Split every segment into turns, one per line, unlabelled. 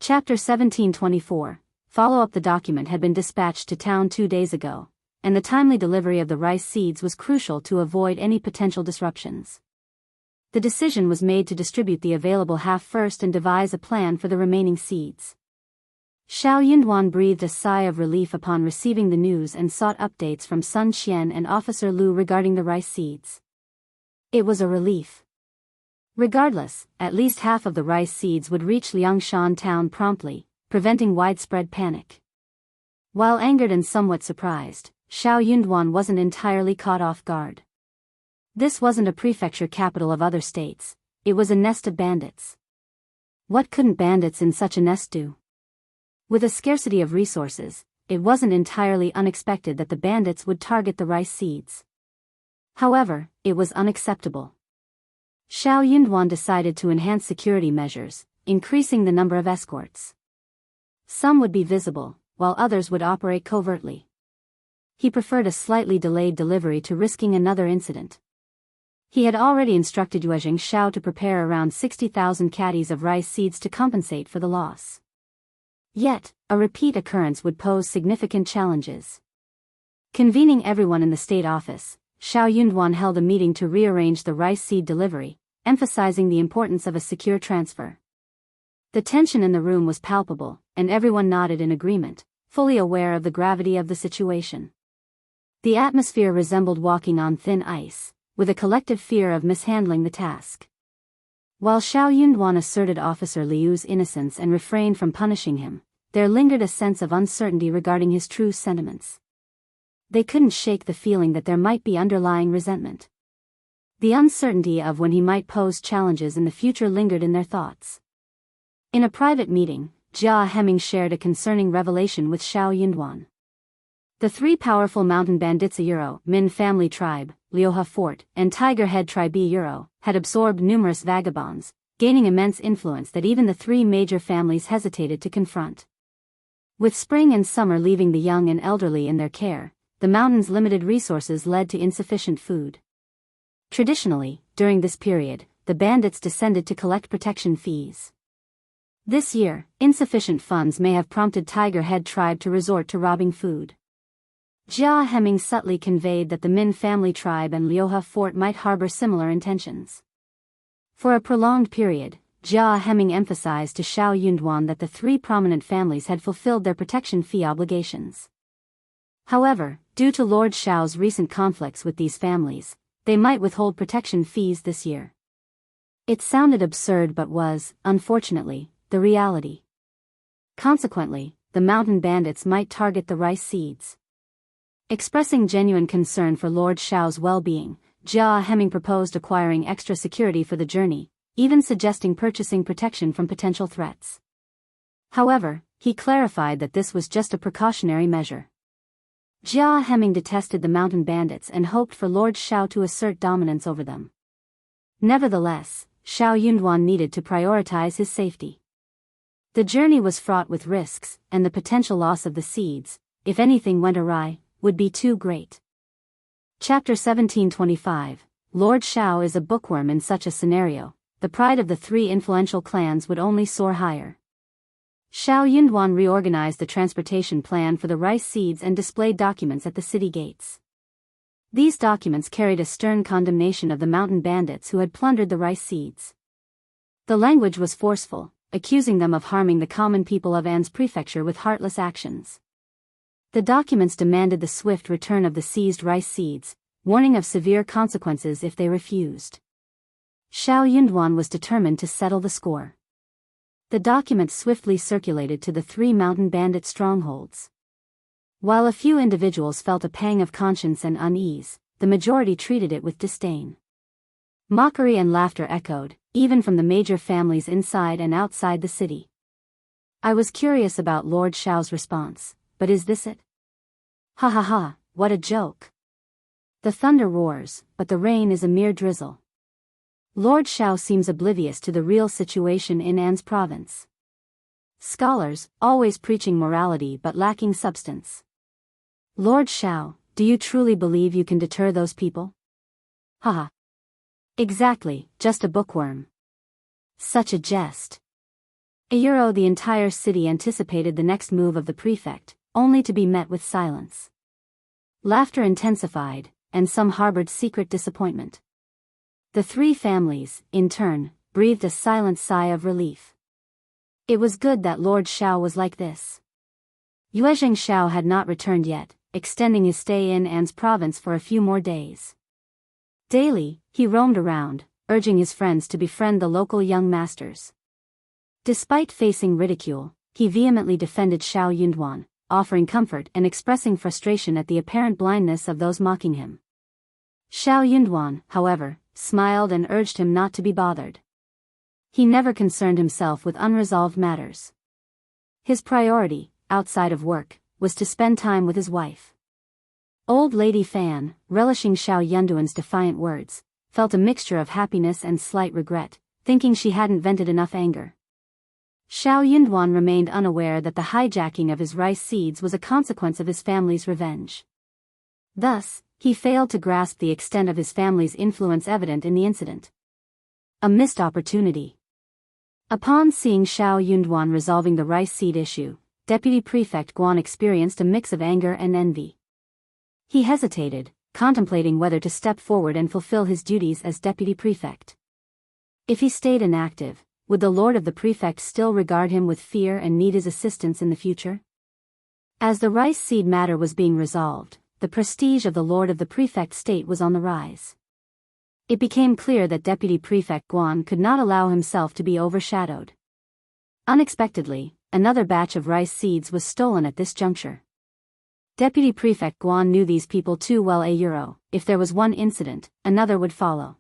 Chapter 1724. Follow-up. The document had been dispatched to town 2 days ago, and the timely delivery of the rice seeds was crucial to avoid any potential disruptions. The decision was made to distribute the available half first and devise a plan for the remaining seeds. Xiao Yunduan breathed a sigh of relief upon receiving the news and sought updates from Sun Qian and Officer Lu regarding the rice seeds. It was a relief. Regardless, at least half of the rice seeds would reach Liangshan town promptly, preventing widespread panic. While angered and somewhat surprised, Xiao Yunduan wasn't entirely caught off guard. This wasn't a prefecture capital of other states, it was a nest of bandits. What couldn't bandits in such a nest do? With a scarcity of resources, it wasn't entirely unexpected that the bandits would target the rice seeds. However, it was unacceptable. Xiao Yunduan decided to enhance security measures, increasing the number of escorts. Some would be visible, while others would operate covertly. He preferred a slightly delayed delivery to risking another incident. He had already instructed Yue Xiao to prepare around 60,000 caddies of rice seeds to compensate for the loss. Yet, a repeat occurrence would pose significant challenges. Convening everyone in the state office, Xiao Yunduan held a meeting to rearrange the rice seed delivery, emphasizing the importance of a secure transfer. The tension in the room was palpable, and everyone nodded in agreement, fully aware of the gravity of the situation. The atmosphere resembled walking on thin ice, with a collective fear of mishandling the task. While Xiao Yunduan asserted Officer Liu's innocence and refrained from punishing him, there lingered a sense of uncertainty regarding his true sentiments. They couldn't shake the feeling that there might be underlying resentment. The uncertainty of when he might pose challenges in the future lingered in their thoughts. In a private meeting, Jia Heming shared a concerning revelation with Xiao Yunduan. The three powerful mountain bandits Euro, Min family tribe, Liuha Fort, and Tiger Head tribe Euro, had absorbed numerous vagabonds, gaining immense influence that even the three major families hesitated to confront. With spring and summer leaving the young and elderly in their care, the mountain's limited resources led to insufficient food. Traditionally, during this period, the bandits descended to collect protection fees. This year, insufficient funds may have prompted Tiger Head tribe to resort to robbing food. Jia Heming subtly conveyed that the Min family tribe and Liuha Fort might harbor similar intentions. For a prolonged period, Jia Heming emphasized to Xiao Yunduan that the three prominent families had fulfilled their protection fee obligations. However, due to Lord Xiao's recent conflicts with these families, they might withhold protection fees this year. It sounded absurd but was, unfortunately, the reality. Consequently, the mountain bandits might target the rice seeds. Expressing genuine concern for Lord Xiao's well-being, Jia Heming proposed acquiring extra security for the journey, even suggesting purchasing protection from potential threats. However, he clarified that this was just a precautionary measure. Jia Heming detested the mountain bandits and hoped for Lord Xiao to assert dominance over them. Nevertheless, Xiao Yunduan needed to prioritize his safety. The journey was fraught with risks, and the potential loss of the seeds, if anything went awry, would be too great. Chapter 1725. Lord Xiao is a bookworm. In such a scenario, the pride of the three influential clans would only soar higher. Xiao Yunduan reorganized the transportation plan for the rice seeds and displayed documents at the city gates. These documents carried a stern condemnation of the mountain bandits who had plundered the rice seeds. The language was forceful, accusing them of harming the common people of An's prefecture with heartless actions. The documents demanded the swift return of the seized rice seeds, warning of severe consequences if they refused. Xiao Yunduan was determined to settle the score. The documents swiftly circulated to the three mountain bandit strongholds. While a few individuals felt a pang of conscience and unease, the majority treated it with disdain. Mockery and laughter echoed, even from the major families inside and outside the city. I was curious about Lord Xiao's response, but is this it? Ha ha ha, what a joke. The thunder roars, but the rain is a mere drizzle. Lord Xiao seems oblivious to the real situation in An's province. Scholars, always preaching morality but lacking substance. Lord Xiao, do you truly believe you can deter those people? Haha. Exactly, just a bookworm. Such a jest. The entire city anticipated the next move of the prefect, only to be met with silence. Laughter intensified, and some harbored secret disappointment. The three families, in turn, breathed a silent sigh of relief. It was good that Lord Xiao was like this. Wuxia Xianxia had not returned yet, extending his stay in An's province for a few more days. Daily, he roamed around, urging his friends to befriend the local young masters. Despite facing ridicule, he vehemently defended Xiao Yunduan, offering comfort and expressing frustration at the apparent blindness of those mocking him. Xiao Yunduan, however, smiled and urged him not to be bothered. He never concerned himself with unresolved matters. His priority, outside of work, was to spend time with his wife. Old Lady Fan, relishing Xiao Yunduan's defiant words, felt a mixture of happiness and slight regret, thinking she hadn't vented enough anger. Xiao Yunduan remained unaware that the hijacking of his rice seeds was a consequence of his family's revenge. Thus, he failed to grasp the extent of his family's influence evident in the incident. A missed opportunity. Upon seeing Xiao Yunduan resolving the rice seed issue, Deputy Prefect Guan experienced a mix of anger and envy. He hesitated, contemplating whether to step forward and fulfill his duties as Deputy Prefect. If he stayed inactive, would the Lord of the Prefect still regard him with fear and need his assistance in the future? As the rice seed matter was being resolved, the prestige of the Lord of the Prefect state was on the rise. It became clear that Deputy Prefect Guan could not allow himself to be overshadowed. Unexpectedly, another batch of rice seeds was stolen at this juncture. Deputy Prefect Guan knew these people too well. If there was one incident, another would follow.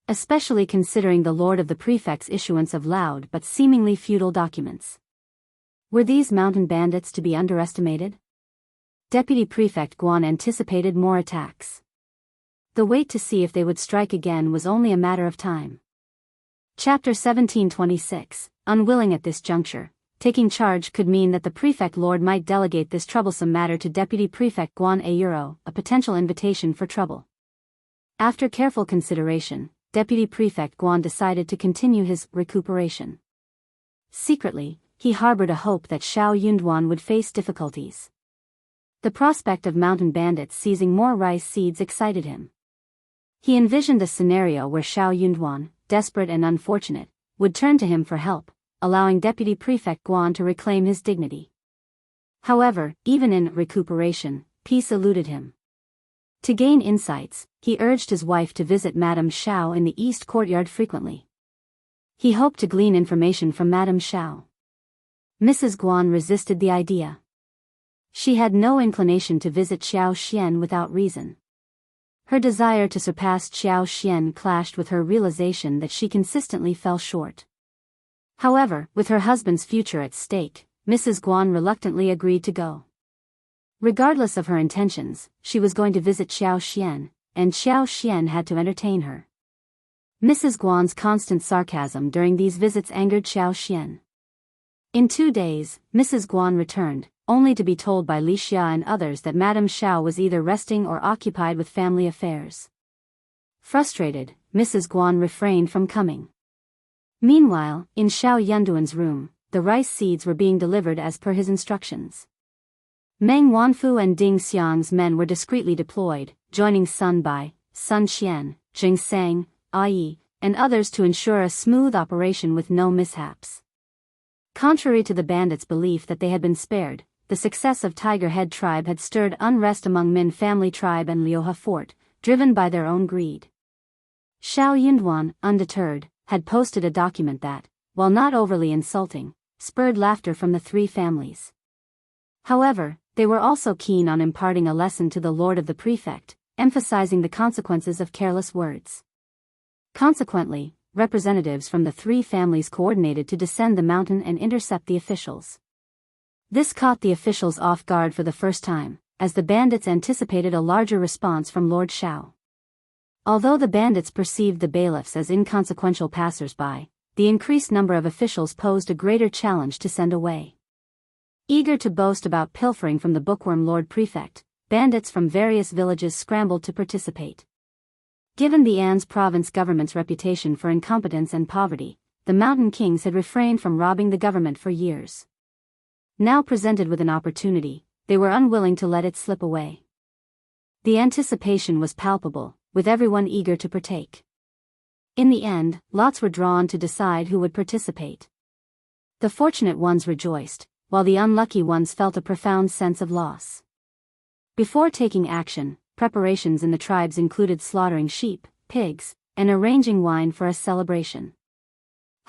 Especially considering the Lord of the Prefect's issuance of loud but seemingly futile documents. Were these mountain bandits to be underestimated? Deputy Prefect Guan anticipated more attacks. The wait to see if they would strike again was only a matter of time. Chapter 1726, unwilling at this juncture, taking charge could mean that the Prefect Lord might delegate this troublesome matter to Deputy Prefect Guan a potential invitation for trouble. After careful consideration, Deputy Prefect Guan decided to continue his recuperation. Secretly, he harbored a hope that Xiao Yunduan would face difficulties. The prospect of mountain bandits seizing more rice seeds excited him. He envisioned a scenario where Xiao Yunduan, desperate and unfortunate, would turn to him for help, allowing Deputy Prefect Guan to reclaim his dignity. However, even in recuperation, peace eluded him. To gain insights, he urged his wife to visit Madame Xiao in the East Courtyard frequently. He hoped to glean information from Madame Xiao. Mrs. Guan resisted the idea. She had no inclination to visit Xiao Xian without reason. Her desire to surpass Xiao Xian clashed with her realization that she consistently fell short. However, with her husband's future at stake, Mrs. Guan reluctantly agreed to go. Regardless of her intentions, she was going to visit Xiao Xian, and Xiao Xian had to entertain her. Mrs. Guan's constant sarcasm during these visits angered Xiao Xian. In 2 days, Mrs. Guan returned, only to be told by Li Xia and others that Madame Xiao was either resting or occupied with family affairs. Frustrated, Mrs. Guan refrained from coming. Meanwhile, in Xiao Yunduan's room, the rice seeds were being delivered as per his instructions. Meng Wanfu and Ding Xiang's men were discreetly deployed, joining Sun Bai, Sun Qian, Jing Sang, Ai, and others to ensure a smooth operation with no mishaps. Contrary to the bandits' belief that they had been spared, the success of Tiger Head tribe had stirred unrest among Min family tribe and Liuhe Fort, driven by their own greed. Xiao Yunduan, undeterred, had posted a document that, while not overly insulting, spurred laughter from the three families. However, they were also keen on imparting a lesson to the Lord of the Prefect, emphasizing the consequences of careless words. Consequently, representatives from the three families coordinated to descend the mountain and intercept the officials. This caught the officials off guard for the first time, as the bandits anticipated a larger response from Lord Xiao. Although the bandits perceived the bailiffs as inconsequential passers-by, the increased number of officials posed a greater challenge to send away. Eager to boast about pilfering from the bookworm Lord Prefect, bandits from various villages scrambled to participate. Given the An's province government's reputation for incompetence and poverty, the Mountain Kings had refrained from robbing the government for years. Now presented with an opportunity, they were unwilling to let it slip away. The anticipation was palpable, with everyone eager to partake. In the end, lots were drawn to decide who would participate. The fortunate ones rejoiced, while the unlucky ones felt a profound sense of loss. Before taking action, preparations in the tribes included slaughtering sheep, pigs, and arranging wine for a celebration.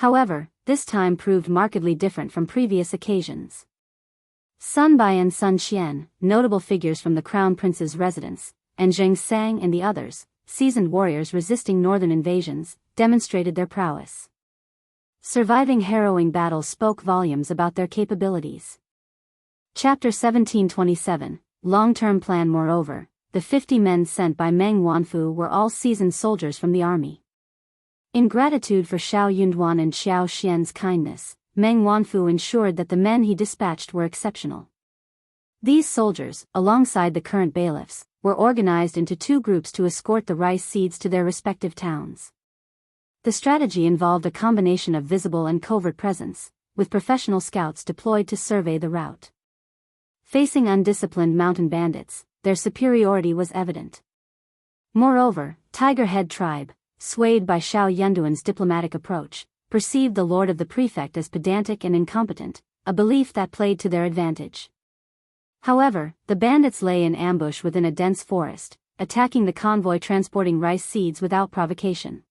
However, this time proved markedly different from previous occasions. Sun Bai and Sun Qian, notable figures from the crown prince's residence, and Zheng Sang and the others, seasoned warriors resisting northern invasions, demonstrated their prowess. Surviving harrowing battles spoke volumes about their capabilities. Chapter 1727, Long-Term Plan. Moreover, the 50 men sent by Meng Wanfu were all seasoned soldiers from the army. In gratitude for Xiao Yunduan and Xiao Xian's kindness, Meng Wanfu ensured that the men he dispatched were exceptional. These soldiers, alongside the current bailiffs, were organized into two groups to escort the rice seeds to their respective towns. The strategy involved a combination of visible and covert presence, with professional scouts deployed to survey the route. Facing undisciplined mountain bandits, their superiority was evident. Moreover, Tiger Head tribe, swayed by Xiao Yunduan's diplomatic approach, perceived the lord of the prefect as pedantic and incompetent, a belief that played to their advantage. However, the bandits lay in ambush within a dense forest, attacking the convoy transporting rice seeds without provocation.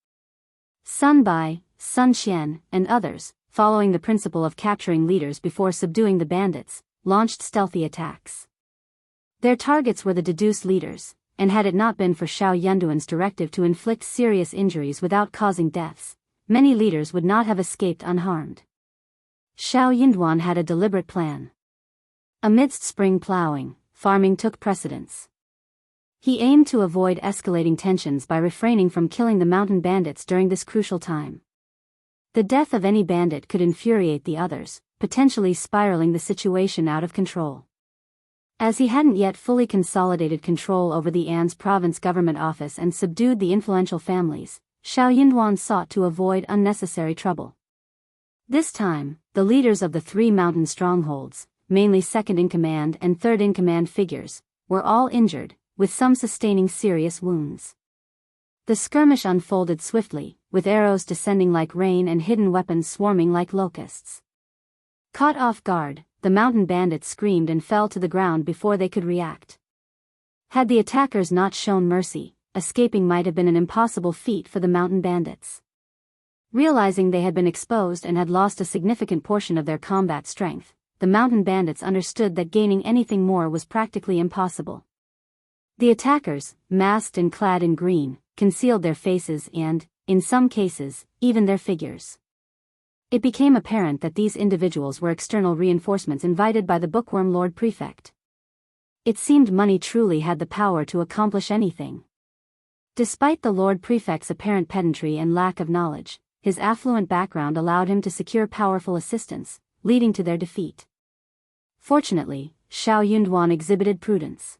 Sun Bai, Sun Qian, and others, following the principle of capturing leaders before subduing the bandits, launched stealthy attacks. Their targets were the deduced leaders, and had it not been for Xiao Yunduan's directive to inflict serious injuries without causing deaths, many leaders would not have escaped unharmed. Xiao Yunduan had a deliberate plan. Amidst spring plowing, farming took precedence. He aimed to avoid escalating tensions by refraining from killing the mountain bandits during this crucial time. The death of any bandit could infuriate the others, potentially spiraling the situation out of control. As he hadn't yet fully consolidated control over the An's province government office and subdued the influential families, Xiao Yunduan sought to avoid unnecessary trouble. This time, the leaders of the three mountain strongholds, mainly second-in-command and third-in-command figures, were all injured, with some sustaining serious wounds. The skirmish unfolded swiftly, with arrows descending like rain and hidden weapons swarming like locusts. Caught off guard, the mountain bandits screamed and fell to the ground before they could react. Had the attackers not shown mercy, escaping might have been an impossible feat for the mountain bandits. Realizing they had been exposed and had lost a significant portion of their combat strength, the mountain bandits understood that gaining anything more was practically impossible. The attackers, masked and clad in green, concealed their faces and, in some cases, even their figures. It became apparent that these individuals were external reinforcements invited by the bookworm Lord Prefect. It seemed money truly had the power to accomplish anything. Despite the Lord Prefect's apparent pedantry and lack of knowledge, his affluent background allowed him to secure powerful assistance, leading to their defeat. Fortunately, Xiao Yunduan exhibited prudence.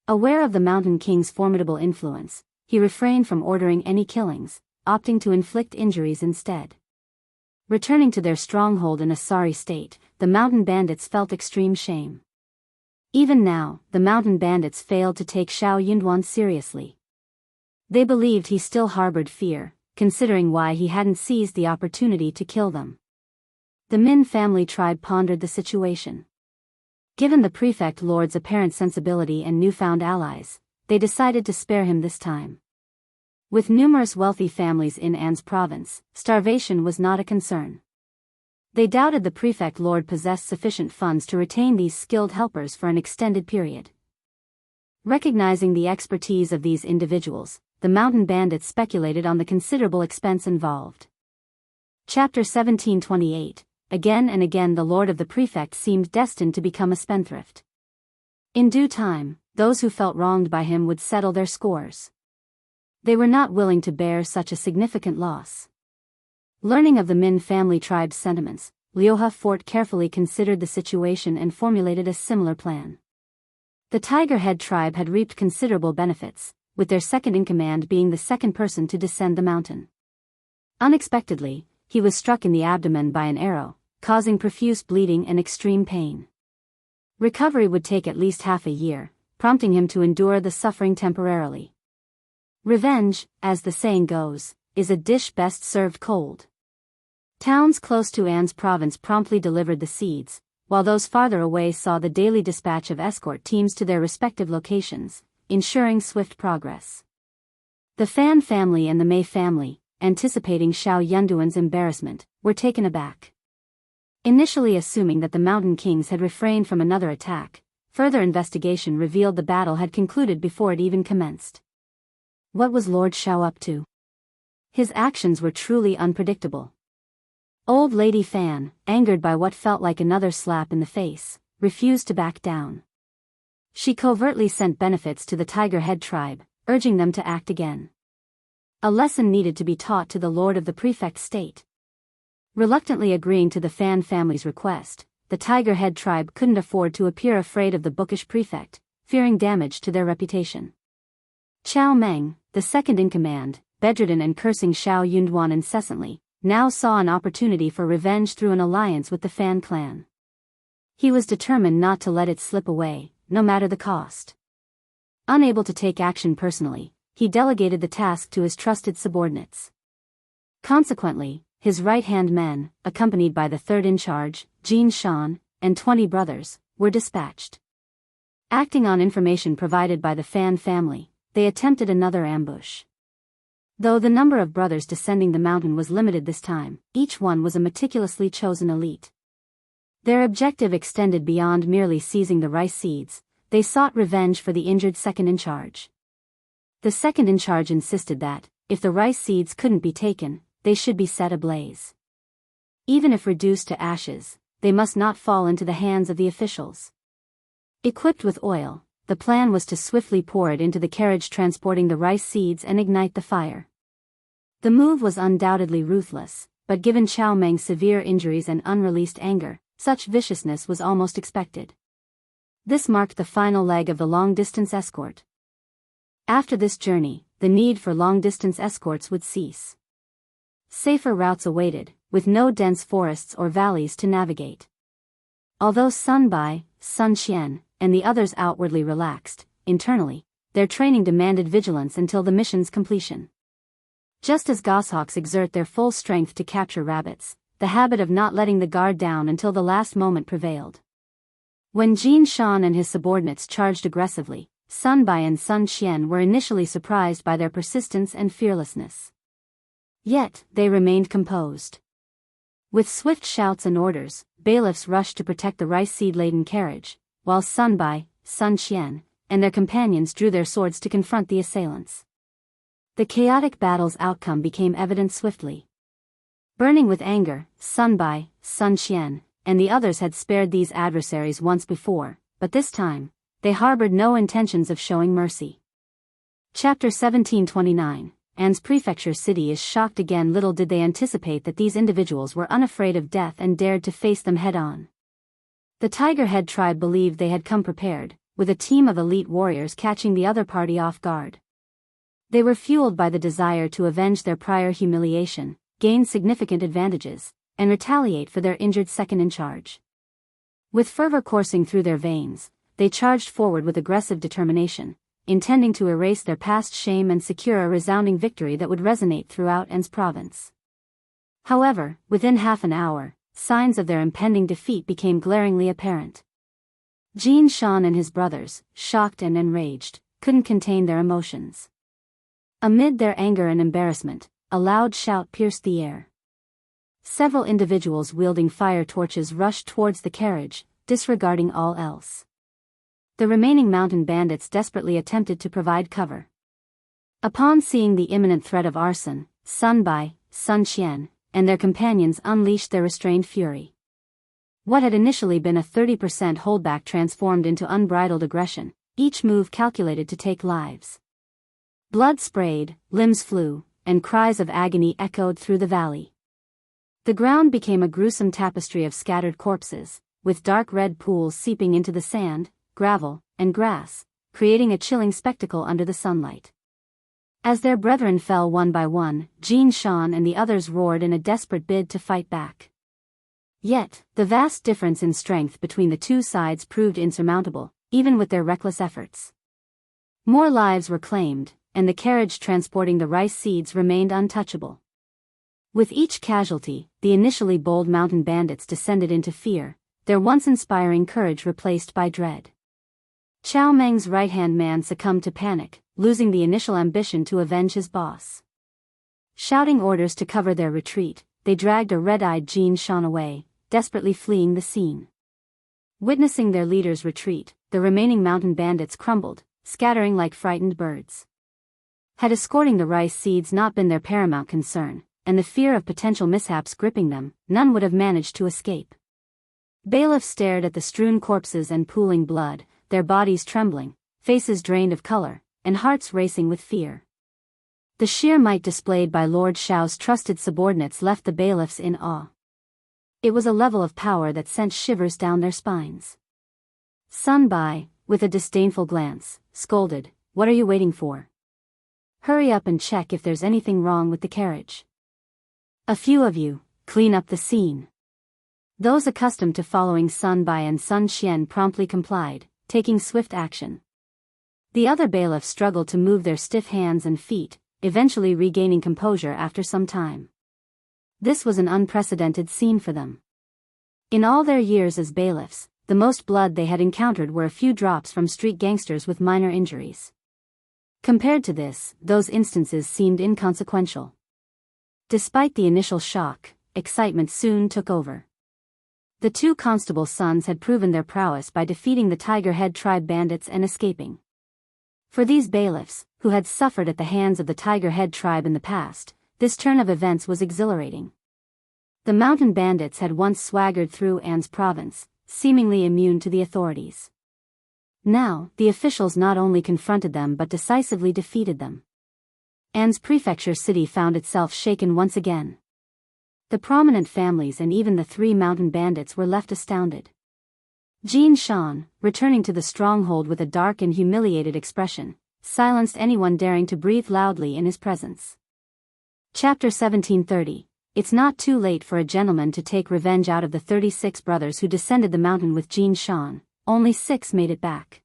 Aware of the Mountain King's formidable influence, he refrained from ordering any killings, opting to inflict injuries instead. Returning to their stronghold in a sorry state, the mountain bandits felt extreme shame. Even now, the mountain bandits failed to take Xiao Yunduan seriously. They believed he still harbored fear, considering why he hadn't seized the opportunity to kill them. The Min family tribe pondered the situation. Given the prefect lord's apparent sensibility and newfound allies, they decided to spare him this time. With numerous wealthy families in An's province, starvation was not a concern. They doubted the prefect lord possessed sufficient funds to retain these skilled helpers for an extended period. Recognizing the expertise of these individuals, the mountain bandits speculated on the considerable expense involved. Chapter 1728. Again and again the lord of the prefect seemed destined to become a spendthrift. In due time, those who felt wronged by him would settle their scores. They were not willing to bear such a significant loss. Learning of the Min family tribe's sentiments, Liuhe Fort carefully considered the situation and formulated a similar plan. The Tiger Head tribe had reaped considerable benefits, with their second-in-command being the second person to descend the mountain. Unexpectedly, he was struck in the abdomen by an arrow, causing profuse bleeding and extreme pain. Recovery would take at least half a year, prompting him to endure the suffering temporarily. Revenge, as the saying goes, is a dish best served cold. Towns close to Anne's province promptly delivered the seeds, while those farther away saw the daily dispatch of escort teams to their respective locations, ensuring swift progress. The Fan family and the Mei family, anticipating Xiao Yunduan's embarrassment, were taken aback. Initially assuming that the Mountain Kings had refrained from another attack, further investigation revealed the battle had concluded before it even commenced. What was Lord Xiao up to? His actions were truly unpredictable. Old Lady Fan, angered by what felt like another slap in the face, refused to back down. She covertly sent benefits to the Tiger Head tribe, urging them to act again. A lesson needed to be taught to the Lord of the Prefect State. Reluctantly agreeing to the Fan family's request, the Tiger Head tribe couldn't afford to appear afraid of the bookish prefect, fearing damage to their reputation. Chao Meng, the second in command, bedridden and cursing Xiao Yunduan incessantly, now saw an opportunity for revenge through an alliance with the Fan clan. He was determined not to let it slip away, no matter the cost. Unable to take action personally, he delegated the task to his trusted subordinates. Consequently, his right-hand men, accompanied by the third in charge, Jin Shan, and 20 brothers, were dispatched. Acting on information provided by the Fan family, they attempted another ambush. Though the number of brothers descending the mountain was limited this time, each one was a meticulously chosen elite. Their objective extended beyond merely seizing the rice seeds. They sought revenge for the injured second in charge. The second in charge insisted that, if the rice seeds couldn't be taken, they should be set ablaze. Even if reduced to ashes, they must not fall into the hands of the officials. Equipped with oil, the plan was to swiftly pour it into the carriage transporting the rice seeds and ignite the fire. The move was undoubtedly ruthless, but given Chao Meng's severe injuries and unreleased anger, such viciousness was almost expected. This marked the final leg of the long-distance escort. After this journey, the need for long-distance escorts would cease. Safer routes awaited, with no dense forests or valleys to navigate. Although Sun Bai, Sun Qian, and the others outwardly relaxed, internally, their training demanded vigilance until the mission's completion. Just as goshawks exert their full strength to capture rabbits, the habit of not letting the guard down until the last moment prevailed. When Jin Shan and his subordinates charged aggressively, Sun Bai and Sun Qian were initially surprised by their persistence and fearlessness. Yet, they remained composed. With swift shouts and orders, bailiffs rushed to protect the rice seed-laden carriage, while Sun Bai, Sun Qian, and their companions drew their swords to confront the assailants. The chaotic battle's outcome became evident swiftly. Burning with anger, Sun Bai, Sun Qian, and the others had spared these adversaries once before, but this time, they harbored no intentions of showing mercy. Chapter 1729, Anne's prefecture city is shocked again. Little did they anticipate that these individuals were unafraid of death and dared to face them head-on. The Tiger Head tribe believed they had come prepared, with a team of elite warriors catching the other party off guard. They were fueled by the desire to avenge their prior humiliation, gain significant advantages, and retaliate for their injured second in charge. With fervor coursing through their veins, they charged forward with aggressive determination, intending to erase their past shame and secure a resounding victory that would resonate throughout Anne's province. However, within half an hour, signs of their impending defeat became glaringly apparent. Jin Shan and his brothers, shocked and enraged, couldn't contain their emotions. Amid their anger and embarrassment, a loud shout pierced the air. Several individuals wielding fire torches rushed towards the carriage, disregarding all else. The remaining mountain bandits desperately attempted to provide cover. Upon seeing the imminent threat of arson, Sun Bai, Sun Qian, and their companions unleashed their restrained fury. What had initially been a 30% holdback transformed into unbridled aggression, each move calculated to take lives. Blood sprayed, limbs flew, and cries of agony echoed through the valley. The ground became a gruesome tapestry of scattered corpses, with dark red pools seeping into the sand, gravel, and grass, creating a chilling spectacle under the sunlight. As their brethren fell one by one, Jin Shan and the others roared in a desperate bid to fight back. Yet, the vast difference in strength between the two sides proved insurmountable, even with their reckless efforts. More lives were claimed, and the carriage transporting the rice seeds remained untouchable. With each casualty, the initially bold mountain bandits descended into fear, their once inspiring courage replaced by dread. Chao Meng's right-hand man succumbed to panic, losing the initial ambition to avenge his boss. Shouting orders to cover their retreat, they dragged a red-eyed Jin Shan away, desperately fleeing the scene. Witnessing their leader's retreat, the remaining mountain bandits crumbled, scattering like frightened birds. Had escorting the rice seeds not been their paramount concern, and the fear of potential mishaps gripping them, none would have managed to escape. Bailiffs stared at the strewn corpses and pooling blood, their bodies trembling, faces drained of color, and hearts racing with fear. The sheer might displayed by Lord Shao's trusted subordinates left the bailiffs in awe. It was a level of power that sent shivers down their spines. Sun Bai, with a disdainful glance, scolded, "What are you waiting for? Hurry up and check if there's anything wrong with the carriage. A few of you, clean up the scene." Those accustomed to following Sun Bai and Sun Xian promptly complied, taking swift action. The other bailiffs struggled to move their stiff hands and feet, eventually regaining composure after some time. This was an unprecedented scene for them. In all their years as bailiffs, the most blood they had encountered were a few drops from street gangsters with minor injuries. Compared to this, those instances seemed inconsequential. Despite the initial shock, excitement soon took over. The two constables' sons had proven their prowess by defeating the Tiger Head tribe bandits and escaping. For these bailiffs, who had suffered at the hands of the Tiger Head tribe in the past, this turn of events was exhilarating. The mountain bandits had once swaggered through An's province, seemingly immune to the authorities. Now, the officials not only confronted them but decisively defeated them. An's prefecture city found itself shaken once again. The prominent families and even the three mountain bandits were left astounded. Jin Shan, returning to the stronghold with a dark and humiliated expression, silenced anyone daring to breathe loudly in his presence. Chapter 1730. It's not too late for a gentleman to take revenge. Out of the 36 brothers who descended the mountain with Jin Shan, only 6 made it back.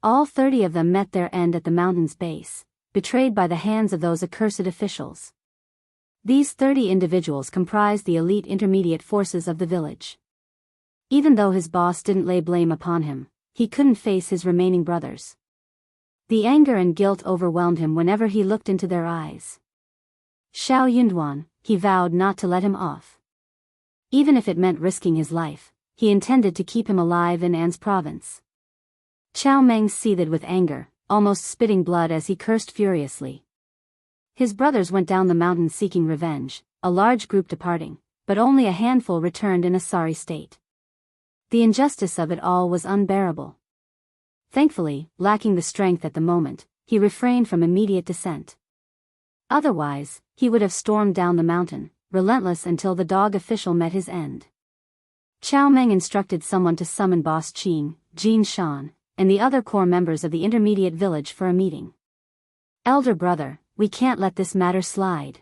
All 30 of them met their end at the mountain's base, betrayed by the hands of those accursed officials. These 30 individuals comprised the elite intermediate forces of the village. Even though his boss didn't lay blame upon him, he couldn't face his remaining brothers. The anger and guilt overwhelmed him whenever he looked into their eyes. Xiao Yunduan, he vowed not to let him off. Even if it meant risking his life, he intended to keep him alive in An's province. Chao Meng seethed with anger, almost spitting blood as he cursed furiously. His brothers went down the mountain seeking revenge, a large group departing, but only a handful returned in a sorry state. The injustice of it all was unbearable. Thankfully, lacking the strength at the moment, he refrained from immediate descent. Otherwise, he would have stormed down the mountain, relentless until the dog official met his end. Chao Meng instructed someone to summon Boss Qing, Jin Shan, and the other core members of the intermediate village for a meeting. "Elder brother, we can't let this matter slide.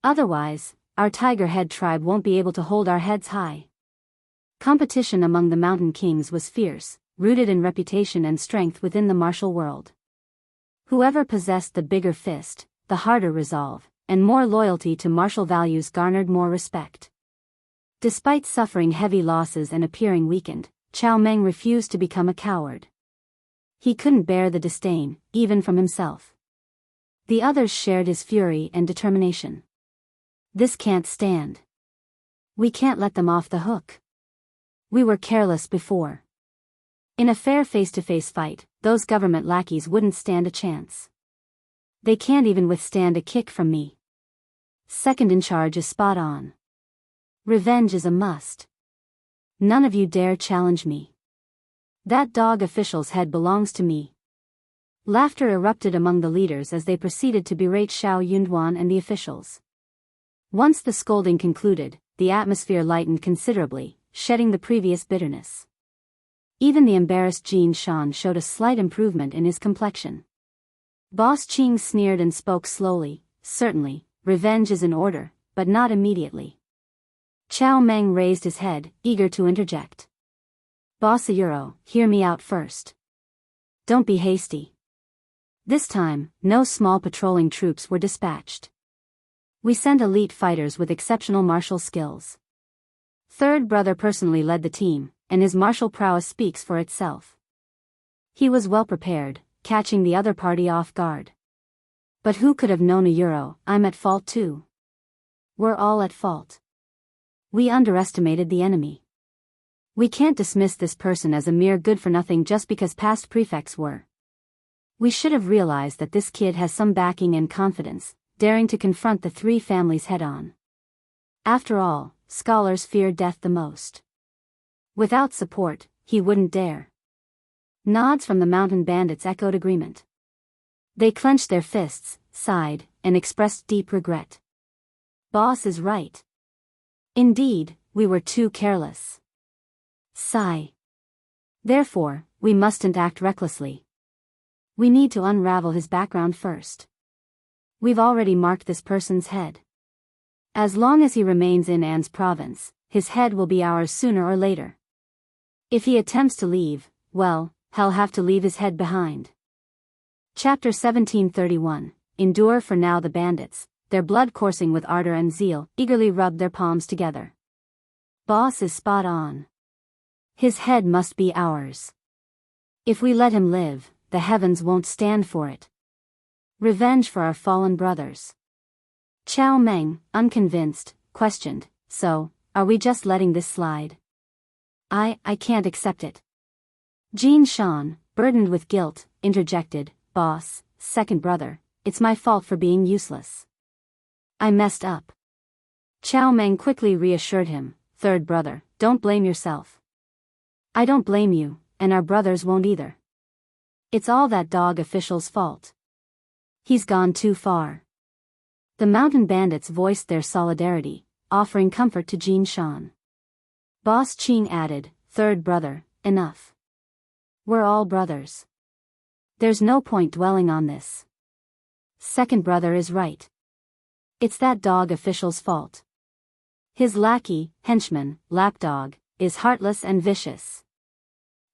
Otherwise, our Tiger Head tribe won't be able to hold our heads high." Competition among the mountain kings was fierce, rooted in reputation and strength within the martial world. Whoever possessed the bigger fist, the harder resolve, and more loyalty to martial values garnered more respect. Despite suffering heavy losses and appearing weakened, Chao Meng refused to become a coward. He couldn't bear the disdain, even from himself. The others shared his fury and determination. "This can't stand. We can't let them off the hook. We were careless before. In a fair face-to-face fight, those government lackeys wouldn't stand a chance. They can't even withstand a kick from me. Second in charge is spot on. Revenge is a must. None of you dare challenge me. That dog official's head belongs to me." Laughter erupted among the leaders as they proceeded to berate Xiao Yunduan and the officials. Once the scolding concluded, the atmosphere lightened considerably, shedding the previous bitterness. Even the embarrassed Jin Shan showed a slight improvement in his complexion. Boss Qing sneered and spoke slowly. Certainly, revenge is in order, but not immediately. Chao Meng raised his head, eager to interject. Boss Euro, hear me out first. Don't be hasty. This time, no small patrolling troops were dispatched. We sent elite fighters with exceptional martial skills. Third brother personally led the team, and his martial prowess speaks for itself. He was well prepared, catching the other party off guard. But who could have known a Euro? I'm at fault too. We're all at fault. We underestimated the enemy. We can't dismiss this person as a mere good-for-nothing just because past prefects were. We should have realized that this kid has some backing and confidence, daring to confront the three families head-on. After all, scholars fear death the most. Without support, he wouldn't dare. Nods from the mountain bandits echoed agreement. They clenched their fists, sighed, and expressed deep regret. Boss is right. Indeed, we were too careless. Sigh. Therefore, we mustn't act recklessly. We need to unravel his background first. We've already marked this person's head. As long as he remains in An's province, his head will be ours sooner or later. If he attempts to leave, well, he'll have to leave his head behind. Chapter 1731. Endure for now. The bandits, their blood coursing with ardor and zeal, eagerly rubbed their palms together. Boss is spot on. His head must be ours. If we let him live, the heavens won't stand for it. Revenge for our fallen brothers. Chao Meng, unconvinced, questioned, so, are we just letting this slide? I can't accept it. Jean Shan, burdened with guilt, interjected, Boss, second brother, it's my fault for being useless. I messed up. Chao Meng quickly reassured him, third brother, don't blame yourself. I don't blame you, and our brothers won't either. It's all that dog official's fault. He's gone too far. The mountain bandits voiced their solidarity, offering comfort to Jean Shan. Boss Qing added, third brother, enough. We're all brothers. There's no point dwelling on this. Second brother is right. It's that dog official's fault. His lackey, henchman, lapdog, is heartless and vicious.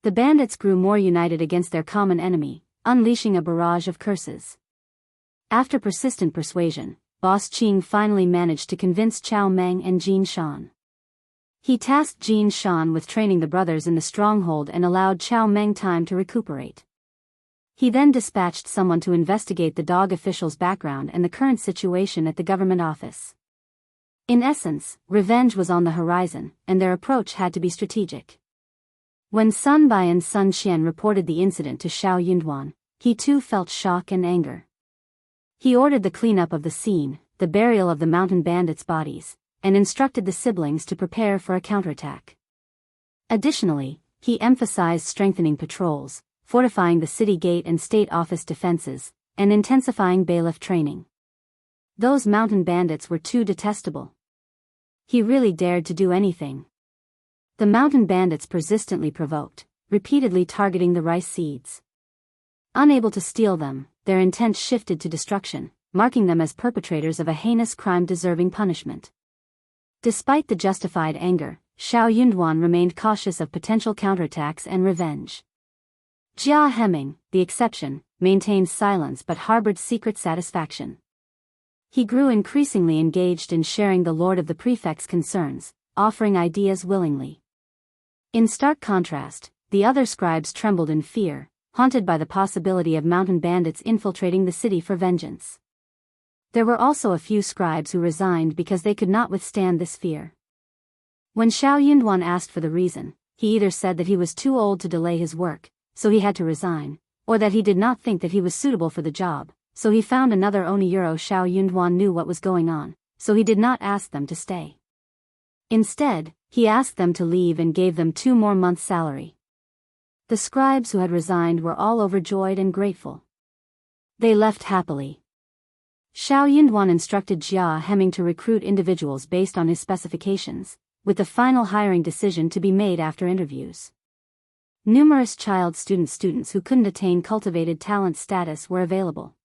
The bandits grew more united against their common enemy, unleashing a barrage of curses. After persistent persuasion, Boss Qing finally managed to convince Chao Meng and Jean Shan. He tasked Jean Shan with training the brothers in the stronghold and allowed Chao Meng time to recuperate. He then dispatched someone to investigate the dog official's background and the current situation at the government office. In essence, revenge was on the horizon, and their approach had to be strategic. When Sun Bai and Sun Xian reported the incident to Xiao Yunduan, he too felt shock and anger. He ordered the cleanup of the scene, the burial of the mountain bandits' bodies, and instructed the siblings to prepare for a counterattack. Additionally, he emphasized strengthening patrols, fortifying the city gate and state office defenses, and intensifying bailiff training. Those mountain bandits were too detestable. He really dared to do anything. The mountain bandits persistently provoked, repeatedly targeting the rice seeds. Unable to steal them, their intent shifted to destruction, marking them as perpetrators of a heinous crime deserving punishment. Despite the justified anger, Xiao Yunduan remained cautious of potential counterattacks and revenge. Jia Heming, the exception, maintained silence but harbored secret satisfaction. He grew increasingly engaged in sharing the Lord of the Prefect's concerns, offering ideas willingly. In stark contrast, the other scribes trembled in fear, haunted by the possibility of mountain bandits infiltrating the city for vengeance. There were also a few scribes who resigned because they could not withstand this fear. When Xiao Yunduan asked for the reason, he either said that he was too old to delay his work, so he had to resign, or that he did not think that he was suitable for the job, so he found another Oniyuro. Xiao Yunduan knew what was going on, so he did not ask them to stay. Instead, he asked them to leave and gave them 2 more months' salary. The scribes who had resigned were all overjoyed and grateful. They left happily. Xiao Yunduan instructed Jia Heming to recruit individuals based on his specifications, with the final hiring decision to be made after interviews. Numerous child students who couldn't attain cultivated talent status were available.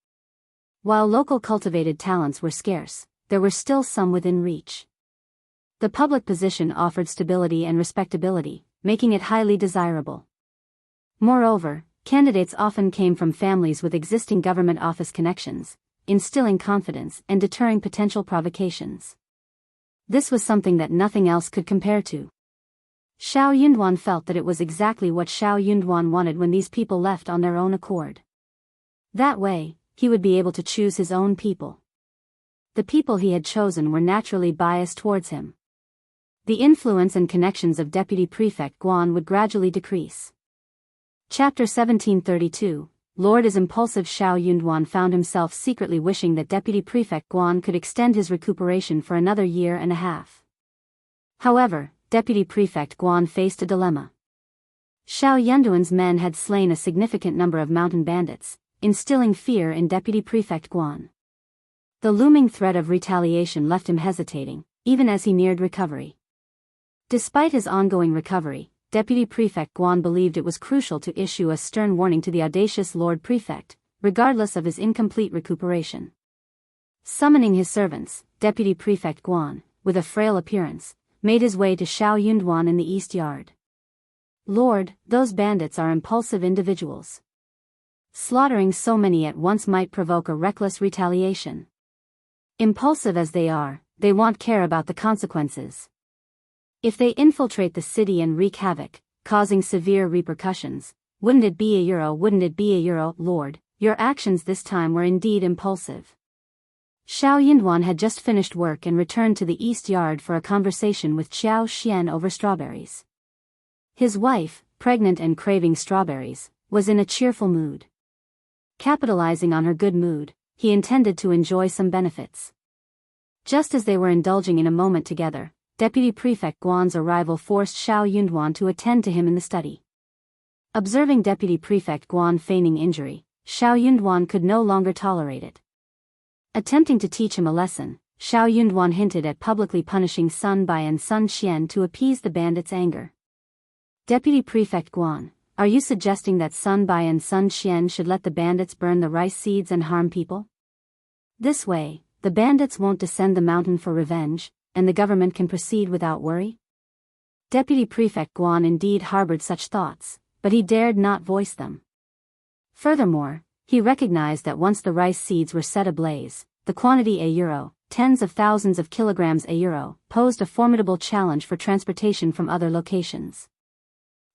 While local cultivated talents were scarce, there were still some within reach. The public position offered stability and respectability, making it highly desirable. Moreover, candidates often came from families with existing government office connections, instilling confidence and deterring potential provocations. This was something that nothing else could compare to. Xiao Yunduan felt that it was exactly what Xiao Yunduan wanted when these people left on their own accord. That way, he would be able to choose his own people. The people he had chosen were naturally biased towards him. The influence and connections of Deputy Prefect Guan would gradually decrease. Chapter 1732, Lord is impulsive. Xiao Yunduan found himself secretly wishing that Deputy Prefect Guan could extend his recuperation for another year and a half. However, Deputy Prefect Guan faced a dilemma. Xiao Yunduan's men had slain a significant number of mountain bandits, instilling fear in Deputy Prefect Guan. The looming threat of retaliation left him hesitating, even as he neared recovery. Despite his ongoing recovery, Deputy Prefect Guan believed it was crucial to issue a stern warning to the audacious Lord Prefect, regardless of his incomplete recuperation. Summoning his servants, Deputy Prefect Guan, with a frail appearance, made his way to Xiao Yunduan in the East Yard. Lord, those bandits are impulsive individuals. Slaughtering so many at once might provoke a reckless retaliation. Impulsive as they are, they won't care about the consequences. If they infiltrate the city and wreak havoc, causing severe repercussions, wouldn't it be a euro, Lord, your actions this time were indeed impulsive. Xiao Yunduan had just finished work and returned to the East Yard for a conversation with Xiao Xian over strawberries. His wife, pregnant and craving strawberries, was in a cheerful mood. Capitalizing on her good mood, he intended to enjoy some benefits. Just as they were indulging in a moment together, Deputy Prefect Guan's arrival forced Xiao Yunduan to attend to him in the study. Observing Deputy Prefect Guan feigning injury, Xiao Yunduan could no longer tolerate it. Attempting to teach him a lesson, Xiao Yunduan hinted at publicly punishing Sun Bai and Sun Xian to appease the bandits' anger. Deputy Prefect Guan, are you suggesting that Sun Bai and Sun Xian should let the bandits burn the rice seeds and harm people? This way, the bandits won't descend the mountain for revenge, and the government can proceed without worry? Deputy Prefect Guan indeed harbored such thoughts, but he dared not voice them. Furthermore, he recognized that once the rice seeds were set ablaze, the quantity euro, tens of thousands of kilograms euro, posed a formidable challenge for transportation from other locations.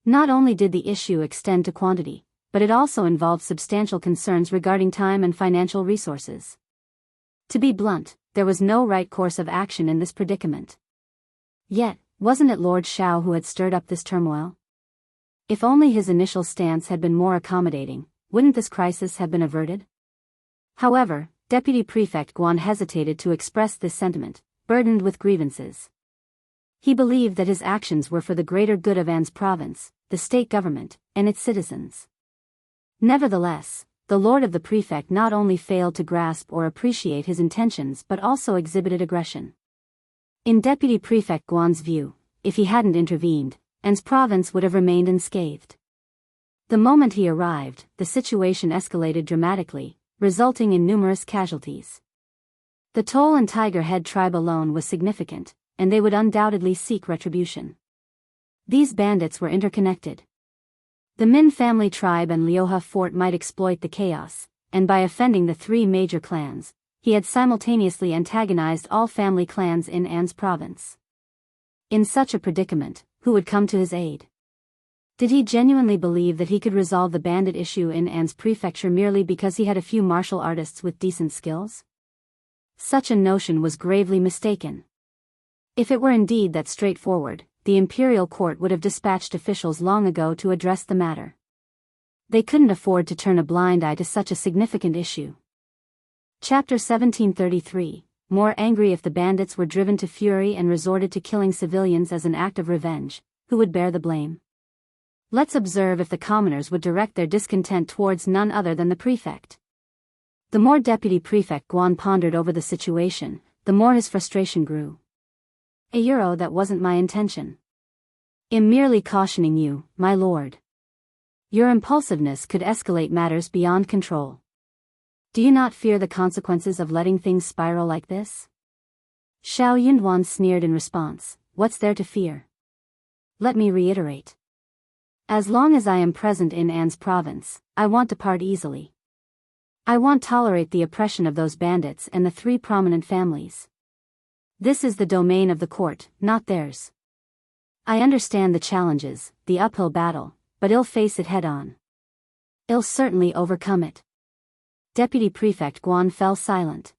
Not only did the issue extend to quantity, but it also involved substantial concerns regarding time and financial resources. To be blunt, there was no right course of action in this predicament. Yet, wasn't it Lord Xiao who had stirred up this turmoil? If only his initial stance had been more accommodating, wouldn't this crisis have been averted? However, Deputy Prefect Guan hesitated to express this sentiment, burdened with grievances. He believed that his actions were for the greater good of An's province, the state government, and its citizens. Nevertheless, the Lord of the Prefect not only failed to grasp or appreciate his intentions but also exhibited aggression. In Deputy Prefect Guan's view, if he hadn't intervened, An's province would have remained unscathed. The moment he arrived, the situation escalated dramatically, resulting in numerous casualties. The Toll and Tiger Head tribe alone was significant, and they would undoubtedly seek retribution. These bandits were interconnected. The Min family tribe and Liuhe fort might exploit the chaos, and by offending the three major clans, he had simultaneously antagonized all family clans in An's province. In such a predicament, who would come to his aid? Did he genuinely believe that he could resolve the bandit issue in An's prefecture merely because he had a few martial artists with decent skills? Such a notion was gravely mistaken. If it were indeed that straightforward, the imperial court would have dispatched officials long ago to address the matter. They couldn't afford to turn a blind eye to such a significant issue. Chapter 1733, more angry if the bandits were driven to fury and resorted to killing civilians as an act of revenge, who would bear the blame? Let's observe if the commoners would direct their discontent towards none other than the prefect. The more Deputy Prefect Guan pondered over the situation, the more his frustration grew. That wasn't my intention. I'm merely cautioning you, my lord. Your impulsiveness could escalate matters beyond control. Do you not fear the consequences of letting things spiral like this? Xiao Yunduan sneered in response. What's there to fear? Let me reiterate. As long as I am present in An's province, I won't depart easily. I won't tolerate the oppression of those bandits and the 3 prominent families. This is the domain of the court, not theirs. I understand the challenges, the uphill battle, but I'll face it head-on. I'll certainly overcome it. Deputy Prefect Guan fell silent.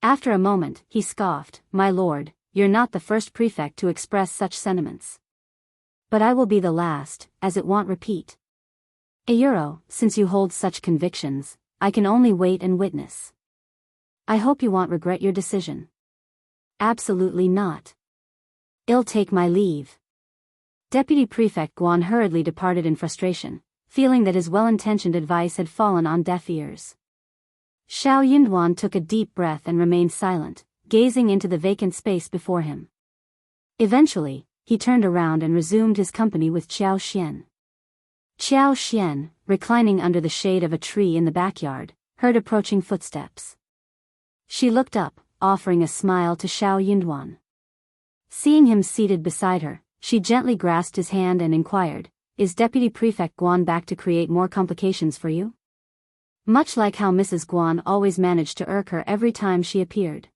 After a moment, he scoffed, My lord, you're not the first prefect to express such sentiments. But I will be the last, as it won't repeat. Since you hold such convictions, I can only wait and witness. I hope you won't regret your decision. Absolutely not. I'll take my leave. Deputy Prefect Guan hurriedly departed in frustration, feeling that his well-intentioned advice had fallen on deaf ears. Xiao Yunduan took a deep breath and remained silent, gazing into the vacant space before him. Eventually, he turned around and resumed his company with Qiao Xian. Qiao Xian, reclining under the shade of a tree in the backyard, heard approaching footsteps. She looked up, offering a smile to Xiao Yunduan. Seeing him seated beside her, she gently grasped his hand and inquired, Is Deputy Prefect Guan back to create more complications for you? Much like how Mrs. Guan always managed to irk her every time she appeared.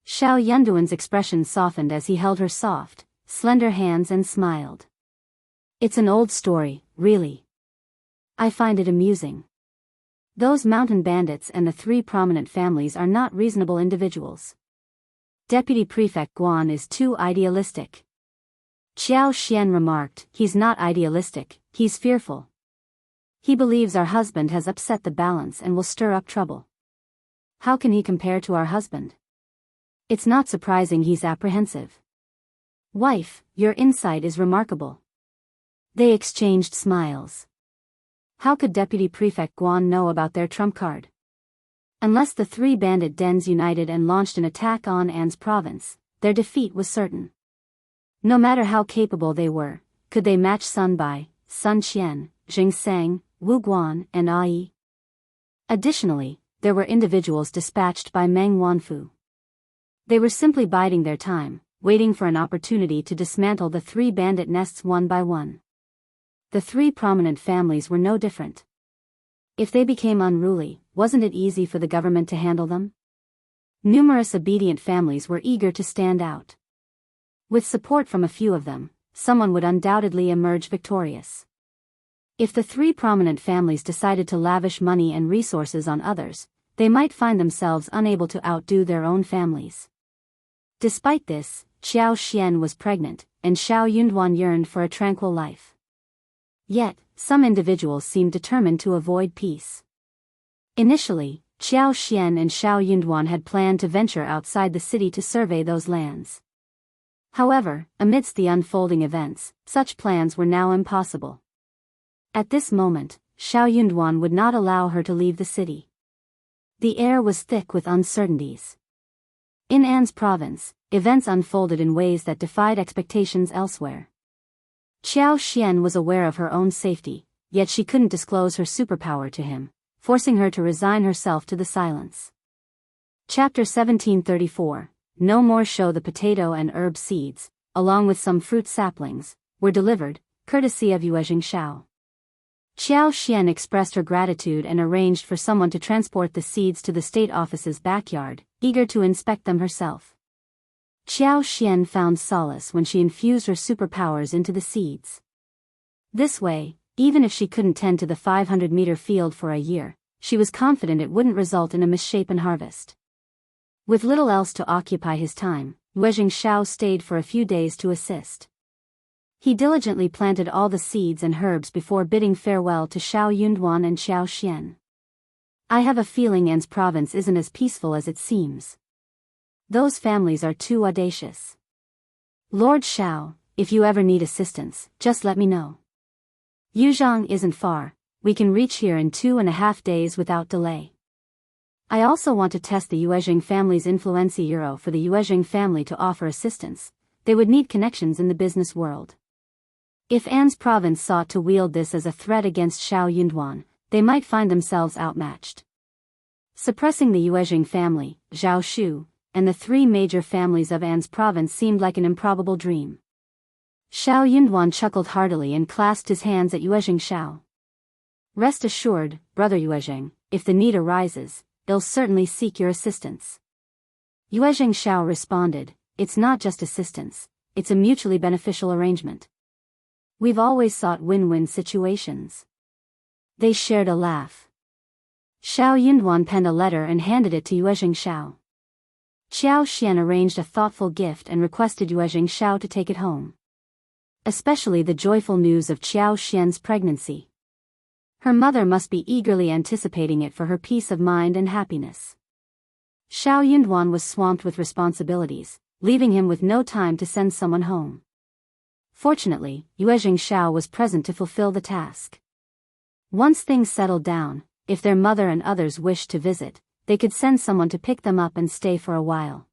Xiao Yunduan's expression softened as he held her soft, slender hands and smiled. It's an old story, really. I find it amusing. Those mountain bandits and the 3 prominent families are not reasonable individuals. Deputy Prefect Guan is too idealistic. Qiao Xian remarked, He's not idealistic, he's fearful. He believes our husband has upset the balance and will stir up trouble. How can he compare to our husband? It's not surprising he's apprehensive. Wife, your insight is remarkable. They exchanged smiles. How could Deputy Prefect Guan know about their trump card? Unless the 3 bandit dens united and launched an attack on An's province, their defeat was certain. No matter how capable they were, could they match Sun Bai, Sun Qian, Jing Sang, Wu Guan, and Ai? Additionally, there were individuals dispatched by Meng Wanfu. They were simply biding their time, waiting for an opportunity to dismantle the 3 bandit nests one by one. The 3 prominent families were no different. If they became unruly, wasn't it easy for the government to handle them? Numerous obedient families were eager to stand out. With support from a few of them, someone would undoubtedly emerge victorious. If the 3 prominent families decided to lavish money and resources on others, they might find themselves unable to outdo their own families. Despite this, Qiao Xian was pregnant, and Xiao Yunduan yearned for a tranquil life. Yet, some individuals seemed determined to avoid peace. Initially, Qiao Xian and Xiao Yunduan had planned to venture outside the city to survey those lands. However, amidst the unfolding events, such plans were now impossible. At this moment, Xiao Yunduan would not allow her to leave the city. The air was thick with uncertainties. In An's province, events unfolded in ways that defied expectations elsewhere. Qiao Xian was aware of her own safety, yet she couldn't disclose her superpower to him, forcing her to resign herself to the silence. Chapter 1734. No more show. The potato and herb seeds, along with some fruit saplings, were delivered, courtesy of Yuezhing Shao. Qiao Xian expressed her gratitude and arranged for someone to transport the seeds to the state office's backyard, eager to inspect them herself. Qiao Xian found solace when she infused her superpowers into the seeds. This way, even if she couldn't tend to the 500-meter field for a year, she was confident it wouldn't result in a misshapen harvest. With little else to occupy his time, Yuezhing Shao stayed for a few days to assist. He diligently planted all the seeds and herbs before bidding farewell to Xiao Yunduan and Qiao Xian. I have a feeling An's province isn't as peaceful as it seems. Those families are too audacious. Lord Xiao, if you ever need assistance, just let me know. Yuzhang isn't far, we can reach here in 2.5 days without delay. I also want to test the Yuezhing family's influenza for the Yuezhing family to offer assistance. They would need connections in the business world. If An's province sought to wield this as a threat against Xiao Yunduan, they might find themselves outmatched. Suppressing the Yuezheng family, Zhao Shu, and the three major families of An's province seemed like an improbable dream. Xiao Yunduan chuckled heartily and clasped his hands at Yuezheng Xiao. Rest assured, brother Yuezheng, if the need arises, they'll certainly seek your assistance. Yuezheng Xiao responded, it's not just assistance, it's a mutually beneficial arrangement. We've always sought win-win situations. They shared a laugh. Xiao Yunduan penned a letter and handed it to Yuezheng Xiao. Qiao Xian arranged a thoughtful gift and requested Yuezheng Xiao to take it home. Especially the joyful news of Qiao Xian's pregnancy. Her mother must be eagerly anticipating it for her peace of mind and happiness. Xiao Yunduan was swamped with responsibilities, leaving him with no time to send someone home. Fortunately, Yuezheng Xiao was present to fulfill the task. Once things settled down, if their mother and others wished to visit, they could send someone to pick them up and stay for a while.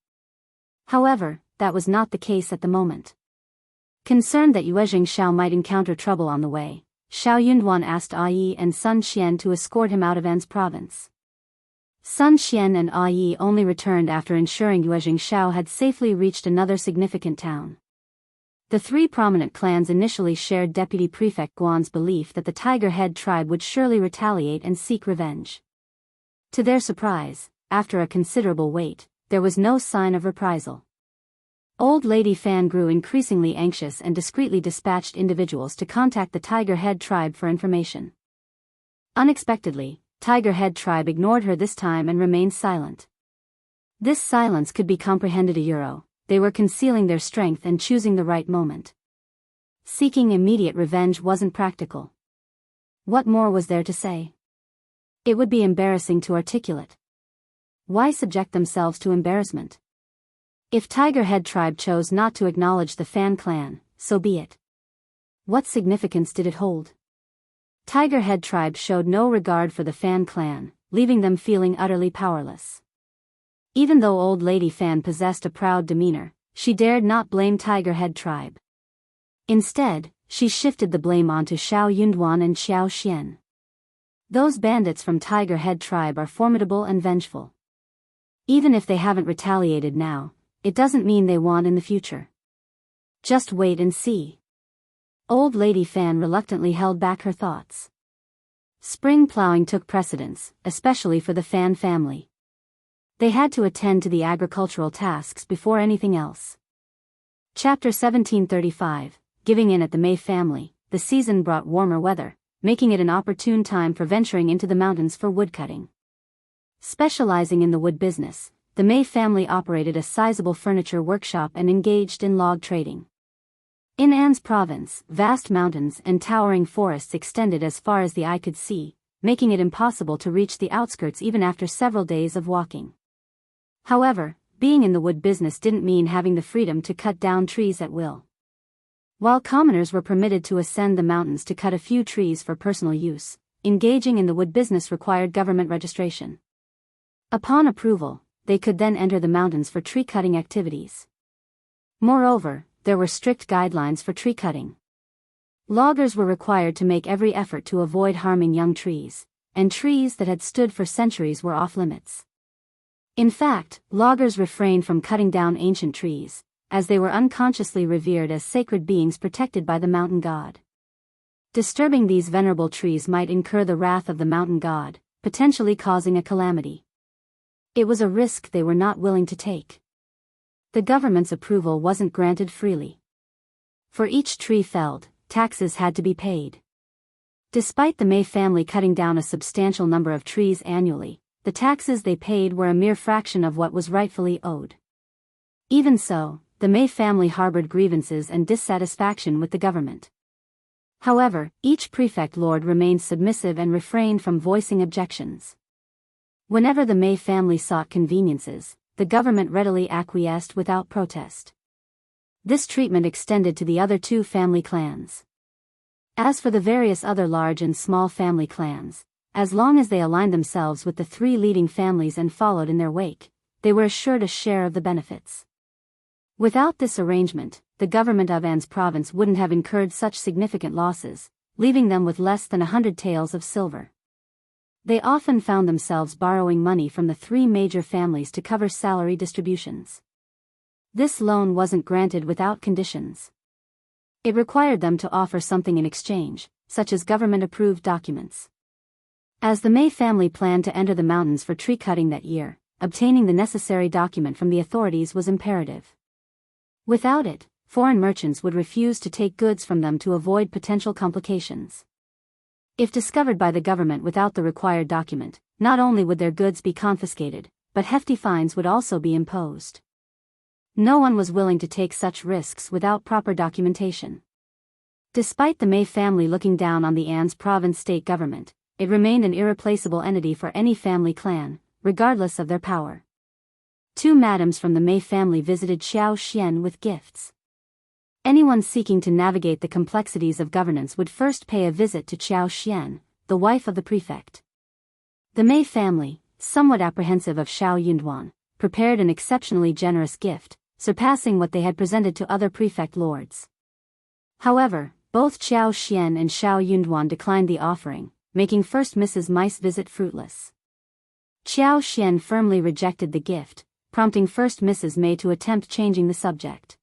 However, that was not the case at the moment. Concerned that Yuezheng Xiao might encounter trouble on the way, Xiao Yunduan asked Yi and Sun Xian to escort him out of An's province. Sun Xian and Yi only returned after ensuring Yuezheng Xiao had safely reached another significant town. The three prominent clans initially shared Deputy Prefect Guan's belief that the Tiger Head tribe would surely retaliate and seek revenge. To their surprise, after a considerable wait, there was no sign of reprisal. Old Lady Fan grew increasingly anxious and discreetly dispatched individuals to contact the Tiger Head tribe for information. Unexpectedly, Tiger Head tribe ignored her this time and remained silent. This silence could be comprehended they were concealing their strength and choosing the right moment. Seeking immediate revenge wasn't practical. What more was there to say? It would be embarrassing to articulate. Why subject themselves to embarrassment? If Tiger Head tribe chose not to acknowledge the Fan clan, so be it. What significance did it hold? Tiger Head tribe showed no regard for the Fan clan, leaving them feeling utterly powerless. Even though Old Lady Fan possessed a proud demeanor, she dared not blame Tiger Head tribe. Instead, she shifted the blame onto Xiao Yunduan and Qiao Xian. Those bandits from Tiger Head tribe are formidable and vengeful. Even if they haven't retaliated now, it doesn't mean they won't in the future. Just wait and see. Old Lady Fan reluctantly held back her thoughts. Spring plowing took precedence, especially for the Fan family. They had to attend to the agricultural tasks before anything else. Chapter 1735, Giving in at the Mei family. The season brought warmer weather, making it an opportune time for venturing into the mountains for woodcutting. Specializing in the wood business, the Mei family operated a sizable furniture workshop and engaged in log trading. In An's province, vast mountains and towering forests extended as far as the eye could see, making it impossible to reach the outskirts even after several days of walking. However, being in the wood business didn't mean having the freedom to cut down trees at will. While commoners were permitted to ascend the mountains to cut a few trees for personal use, engaging in the wood business required government registration. Upon approval, they could then enter the mountains for tree cutting activities. Moreover, there were strict guidelines for tree cutting. Loggers were required to make every effort to avoid harming young trees, and trees that had stood for centuries were off limits. In fact, loggers refrained from cutting down ancient trees, as they were unconsciously revered as sacred beings protected by the mountain god. Disturbing these venerable trees might incur the wrath of the mountain god, potentially causing a calamity. It was a risk they were not willing to take. The government's approval wasn't granted freely. For each tree felled, taxes had to be paid. Despite the Mei family cutting down a substantial number of trees annually, the taxes they paid were a mere fraction of what was rightfully owed. Even so, the Mei family harbored grievances and dissatisfaction with the government. However, each prefect lord remained submissive and refrained from voicing objections. Whenever the Mei family sought conveniences, the government readily acquiesced without protest. This treatment extended to the other two family clans. As for the various other large and small family clans, as long as they aligned themselves with the three leading families and followed in their wake, they were assured a share of the benefits. Without this arrangement, the government of An's province wouldn't have incurred such significant losses, leaving them with less than 100 taels of silver. They often found themselves borrowing money from the three major families to cover salary distributions. This loan wasn't granted without conditions. It required them to offer something in exchange, such as government-approved documents. As the Mei family planned to enter the mountains for tree cutting that year, obtaining the necessary document from the authorities was imperative. Without it, foreign merchants would refuse to take goods from them to avoid potential complications. If discovered by the government without the required document, not only would their goods be confiscated, but hefty fines would also be imposed. No one was willing to take such risks without proper documentation. Despite the Mei family looking down on the An's province state government, it remained an irreplaceable entity for any family clan, regardless of their power. Two madams from the Mei family visited Xiao Xian with gifts. Anyone seeking to navigate the complexities of governance would first pay a visit to Xiao Xian, the wife of the prefect. The Mei family, somewhat apprehensive of Xiao Yunduan, prepared an exceptionally generous gift, surpassing what they had presented to other prefect lords. However, both Xiao Xian and Xiao Yunduan declined the offering, making First Mrs. Mei's visit fruitless. Xiao Xian firmly rejected the gift, prompting First Mrs. Mei to attempt changing the subject.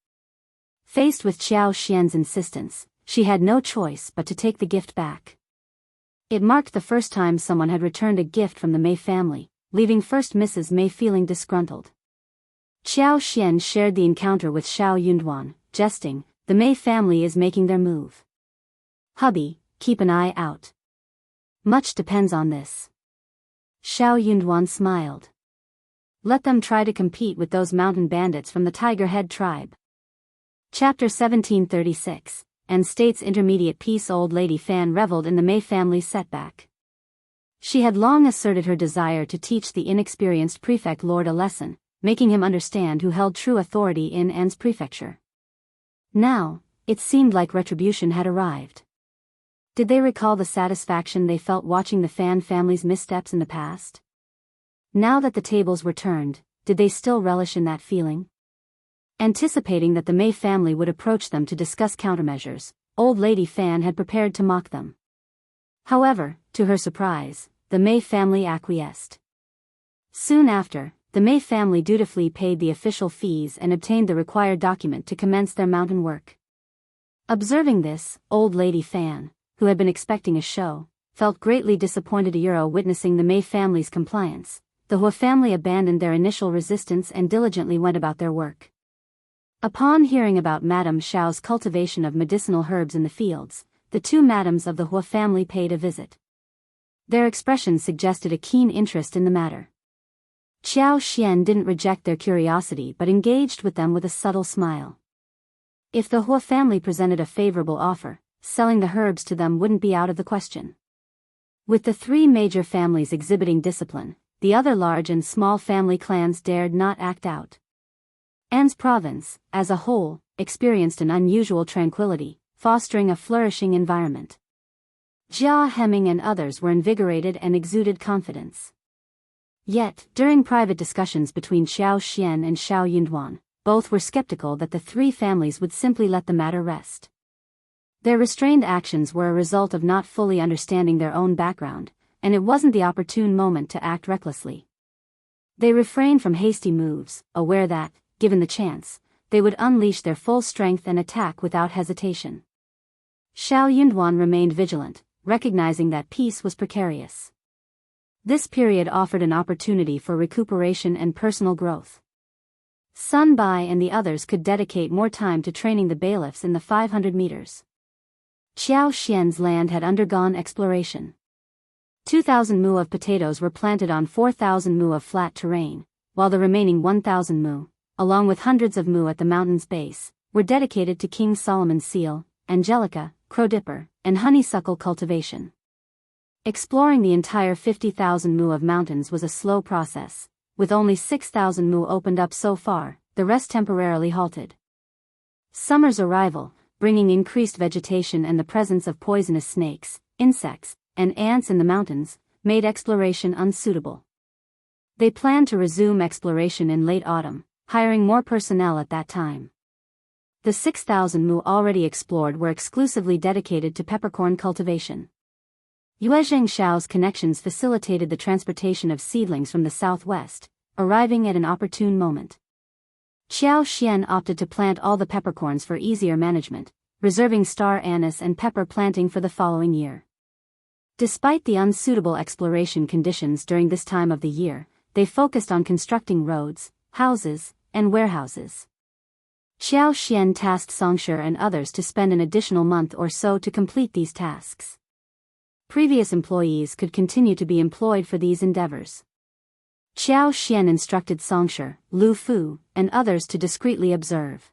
Faced with Xiao Xian's insistence, she had no choice but to take the gift back. It marked the first time someone had returned a gift from the Mei family, leaving First Mrs. Mei feeling disgruntled. Xiao Xian shared the encounter with Xiao Yunduan, jesting, "The Mei family is making their move. Hubby, keep an eye out. Much depends on this." Xiao Yunduan smiled. Let them try to compete with those mountain bandits from the Tiger Head tribe. Chapter 1736, and State's Intermediate Peace. Old Lady Fan reveled in the Mei family's setback. She had long asserted her desire to teach the inexperienced prefect lord a lesson, making him understand who held true authority in An's prefecture. Now, it seemed like retribution had arrived. Did they recall the satisfaction they felt watching the Fan family's missteps in the past? Now that the tables were turned, did they still relish in that feeling? Anticipating that the Mei family would approach them to discuss countermeasures, Old Lady Fan had prepared to mock them. However, to her surprise, the Mei family acquiesced. Soon after, the Mei family dutifully paid the official fees and obtained the required document to commence their mountain work. Observing this, Old Lady Fan, who had been expecting a show, felt greatly disappointed. Witnessing the Mei family's compliance, the Hua family abandoned their initial resistance and diligently went about their work. Upon hearing about Madame Xiao's cultivation of medicinal herbs in the fields, the two madams of the Hua family paid a visit. Their expressions suggested a keen interest in the matter. Xiao Xian didn't reject their curiosity but engaged with them with a subtle smile. If the Hua family presented a favorable offer, selling the herbs to them wouldn't be out of the question. With the three major families exhibiting discipline, the other large and small family clans dared not act out. An's province, as a whole, experienced an unusual tranquility, fostering a flourishing environment. Jia Hemming and others were invigorated and exuded confidence. Yet, during private discussions between Xiao Xian and Xiao Yunduan, both were skeptical that the three families would simply let the matter rest. Their restrained actions were a result of not fully understanding their own background, and it wasn't the opportune moment to act recklessly. They refrained from hasty moves, aware that, given the chance, they would unleash their full strength and attack without hesitation. Xiao Yunduan remained vigilant, recognizing that peace was precarious. This period offered an opportunity for recuperation and personal growth. Sun Bai and the others could dedicate more time to training the bailiffs in the 500 meters. Xiao Xian's land had undergone exploration. 2,000 mu of potatoes were planted on 4,000 mu of flat terrain, while the remaining 1,000 mu, along with hundreds of mu at the mountain's base, were dedicated to King Solomon's seal, angelica, crowdipper, and honeysuckle cultivation. Exploring the entire 50,000 mu of mountains was a slow process. With only 6,000 mu opened up so far, the rest temporarily halted. Summer's arrival, bringing increased vegetation and the presence of poisonous snakes, insects, and ants in the mountains, made exploration unsuitable. They planned to resume exploration in late autumn, hiring more personnel at that time. The 6,000 mu already explored were exclusively dedicated to peppercorn cultivation. Wuxia Xianxia's connections facilitated the transportation of seedlings from the southwest, arriving at an opportune moment. Xiao Xian opted to plant all the peppercorns for easier management, reserving star anise and pepper planting for the following year. Despite the unsuitable exploration conditions during this time of the year, they focused on constructing roads, houses, and warehouses. Xiao Xian tasked Songshi and others to spend an additional month or so to complete these tasks. Previous employees could continue to be employed for these endeavors. Xiao Xian instructed Songshi, Lu Fu, and others to discreetly observe.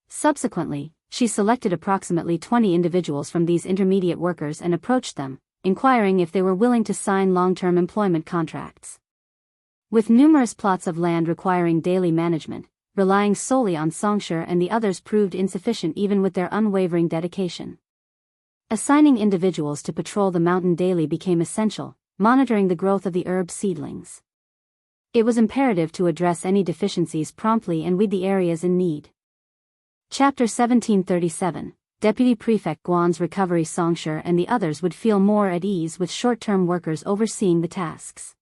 Subsequently, she selected approximately 20 individuals from these intermediate workers and approached them, inquiring if they were willing to sign long-term employment contracts. With numerous plots of land requiring daily management, relying solely on Songshi and the others proved insufficient even with their unwavering dedication. Assigning individuals to patrol the mountain daily became essential, monitoring the growth of the herb seedlings. It was imperative to address any deficiencies promptly and weed the areas in need. Chapter 1737, Deputy Prefect Guan's recovery. Songshi and the others would feel more at ease with short-term workers overseeing the tasks.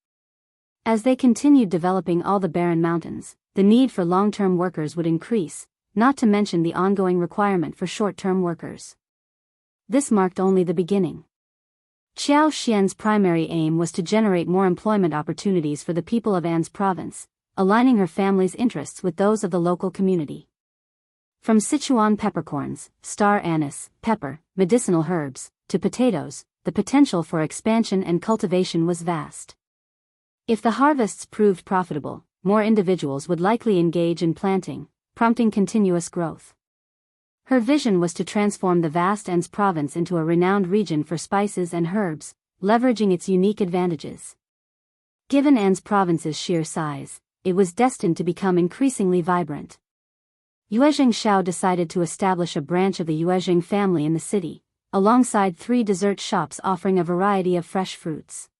As they continued developing all the barren mountains, the need for long-term workers would increase, not to mention the ongoing requirement for short-term workers. This marked only the beginning. Xiao Xian's primary aim was to generate more employment opportunities for the people of An's province, aligning her family's interests with those of the local community. From Sichuan peppercorns, star anise, pepper, medicinal herbs, to potatoes, the potential for expansion and cultivation was vast. If the harvests proved profitable, more individuals would likely engage in planting, prompting continuous growth. Her vision was to transform the vast An's province into a renowned region for spices and herbs, leveraging its unique advantages. Given An's province's sheer size, it was destined to become increasingly vibrant. Wuxia Xianxia decided to establish a branch of the Wuxia family in the city, alongside 3 dessert shops offering a variety of fresh fruits.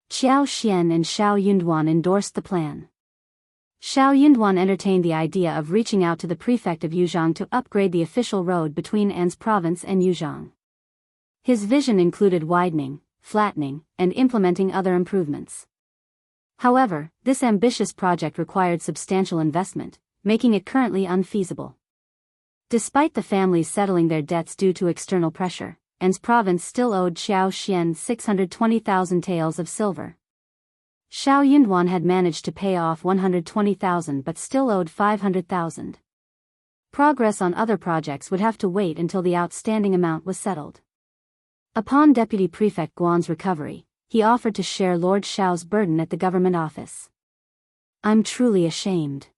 Xiao Xian and Xiao Yunduan endorsed the plan. Xiao Yunduan entertained the idea of reaching out to the prefect of Yuzhang to upgrade the official road between An's province and Yuzhang. His vision included widening, flattening, and implementing other improvements. However, this ambitious project required substantial investment, making it currently unfeasible. Despite the families settling their debts due to external pressure, An's province still owed Xiao Xian 620,000 taels of silver. Xiao Yunduan had managed to pay off 120,000 but still owed 500,000. Progress on other projects would have to wait until the outstanding amount was settled. Upon Deputy Prefect Guan's recovery, he offered to share Lord Xiao's burden at the government office. "I'm truly ashamed.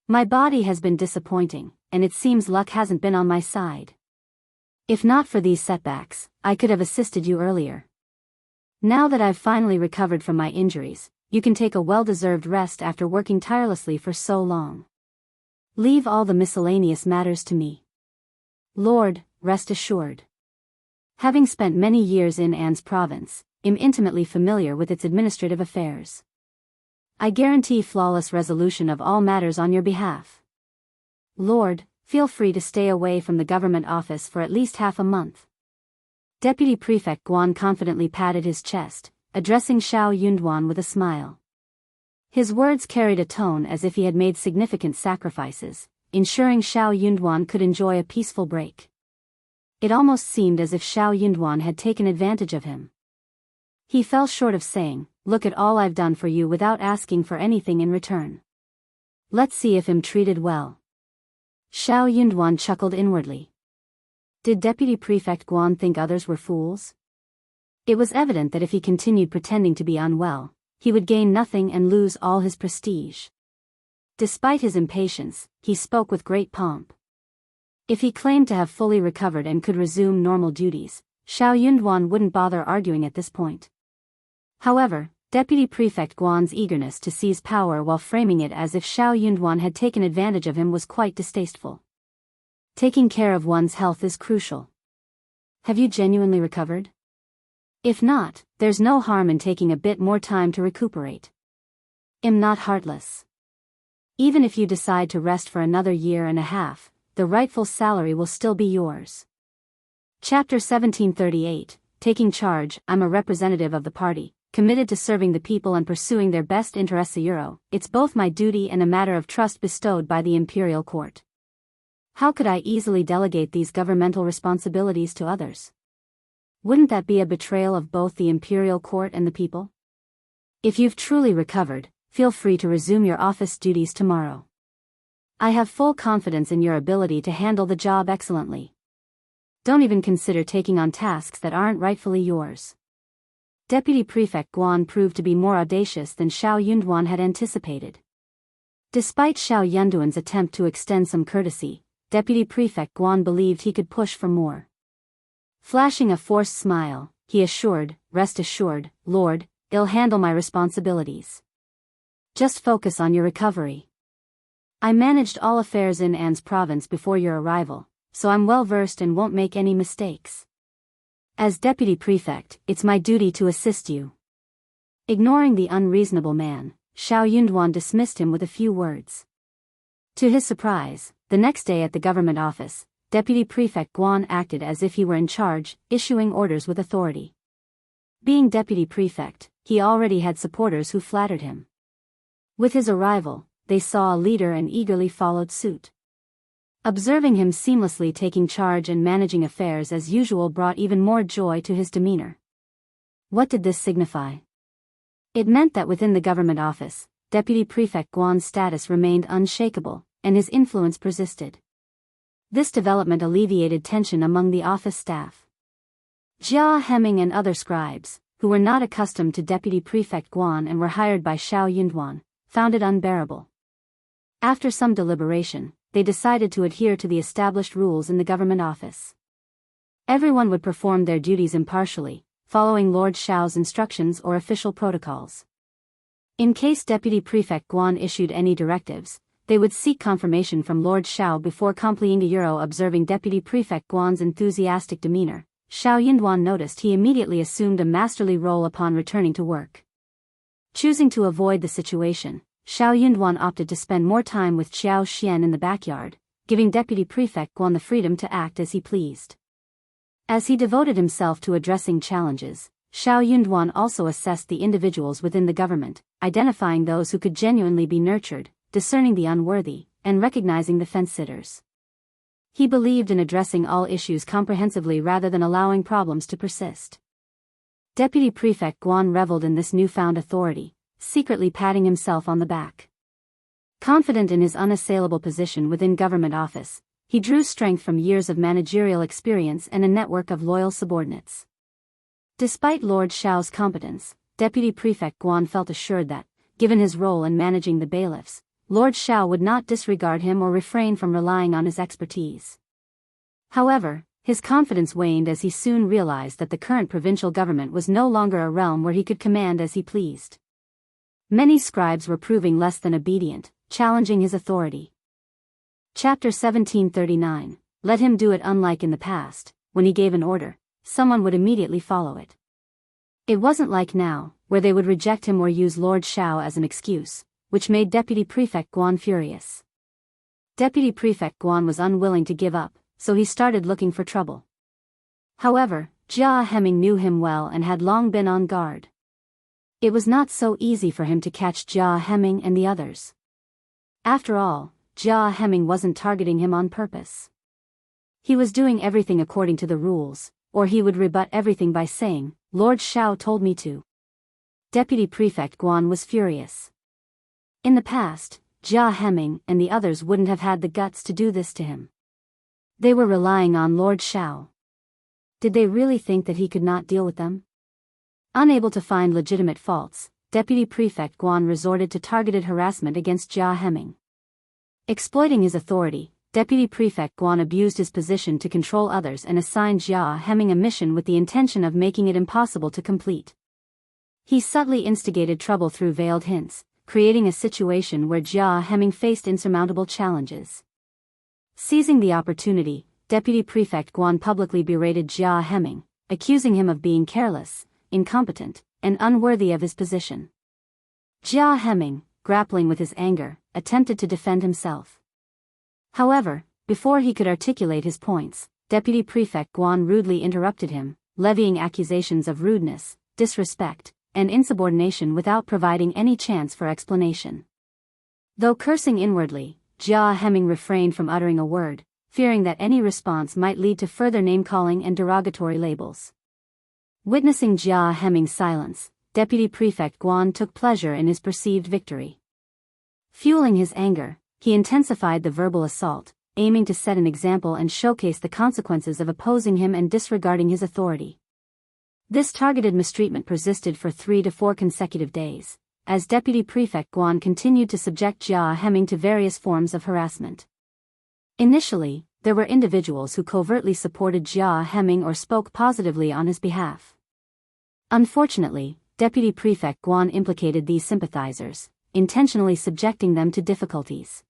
My body has been disappointing, and it seems luck hasn't been on my side. If not for these setbacks, I could have assisted you earlier. Now that I've finally recovered from my injuries, you can take a well-deserved rest after working tirelessly for so long. Leave all the miscellaneous matters to me. Lord, rest assured. Having spent many years in An's province, I'm intimately familiar with its administrative affairs. I guarantee flawless resolution of all matters on your behalf. Lord, feel free to stay away from the government office for at least half a month." Deputy Prefect Guan confidently patted his chest, addressing Xiao Yunduan with a smile. His words carried a tone as if he had made significant sacrifices, ensuring Xiao Yunduan could enjoy a peaceful break. It almost seemed as if Xiao Yunduan had taken advantage of him. He fell short of saying, "Look at all I've done for you," without asking for anything in return. Let's see if I'm treated well. Xiao Yunduan chuckled inwardly. Did Deputy Prefect Guan think others were fools? It was evident that if he continued pretending to be unwell, he would gain nothing and lose all his prestige. Despite his impatience, he spoke with great pomp. If he claimed to have fully recovered and could resume normal duties, Xiao Yunduan wouldn't bother arguing at this point. However, Deputy Prefect Guan's eagerness to seize power while framing it as if Xiao Yunduan had taken advantage of him was quite distasteful. Taking care of one's health is crucial. Have you genuinely recovered? If not, there's no harm in taking a bit more time to recuperate. I'm not heartless. Even if you decide to rest for another year and a half, the rightful salary will still be yours. Chapter 1738, taking charge. I'm a representative of the party, committed to serving the people and pursuing their best interests. It's both my duty and a matter of trust bestowed by the imperial court. How could I easily delegate these governmental responsibilities to others? Wouldn't that be a betrayal of both the imperial court and the people? If you've truly recovered, feel free to resume your office duties tomorrow. I have full confidence in your ability to handle the job excellently. Don't even consider taking on tasks that aren't rightfully yours. Deputy Prefect Guan proved to be more audacious than Xiao Yunduan had anticipated. Despite Xiao Yunduan's attempt to extend some courtesy, Deputy Prefect Guan believed he could push for more. Flashing a forced smile, he assured, "Rest assured, Lord, I'll handle my responsibilities. Just focus on your recovery. I managed all affairs in An's province before your arrival, so I'm well versed and won't make any mistakes. As Deputy Prefect, it's my duty to assist you." Ignoring the unreasonable man, Xiao Yunduan dismissed him with a few words. To his surprise, the next day at the government office, Deputy Prefect Guan acted as if he were in charge, issuing orders with authority. Being Deputy Prefect, he already had supporters who flattered him. With his arrival, they saw a leader and eagerly followed suit. Observing him seamlessly taking charge and managing affairs as usual brought even more joy to his demeanor. What did this signify? It meant that within the government office, Deputy Prefect Guan's status remained unshakable, and his influence persisted. This development alleviated tension among the office staff. Jia Hemming and other scribes, who were not accustomed to Deputy Prefect Guan and were hired by Xiao Yunduan, found it unbearable. After some deliberation, they decided to adhere to the established rules in the government office. Everyone would perform their duties impartially, following Lord Xiao's instructions or official protocols. In case Deputy Prefect Guan issued any directives, they would seek confirmation from Lord Xiao before complying. Observing Deputy Prefect Guan's enthusiastic demeanor, Xiao Yunduan noticed he immediately assumed a masterly role upon returning to work. Choosing to avoid the situation, Xiao Yunduan opted to spend more time with Xiao Xian in the backyard, giving Deputy Prefect Guan the freedom to act as he pleased. As he devoted himself to addressing challenges, Xiao Yunduan also assessed the individuals within the government, identifying those who could genuinely be nurtured, discerning the unworthy, and recognizing the fence-sitters. He believed in addressing all issues comprehensively rather than allowing problems to persist. Deputy Prefect Guan reveled in this newfound authority, secretly patting himself on the back. Confident in his unassailable position within government office, he drew strength from years of managerial experience and a network of loyal subordinates. Despite Lord Xiao's competence, Deputy Prefect Guan felt assured that, given his role in managing the bailiffs, Lord Xiao would not disregard him or refrain from relying on his expertise. However, his confidence waned as he soon realized that the current provincial government was no longer a realm where he could command as he pleased. Many scribes were proving less than obedient, challenging his authority. Chapter 1739. Let him do it. Unlike in the past, when he gave an order, someone would immediately follow it. It wasn't like now, where they would reject him or use Lord Xiao as an excuse, which made Deputy Prefect Guan furious. Deputy Prefect Guan was unwilling to give up, so he started looking for trouble. However, Jia Hemming knew him well and had long been on guard. It was not so easy for him to catch Jia Hemming and the others. After all, Jia Hemming wasn't targeting him on purpose. He was doing everything according to the rules, or he would rebut everything by saying, "Lord Xiao told me to." Deputy Prefect Guan was furious. In the past, Jia Hemming and the others wouldn't have had the guts to do this to him. They were relying on Lord Xiao. Did they really think that he could not deal with them? Unable to find legitimate faults, Deputy Prefect Guan resorted to targeted harassment against Jia Hemming. Exploiting his authority, Deputy Prefect Guan abused his position to control others and assigned Jia Hemming a mission with the intention of making it impossible to complete. He subtly instigated trouble through veiled hints, creating a situation where Jia Hemming faced insurmountable challenges. Seizing the opportunity, Deputy Prefect Guan publicly berated Jia Hemming, accusing him of being careless, incompetent, and unworthy of his position. Jia Hemming, grappling with his anger, attempted to defend himself. However, before he could articulate his points, Deputy Prefect Guan rudely interrupted him, levying accusations of rudeness, disrespect, and insubordination without providing any chance for explanation. Though cursing inwardly, Jia Heming refrained from uttering a word, fearing that any response might lead to further name-calling and derogatory labels. Witnessing Jia Heming's silence, Deputy Prefect Guan took pleasure in his perceived victory. Fueling his anger, he intensified the verbal assault, aiming to set an example and showcase the consequences of opposing him and disregarding his authority. This targeted mistreatment persisted for 3 to 4 consecutive days, as Deputy Prefect Guan continued to subject Jia Heming to various forms of harassment. Initially, there were individuals who covertly supported Jia Heming or spoke positively on his behalf. Unfortunately, Deputy Prefect Guan implicated these sympathizers, intentionally subjecting them to difficulties.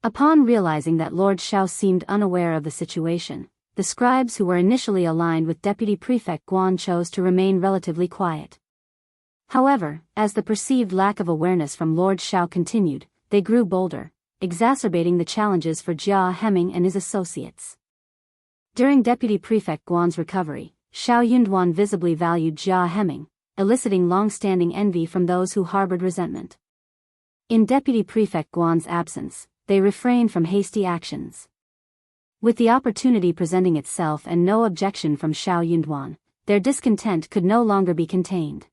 Upon realizing that Lord Xiao seemed unaware of the situation, the scribes who were initially aligned with Deputy Prefect Guan chose to remain relatively quiet. However, as the perceived lack of awareness from Lord Xiao continued, they grew bolder, exacerbating the challenges for Jia Heming and his associates. During Deputy Prefect Guan's recovery, Xiao Yunduan visibly valued Jia Heming, eliciting long-standing envy from those who harbored resentment. In Deputy Prefect Guan's absence, they refrained from hasty actions. With the opportunity presenting itself and no objection from Xiao Yunduan, their discontent could no longer be contained.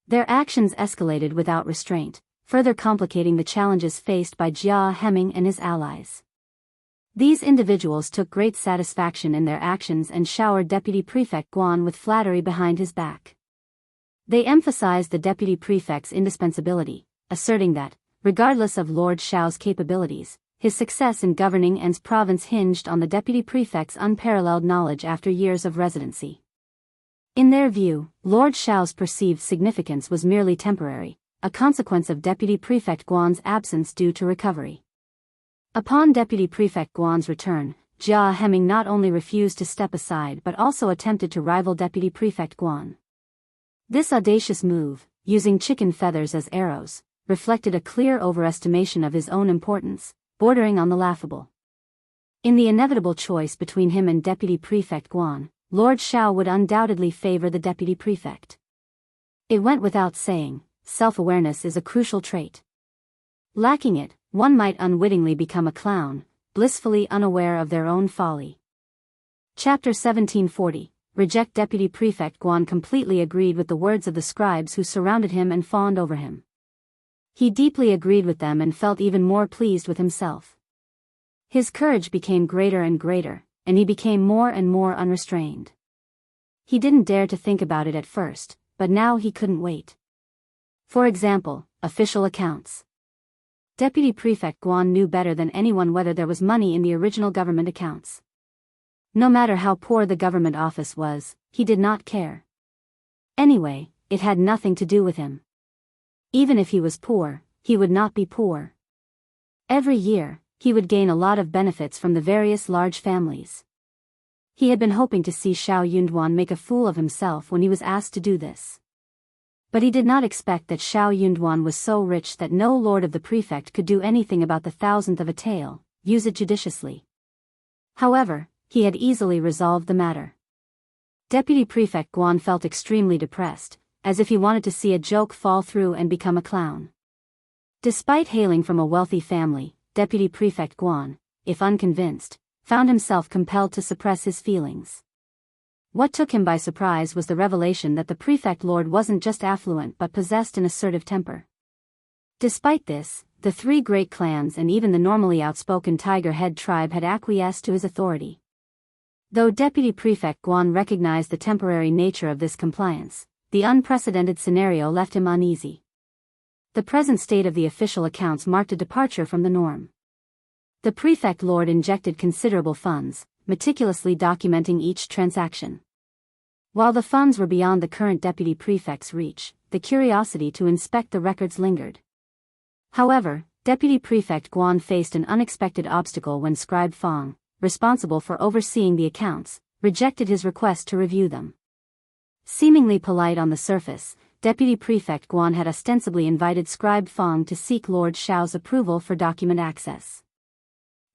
Their actions escalated without restraint, further complicating the challenges faced by Jia Heming and his allies. These individuals took great satisfaction in their actions and showered Deputy Prefect Guan with flattery behind his back. They emphasized the Deputy Prefect's indispensability, asserting that, regardless of Lord Xiao's capabilities, his success in governing An's province hinged on the Deputy Prefect's unparalleled knowledge after years of residency. In their view, Lord Xiao's perceived significance was merely temporary, a consequence of Deputy Prefect Guan's absence due to recovery. Upon Deputy Prefect Guan's return, Jia Heming not only refused to step aside but also attempted to rival Deputy Prefect Guan. This audacious move, using chicken feathers as arrows, reflected a clear overestimation of his own importance, bordering on the laughable. In the inevitable choice between him and Deputy Prefect Guan, Lord Xiao would undoubtedly favor the Deputy Prefect. It went without saying, self-awareness is a crucial trait. Lacking it, one might unwittingly become a clown, blissfully unaware of their own folly. Chapter 1740. Reject Deputy Prefect Guan completely agreed with the words of the scribes who surrounded him and fawned over him. He deeply agreed with them and felt even more pleased with himself. His courage became greater and greater, and he became more and more unrestrained. He didn't dare to think about it at first, but now he couldn't wait. For example, official accounts. Deputy Prefect Guan knew better than anyone whether there was money in the original government accounts. No matter how poor the government office was, he did not care. Anyway, it had nothing to do with him. Even if he was poor, he would not be poor. Every year, he would gain a lot of benefits from the various large families. He had been hoping to see Xiao Yunduan make a fool of himself when he was asked to do this. But he did not expect that Xiao Yunduan was so rich that no lord of the prefect could do anything about the thousandth of a tael, use it judiciously. However, he had easily resolved the matter. Deputy Prefect Guan felt extremely depressed, as if he wanted to see a joke fall through and become a clown. Despite hailing from a wealthy family, Deputy Prefect Guan, if unconvinced, found himself compelled to suppress his feelings. What took him by surprise was the revelation that the prefect lord wasn't just affluent but possessed an assertive temper. Despite this, the 3 great clans and even the normally outspoken Tiger Head tribe had acquiesced to his authority. Though Deputy Prefect Guan recognized the temporary nature of this compliance, the unprecedented scenario left him uneasy. The present state of the official accounts marked a departure from the norm. The prefect lord injected considerable funds, meticulously documenting each transaction. While the funds were beyond the current deputy prefect's reach, the curiosity to inspect the records lingered. However, Deputy Prefect Guan faced an unexpected obstacle when Scribe Fang, responsible for overseeing the accounts, rejected his request to review them. Seemingly polite on the surface, Deputy Prefect Guan had ostensibly invited Scribe Fang to seek Lord Xiao's approval for document access.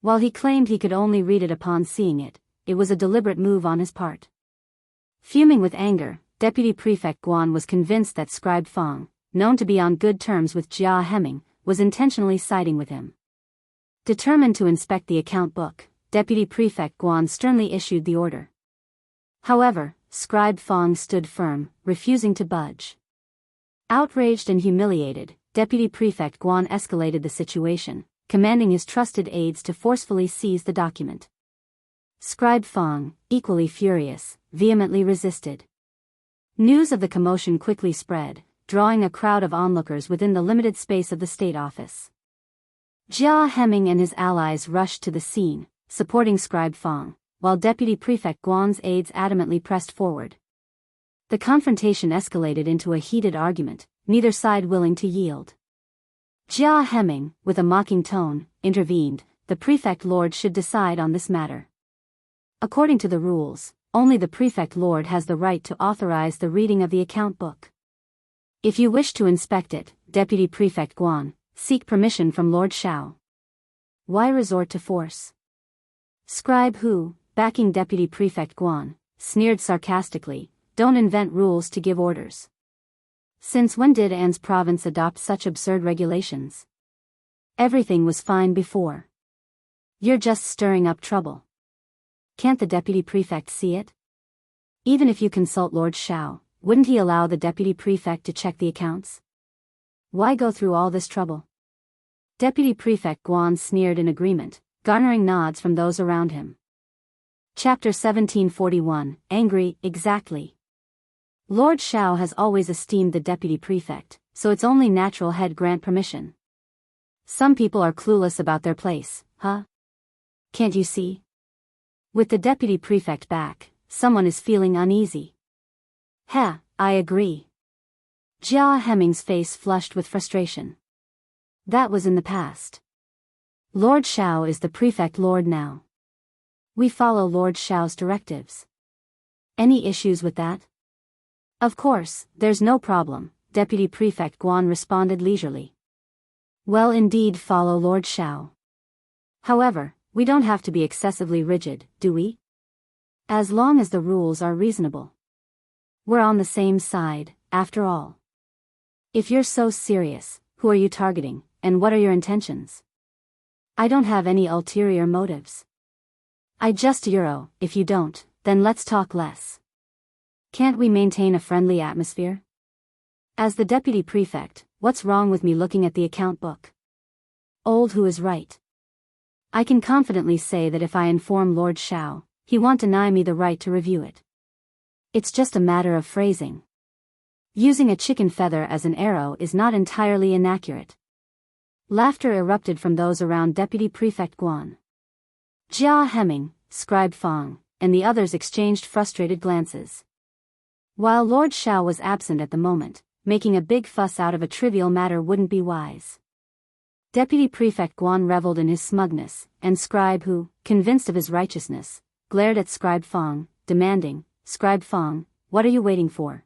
While he claimed he could only read it upon seeing it, it was a deliberate move on his part. Fuming with anger, Deputy Prefect Guan was convinced that Scribe Fang, known to be on good terms with Jia Hemming, was intentionally siding with him. Determined to inspect the account book, Deputy Prefect Guan sternly issued the order. However, Scribe Fang stood firm, refusing to budge. Outraged and humiliated, Deputy Prefect Guan escalated the situation, commanding his trusted aides to forcefully seize the document. Scribe Fang, equally furious, vehemently resisted. News of the commotion quickly spread, drawing a crowd of onlookers within the limited space of the state office. Jia Hemming and his allies rushed to the scene, supporting Scribe Fang, while Deputy Prefect Guan's aides adamantly pressed forward. The confrontation escalated into a heated argument, neither side willing to yield. Jia Hemming, with a mocking tone, intervened. The Prefect Lord should decide on this matter. According to the rules, only the Prefect Lord has the right to authorize the reading of the account book. If you wish to inspect it, Deputy Prefect Guan, seek permission from Lord Shao. Why resort to force? Scribe Hu, backing Deputy Prefect Guan, sneered sarcastically, don't invent rules to give orders. Since when did An's province adopt such absurd regulations? Everything was fine before. You're just stirring up trouble. Can't the Deputy Prefect see it? Even if you consult Lord Shao, wouldn't he allow the Deputy Prefect to check the accounts? Why go through all this trouble? Deputy Prefect Guan sneered in agreement, garnering nods from those around him. Chapter 1741, Angry, exactly. Lord Shao has always esteemed the Deputy Prefect, so it's only natural he'd grant permission. Some people are clueless about their place, huh? Can't you see? With the Deputy Prefect back, someone is feeling uneasy. Heh, I agree. Jia Hemming's face flushed with frustration. That was in the past. Lord Shao is the Prefect Lord now. We follow Lord Shao's directives. Any issues with that? Of course, there's no problem, Deputy Prefect Guan responded leisurely. Well, indeed, follow Lord Shao. However, we don't have to be excessively rigid, do we? As long as the rules are reasonable. We're on the same side, after all. If you're so serious, who are you targeting, and what are your intentions? I don't have any ulterior motives. If you don't, then let's talk less. Can't we maintain a friendly atmosphere? As the Deputy Prefect, what's wrong with me looking at the account book? Old Hu is right. I can confidently say that if I inform Lord Shao, he won't deny me the right to review it. It's just a matter of phrasing. Using a chicken feather as an arrow is not entirely inaccurate. Laughter erupted from those around Deputy Prefect Guan. Jia Hemming, Scribe Fang, and the others exchanged frustrated glances. While Lord Shao was absent at the moment, making a big fuss out of a trivial matter wouldn't be wise. Deputy Prefect Guan reveled in his smugness, and Scribe Hu, convinced of his righteousness, glared at Scribe Fang, demanding, Scribe Fang, what are you waiting for?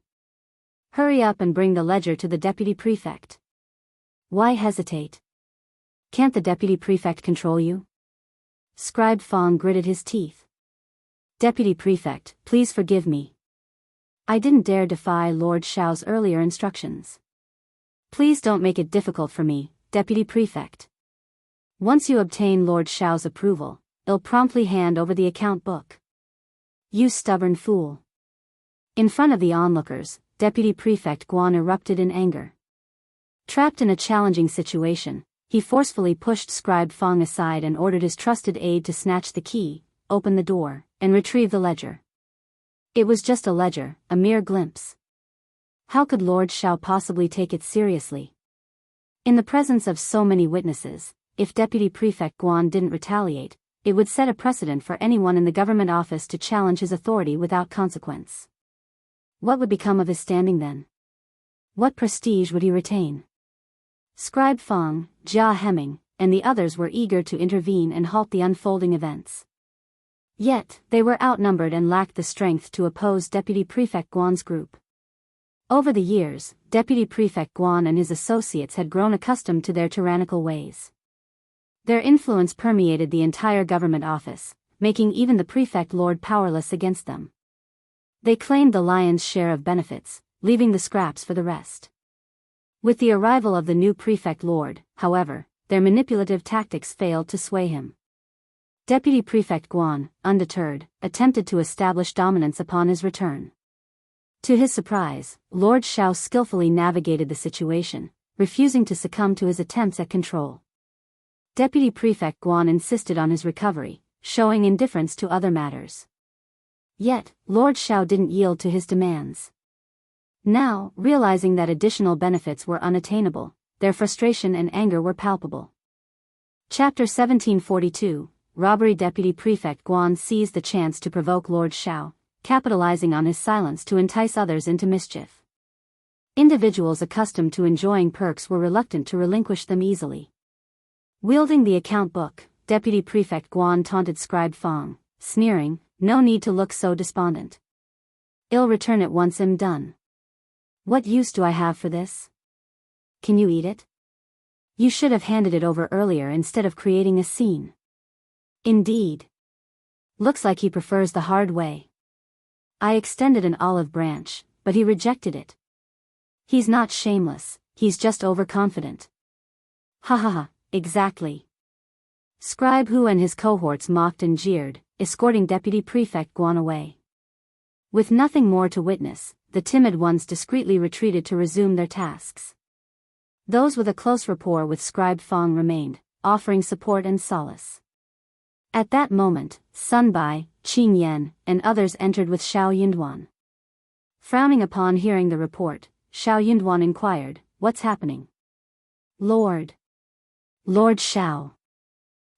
Hurry up and bring the ledger to the Deputy Prefect. Why hesitate? Can't the Deputy Prefect control you? Scribe Fang gritted his teeth. Deputy Prefect, please forgive me. I didn't dare defy Lord Shao's earlier instructions. Please don't make it difficult for me, Deputy Prefect. Once you obtain Lord Shao's approval, I'll promptly hand over the account book. You stubborn fool. In front of the onlookers, Deputy Prefect Guan erupted in anger. Trapped in a challenging situation, he forcefully pushed Scribe Fang aside and ordered his trusted aide to snatch the key, open the door, and retrieve the ledger. It was just a ledger, a mere glimpse. How could Lord Shao possibly take it seriously? In the presence of so many witnesses, if Deputy Prefect Guan didn't retaliate, it would set a precedent for anyone in the government office to challenge his authority without consequence. What would become of his standing then? What prestige would he retain? Scribe Fang, Jia Hemming, and the others were eager to intervene and halt the unfolding events. Yet, they were outnumbered and lacked the strength to oppose Deputy Prefect Guan's group. Over the years, Deputy Prefect Guan and his associates had grown accustomed to their tyrannical ways. Their influence permeated the entire government office, making even the Prefect Lord powerless against them. They claimed the lion's share of benefits, leaving the scraps for the rest. With the arrival of the new prefect lord, however, their manipulative tactics failed to sway him. Deputy Prefect Guan, undeterred, attempted to establish dominance upon his return. To his surprise, Lord Xiao skillfully navigated the situation, refusing to succumb to his attempts at control. Deputy Prefect Guan insisted on his recovery, showing indifference to other matters. Yet, Lord Xiao didn't yield to his demands. Now, realizing that additional benefits were unattainable, their frustration and anger were palpable. Chapter 1742, Robbery. Deputy Prefect Guan seized the chance to provoke Lord Xiao, capitalizing on his silence to entice others into mischief. Individuals accustomed to enjoying perks were reluctant to relinquish them easily. Wielding the account book, Deputy Prefect Guan taunted Scribe Fang, sneering, "No need to look so despondent. I'll return it once I'm done. What use do I have for this? Can you eat it? You should have handed it over earlier instead of creating a scene." Indeed. Looks like he prefers the hard way. I extended an olive branch, but he rejected it. He's not shameless, he's just overconfident. Ha ha ha, exactly. Scribe Hu and his cohorts mocked and jeered, escorting Deputy Prefect Guan away. With nothing more to witness, the timid ones discreetly retreated to resume their tasks. Those with a close rapport with Scribe Fang remained, offering support and solace. At that moment, Sun Bai, Qing Yan, and others entered with Xiao Yunduan. Frowning upon hearing the report, Xiao Yunduan inquired, "What's happening?" Lord Xiao."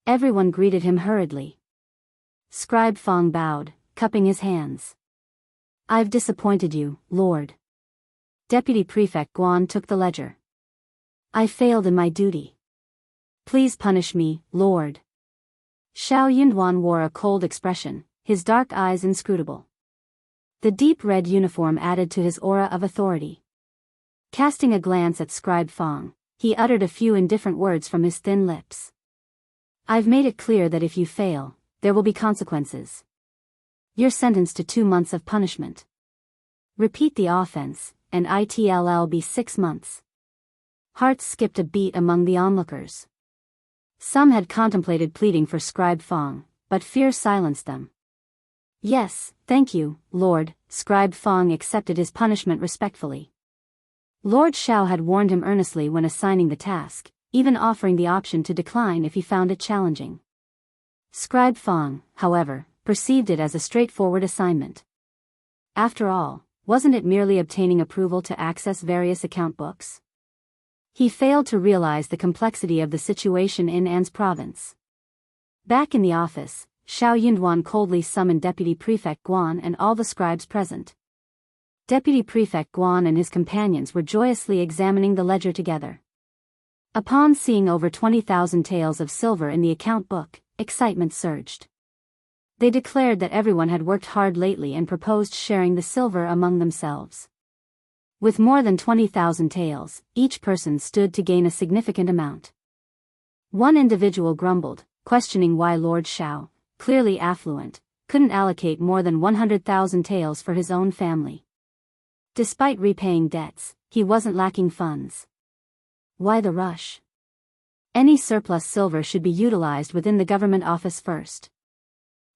Everyone greeted him hurriedly. Scribe Fang bowed, cupping his hands. "I've disappointed you, Lord." Deputy Prefect Guan took the ledger. "I failed in my duty. Please punish me, Lord." Xiao Yunduan wore a cold expression, his dark eyes inscrutable. The deep red uniform added to his aura of authority. Casting a glance at Scribe Fang, he uttered a few indifferent words from his thin lips. "I've made it clear that if you fail, there will be consequences. You're sentenced to 2 months of punishment. Repeat the offense, and it'll be 6 months. Hearts skipped a beat among the onlookers. Some had contemplated pleading for Scribe Fang, but fear silenced them. "Yes, thank you, Lord." Scribe Fang accepted his punishment respectfully. Lord Xiao had warned him earnestly when assigning the task, even offering the option to decline if he found it challenging. Scribe Fang, however, perceived it as a straightforward assignment. After all, wasn't it merely obtaining approval to access various account books? He failed to realize the complexity of the situation in An's province. Back in the office, Xiao Yunduan coldly summoned Deputy Prefect Guan and all the scribes present. Deputy Prefect Guan and his companions were joyously examining the ledger together. Upon seeing over 20,000 taels of silver in the account book, excitement surged. They declared that everyone had worked hard lately and proposed sharing the silver among themselves. With more than 20,000 taels, each person stood to gain a significant amount. One individual grumbled, questioning why Lord Xiao, clearly affluent, couldn't allocate more than 100,000 taels for his own family. Despite repaying debts, he wasn't lacking funds. Why the rush? Any surplus silver should be utilized within the government office first.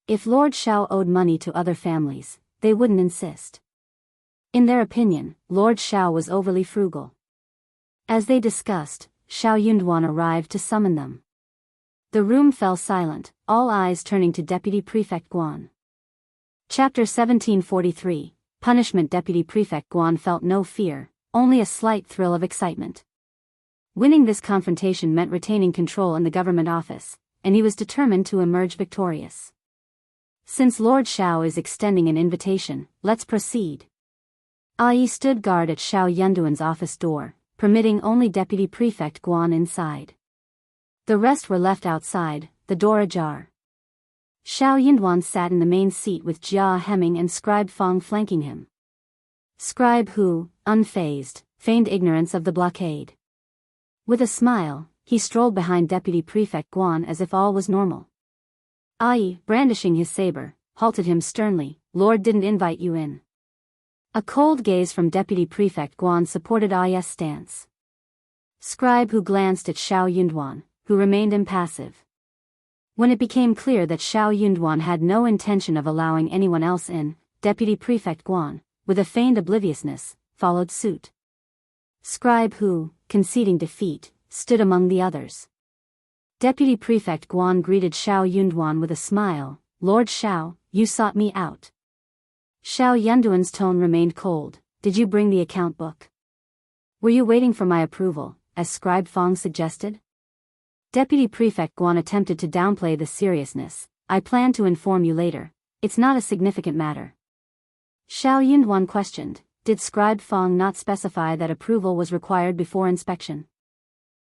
If Lord Xiao owed money to other families, they wouldn't insist. In their opinion, Lord Xiao was overly frugal. As they discussed, Xiao Yunduan arrived to summon them. The room fell silent, all eyes turning to Deputy Prefect Guan. Chapter 1743, Punishment. Deputy Prefect Guan felt no fear, only a slight thrill of excitement. Winning this confrontation meant retaining control in the government office, and he was determined to emerge victorious. Since Lord Xiao is extending an invitation, let's proceed. Ai stood guard at Xiao Yunduan's office door, permitting only Deputy Prefect Guan inside. The rest were left outside, the door ajar. Xiao Yunduan sat in the main seat with Jia Hemming and Scribe Fang flanking him. Scribe Hu, unfazed, feigned ignorance of the blockade. With a smile, he strolled behind Deputy Prefect Guan as if all was normal. Ai, brandishing his saber, halted him sternly. "Lord didn't invite you in. A cold gaze from Deputy Prefect Guan supported Aya's stance. Scribe Hu glanced at Xiao Yunduan, who remained impassive. When it became clear that Xiao Yunduan had no intention of allowing anyone else in, Deputy Prefect Guan, with a feigned obliviousness, followed suit. Scribe Hu, conceding defeat, stood among the others. Deputy Prefect Guan greeted Xiao Yunduan with a smile. "Lord Xiao, you sought me out." Xiao Yunduan's tone remained cold. "Did you bring the account book? Were you waiting for my approval, as Scribe Fong suggested?" Deputy Prefect Guan attempted to downplay the seriousness. "I plan to inform you later. It's not a significant matter." Xiao Yunduan questioned, "Did Scribe Fong not specify that approval was required before inspection?"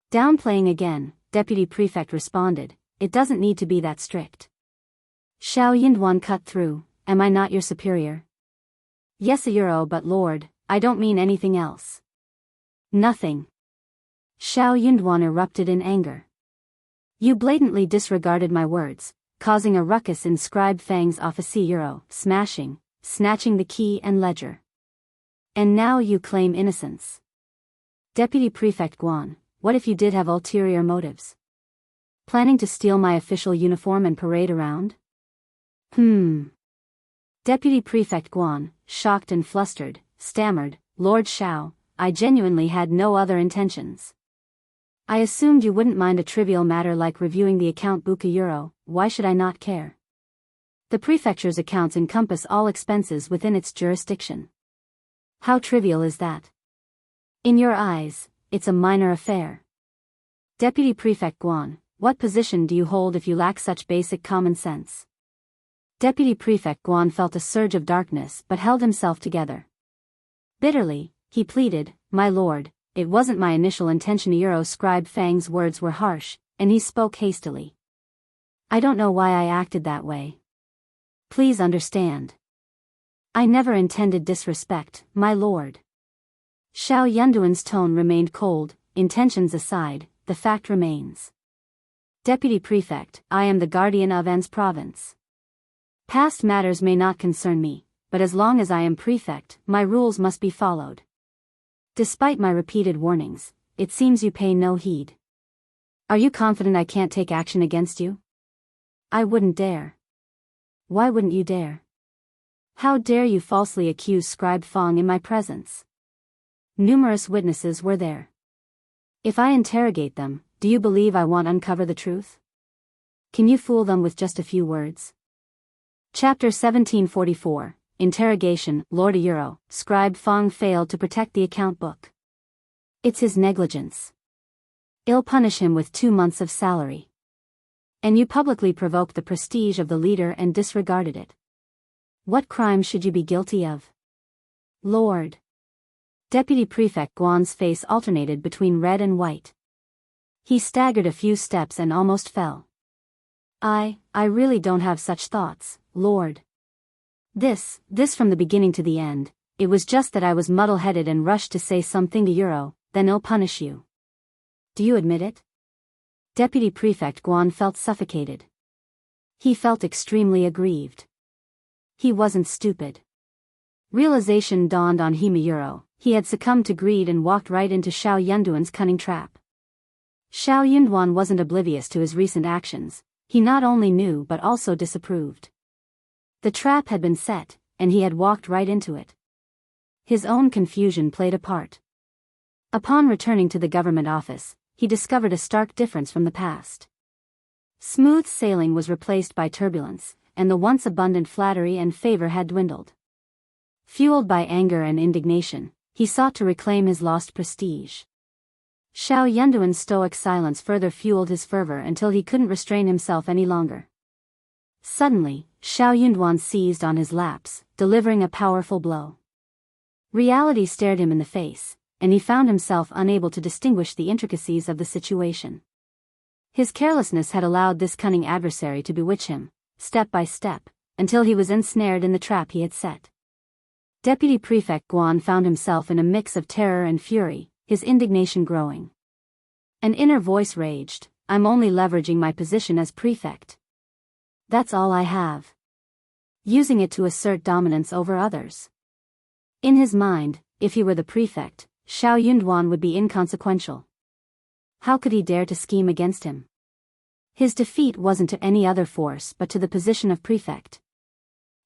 Downplaying again, Deputy Prefect responded, "It doesn't need to be that strict." Xiao Yunduan cut through, "Am I not your superior?" "Yes, a euro, but Lord, I don't mean anything else." "Nothing." Xiao Yunduan erupted in anger. "You blatantly disregarded my words, causing a ruckus in Scribe Fang's office euro, snatching the key and ledger. And now you claim innocence." Deputy Prefect Guan, "What if you did have ulterior motives? Planning to steal my official uniform and parade around?" Deputy Prefect Guan, shocked and flustered, stammered, "Lord Xiao, I genuinely had no other intentions. I assumed you wouldn't mind a trivial matter like reviewing the account book a euro. Why should I not care? The prefecture's accounts encompass all expenses within its jurisdiction. How trivial is that? In your eyes, it's a minor affair." Deputy Prefect Guan, "What position do you hold if you lack such basic common sense?" Deputy Prefect Guan felt a surge of darkness but held himself together. Bitterly, he pleaded, "My lord, it wasn't my initial intention." Scribe Fang's words were harsh, and he spoke hastily. "I don't know why I acted that way. Please understand. I never intended disrespect, my lord." Xiao Yunduan's tone remained cold. "Intentions aside, the fact remains. Deputy Prefect, I am the guardian of An's province. Past matters may not concern me, but as long as I am prefect, my rules must be followed. Despite my repeated warnings, it seems you pay no heed. Are you confident I can't take action against you?" "I wouldn't dare." "Why wouldn't you dare? How dare you falsely accuse Scribe Fong in my presence? Numerous witnesses were there. If I interrogate them, do you believe I won't uncover the truth? Can you fool them with just a few words?" Chapter 1744, Interrogation. Lord Euro, Scribe Fong failed to protect the account book. It's his negligence. I'll punish him with 2 months of salary. And you publicly provoked the prestige of the leader and disregarded it. What crime should you be guilty of? Lord. Deputy Prefect Guan's face alternated between red and white. He staggered a few steps and almost fell. I really don't have such thoughts, Lord. This from the beginning to the end, it was just that I was muddle-headed and rushed to say something to Euro, then I'll punish you. Do you admit it? Deputy Prefect Guan felt suffocated. He felt extremely aggrieved. He wasn't stupid. Realization dawned on him. Euro, he had succumbed to greed and walked right into Xiao Yunduan's cunning trap. Xiao Yunduan wasn't oblivious to his recent actions. He not only knew but also disapproved. The trap had been set, and he had walked right into it. His own confusion played a part. Upon returning to the government office, he discovered a stark difference from the past. Smooth sailing was replaced by turbulence, and the once abundant flattery and favor had dwindled. Fueled by anger and indignation, he sought to reclaim his lost prestige. Xiao Yunduan's stoic silence further fueled his fervor until he couldn't restrain himself any longer. Suddenly, Xiao Yunduan seized on his lapse, delivering a powerful blow. Reality stared him in the face, and he found himself unable to distinguish the intricacies of the situation. His carelessness had allowed this cunning adversary to bewitch him, step by step, until he was ensnared in the trap he had set. Deputy Prefect Guan found himself in a mix of terror and fury, his indignation growing. An inner voice raged, "I'm only leveraging my position as prefect. That's all I have. Using it to assert dominance over others. In his mind, if he were the prefect, Xiao Yunduan would be inconsequential. How could he dare to scheme against him? His defeat wasn't to any other force but to the position of prefect.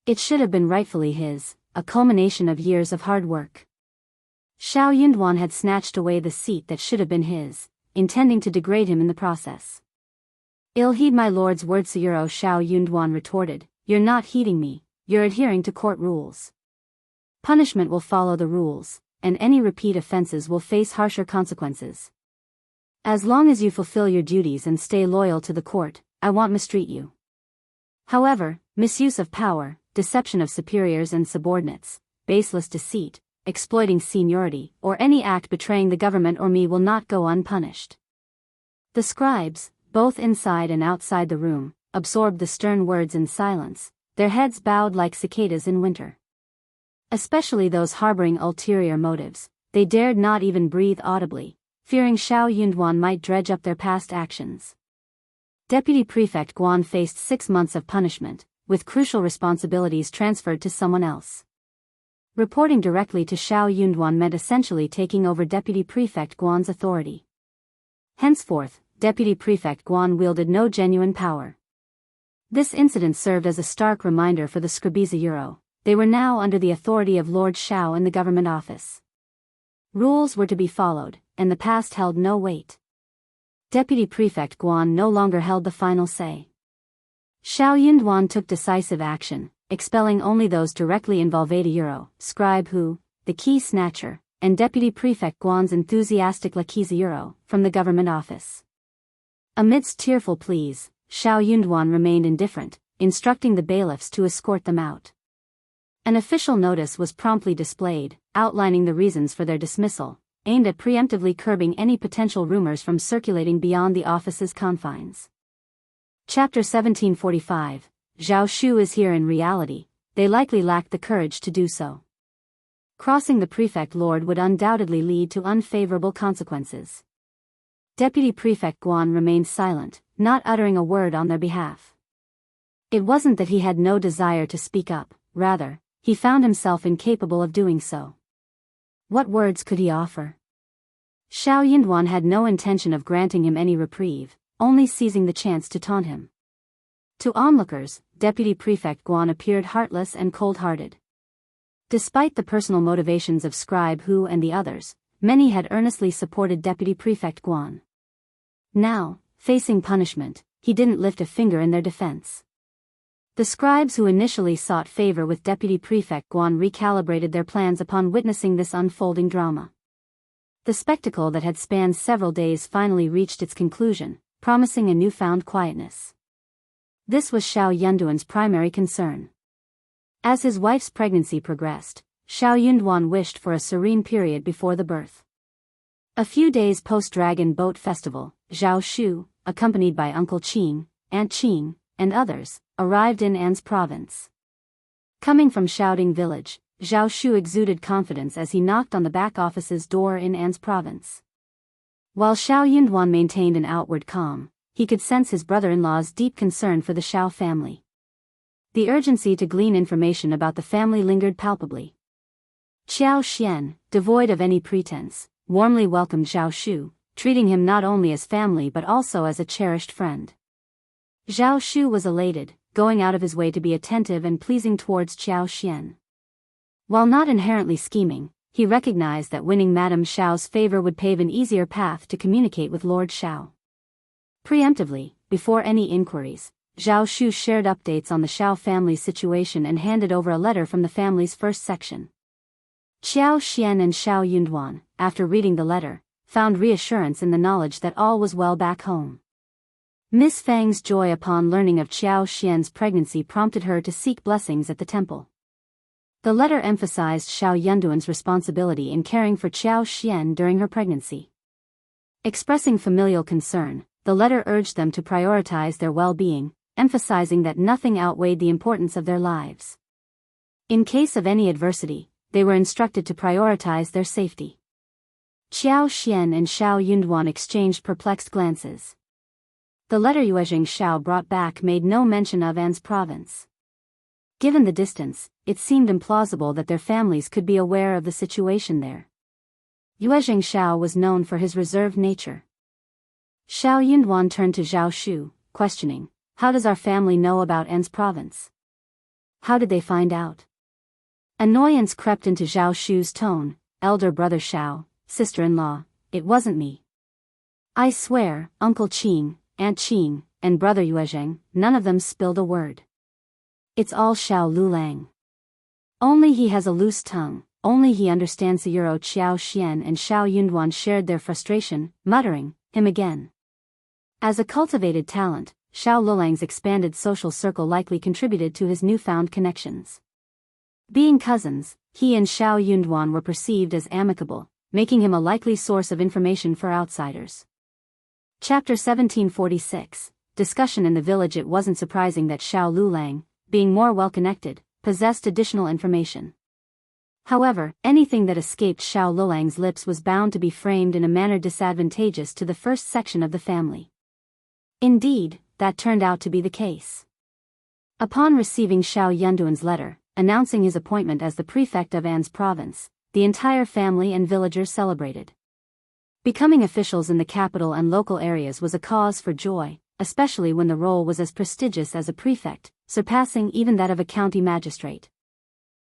It should have been rightfully his, a culmination of years of hard work. Xiao Yunduan had snatched away the seat that should have been his, intending to degrade him in the process. "Ill heed my lord's words, Sayuro," Xiao Yunduan retorted. "You're not heeding me, you're adhering to court rules. Punishment will follow the rules, and any repeat offenses will face harsher consequences. As long as you fulfill your duties and stay loyal to the court, I won't mistreat you. However, misuse of power, deception of superiors and subordinates, baseless deceit, exploiting seniority, or any act betraying the government or me will not go unpunished." The scribes, both inside and outside the room, absorbed the stern words in silence, their heads bowed like cicadas in winter. Especially those harboring ulterior motives, they dared not even breathe audibly, fearing Xiao Yunduan might dredge up their past actions. Deputy Prefect Guan faced 6 months of punishment, with crucial responsibilities transferred to someone else. Reporting directly to Xiao Yunduan meant essentially taking over Deputy Prefect Guan's authority. Henceforth, Deputy Prefect Guan wielded no genuine power. This incident served as a stark reminder for the Scribes Euro. They were now under the authority of Lord Xiao in the government office. Rules were to be followed, and the past held no weight. Deputy Prefect Guan no longer held the final say. Xiao Yunduan took decisive action, expelling only those directly involved: Euro, Scribe Hu, the key snatcher, and Deputy Prefect Guan's enthusiastic laquais Euro, from the government office. Amidst tearful pleas, Xiao Yunduan remained indifferent, instructing the bailiffs to escort them out. An official notice was promptly displayed, outlining the reasons for their dismissal, aimed at preemptively curbing any potential rumors from circulating beyond the office's confines. Chapter 1745. Zhao Shu is here. In reality, they likely lacked the courage to do so. Crossing the prefect lord would undoubtedly lead to unfavorable consequences. Deputy Prefect Guan remained silent, not uttering a word on their behalf. It wasn't that he had no desire to speak up, rather, he found himself incapable of doing so. What words could he offer? Xiao Yunduan had no intention of granting him any reprieve, only seizing the chance to taunt him. To onlookers, Deputy Prefect Guan appeared heartless and cold-hearted. Despite the personal motivations of Scribe Hu and the others, many had earnestly supported Deputy Prefect Guan. Now, facing punishment, he didn't lift a finger in their defense. The scribes who initially sought favor with Deputy Prefect Guan recalibrated their plans upon witnessing this unfolding drama. The spectacle that had spanned several days finally reached its conclusion, promising a newfound quietness. This was Xiao Yunduan's primary concern. As his wife's pregnancy progressed, Xiao Yunduan wished for a serene period before the birth. A few days post-Dragon Boat Festival, Zhao Shu, accompanied by Uncle Qing, Aunt Qing, and others, arrived in An's province. Coming from Shouting Village, Zhao Shu exuded confidence as he knocked on the back office's door in An's province. While Xiao Yunduan maintained an outward calm, he could sense his brother-in-law's deep concern for the Xiao family. The urgency to glean information about the family lingered palpably. Qiao Xian, devoid of any pretense, warmly welcomed Zhao Shu, treating him not only as family but also as a cherished friend. Zhao Shu was elated, going out of his way to be attentive and pleasing towards Qiao Xian. While not inherently scheming, he recognized that winning Madame Xiao's favor would pave an easier path to communicate with Lord Xiao. Preemptively, before any inquiries, Zhao Shu shared updates on the Xiao family's situation and handed over a letter from the family's first section. Qiao Xian and Xiao Yunduan, after reading the letter, found reassurance in the knowledge that all was well back home. Miss Fang's joy upon learning of Qiao Xian's pregnancy prompted her to seek blessings at the temple. The letter emphasized Xiao Yunduan's responsibility in caring for Qiao Xian during her pregnancy. Expressing familial concern, the letter urged them to prioritize their well-being, emphasizing that nothing outweighed the importance of their lives. In case of any adversity, they were instructed to prioritize their safety. Qiao Xian and Xiao Yunduan exchanged perplexed glances. The letter Yuezheng Xiao brought back made no mention of An's province. Given the distance, it seemed implausible that their families could be aware of the situation there. Wuxia Xianxia was known for his reserved nature. Xiao Yunduan turned to Zhao Shu, questioning, "How does our family know about An's province? How did they find out?" Annoyance crept into Zhao Shu's tone. "Elder brother Xiao, sister-in-law, it wasn't me. I swear, Uncle Qing, Aunt Qing, and brother Yuezheng, none of them spilled a word. It's all Xiao Lulang. Only he has a loose tongue, only he understands the Euro." Xiao Xian and Xiao Yunduan shared their frustration, muttering, "Him again." As a cultivated talent, Xiao Lulang's expanded social circle likely contributed to his newfound connections. Being cousins, he and Xiao Yunduan were perceived as amicable, making him a likely source of information for outsiders. Chapter 1746, Discussion in the village. It wasn't surprising that Xiao Lulang, being more well-connected, possessed additional information. However, anything that escaped Xiao Lulang's lips was bound to be framed in a manner disadvantageous to the first section of the family. Indeed, that turned out to be the case. Upon receiving Xiao Yunduan's letter, announcing his appointment as the prefect of An's province, the entire family and villagers celebrated. Becoming officials in the capital and local areas was a cause for joy, especially when the role was as prestigious as a prefect, surpassing even that of a county magistrate.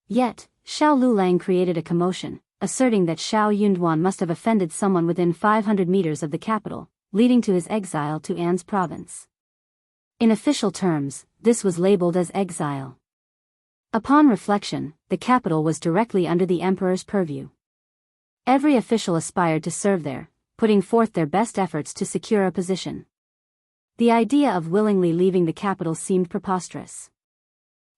Yet, Xiao Lulang created a commotion, asserting that Xiao Yunduan must have offended someone within 500 meters of the capital, leading to his exile to An's province. In official terms, this was labeled as exile. Upon reflection, the capital was directly under the emperor's purview. Every official aspired to serve there, putting forth their best efforts to secure a position. The idea of willingly leaving the capital seemed preposterous.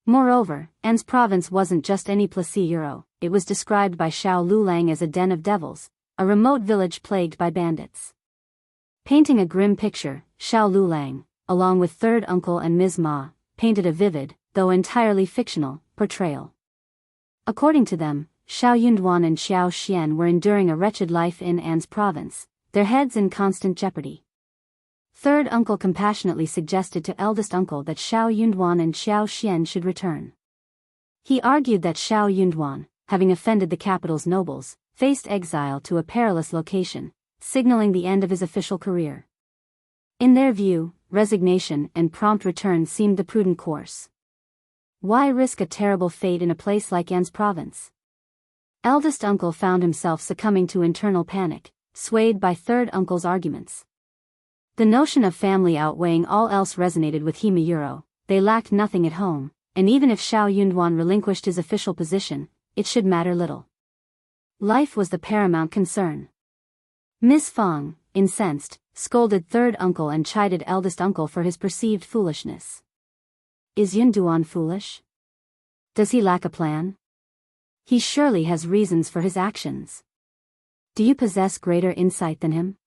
Moreover, An's province wasn't just any Plessis Euro, it was described by Xiao Lulang as a den of devils, a remote village plagued by bandits. Painting a grim picture, Xiao Lulang, along with third uncle and Ms. Ma, painted a vivid, though entirely fictional, portrayal. According to them, Xiao Yunduan and Xiao Xian were enduring a wretched life in An's province, their heads in constant jeopardy. Third uncle compassionately suggested to eldest uncle that Xiao Yunduan and Xiao Xian should return. He argued that Xiao Yunduan, having offended the capital's nobles, faced exile to a perilous location, signaling the end of his official career. In their view, resignation and prompt return seemed the prudent course. Why risk a terrible fate in a place like An's province? Eldest uncle found himself succumbing to internal panic, swayed by third uncle's arguments. The notion of family outweighing all else resonated with him. They lacked nothing at home, and even if Xiao Yunduan relinquished his official position, it should matter little. Life was the paramount concern. Miss Fang, incensed, scolded third uncle and chided eldest uncle for his perceived foolishness. Is Yunduan foolish? Does he lack a plan? He surely has reasons for his actions. Do you possess greater insight than him?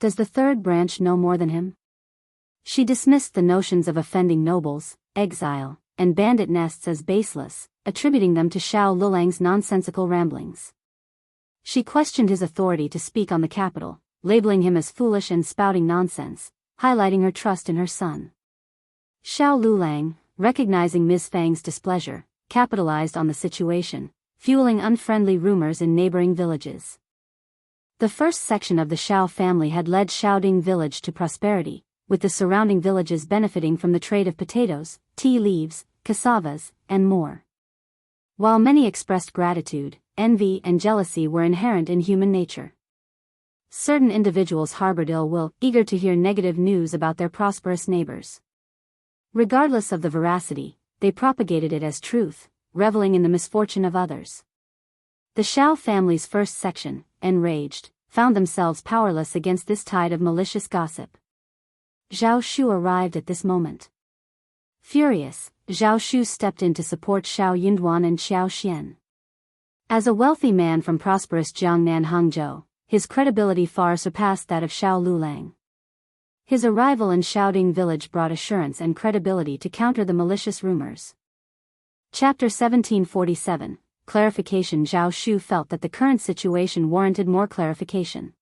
Does the third branch know more than him? She dismissed the notions of offending nobles, exile, and bandit nests as baseless, attributing them to Xiao Lulang's nonsensical ramblings. She questioned his authority to speak on the capital, labeling him as foolish and spouting nonsense, highlighting her trust in her son. Xiao Lulang, recognizing Ms. Fang's displeasure, capitalized on the situation, fueling unfriendly rumors in neighboring villages. The first section of the Xiao family had led Xiaoding village to prosperity, with the surrounding villages benefiting from the trade of potatoes, tea leaves, cassavas, and more. While many expressed gratitude, envy and jealousy were inherent in human nature. Certain individuals harbored ill will, eager to hear negative news about their prosperous neighbors. Regardless of the veracity, they propagated it as truth, reveling in the misfortune of others. The Xiao family's first section, enraged, found themselves powerless against this tide of malicious gossip. Zhao Shu arrived at this moment. Furious, Zhao Shu stepped in to support Xiao Yunduan and Xiao Xian. As a wealthy man from prosperous Jiangnan Hangzhou, his credibility far surpassed that of Xiao Lulang. His arrival in Xiaoding village brought assurance and credibility to counter the malicious rumors. Chapter 1747, Clarification. Zhao Shu felt that the current situation warranted more clarification.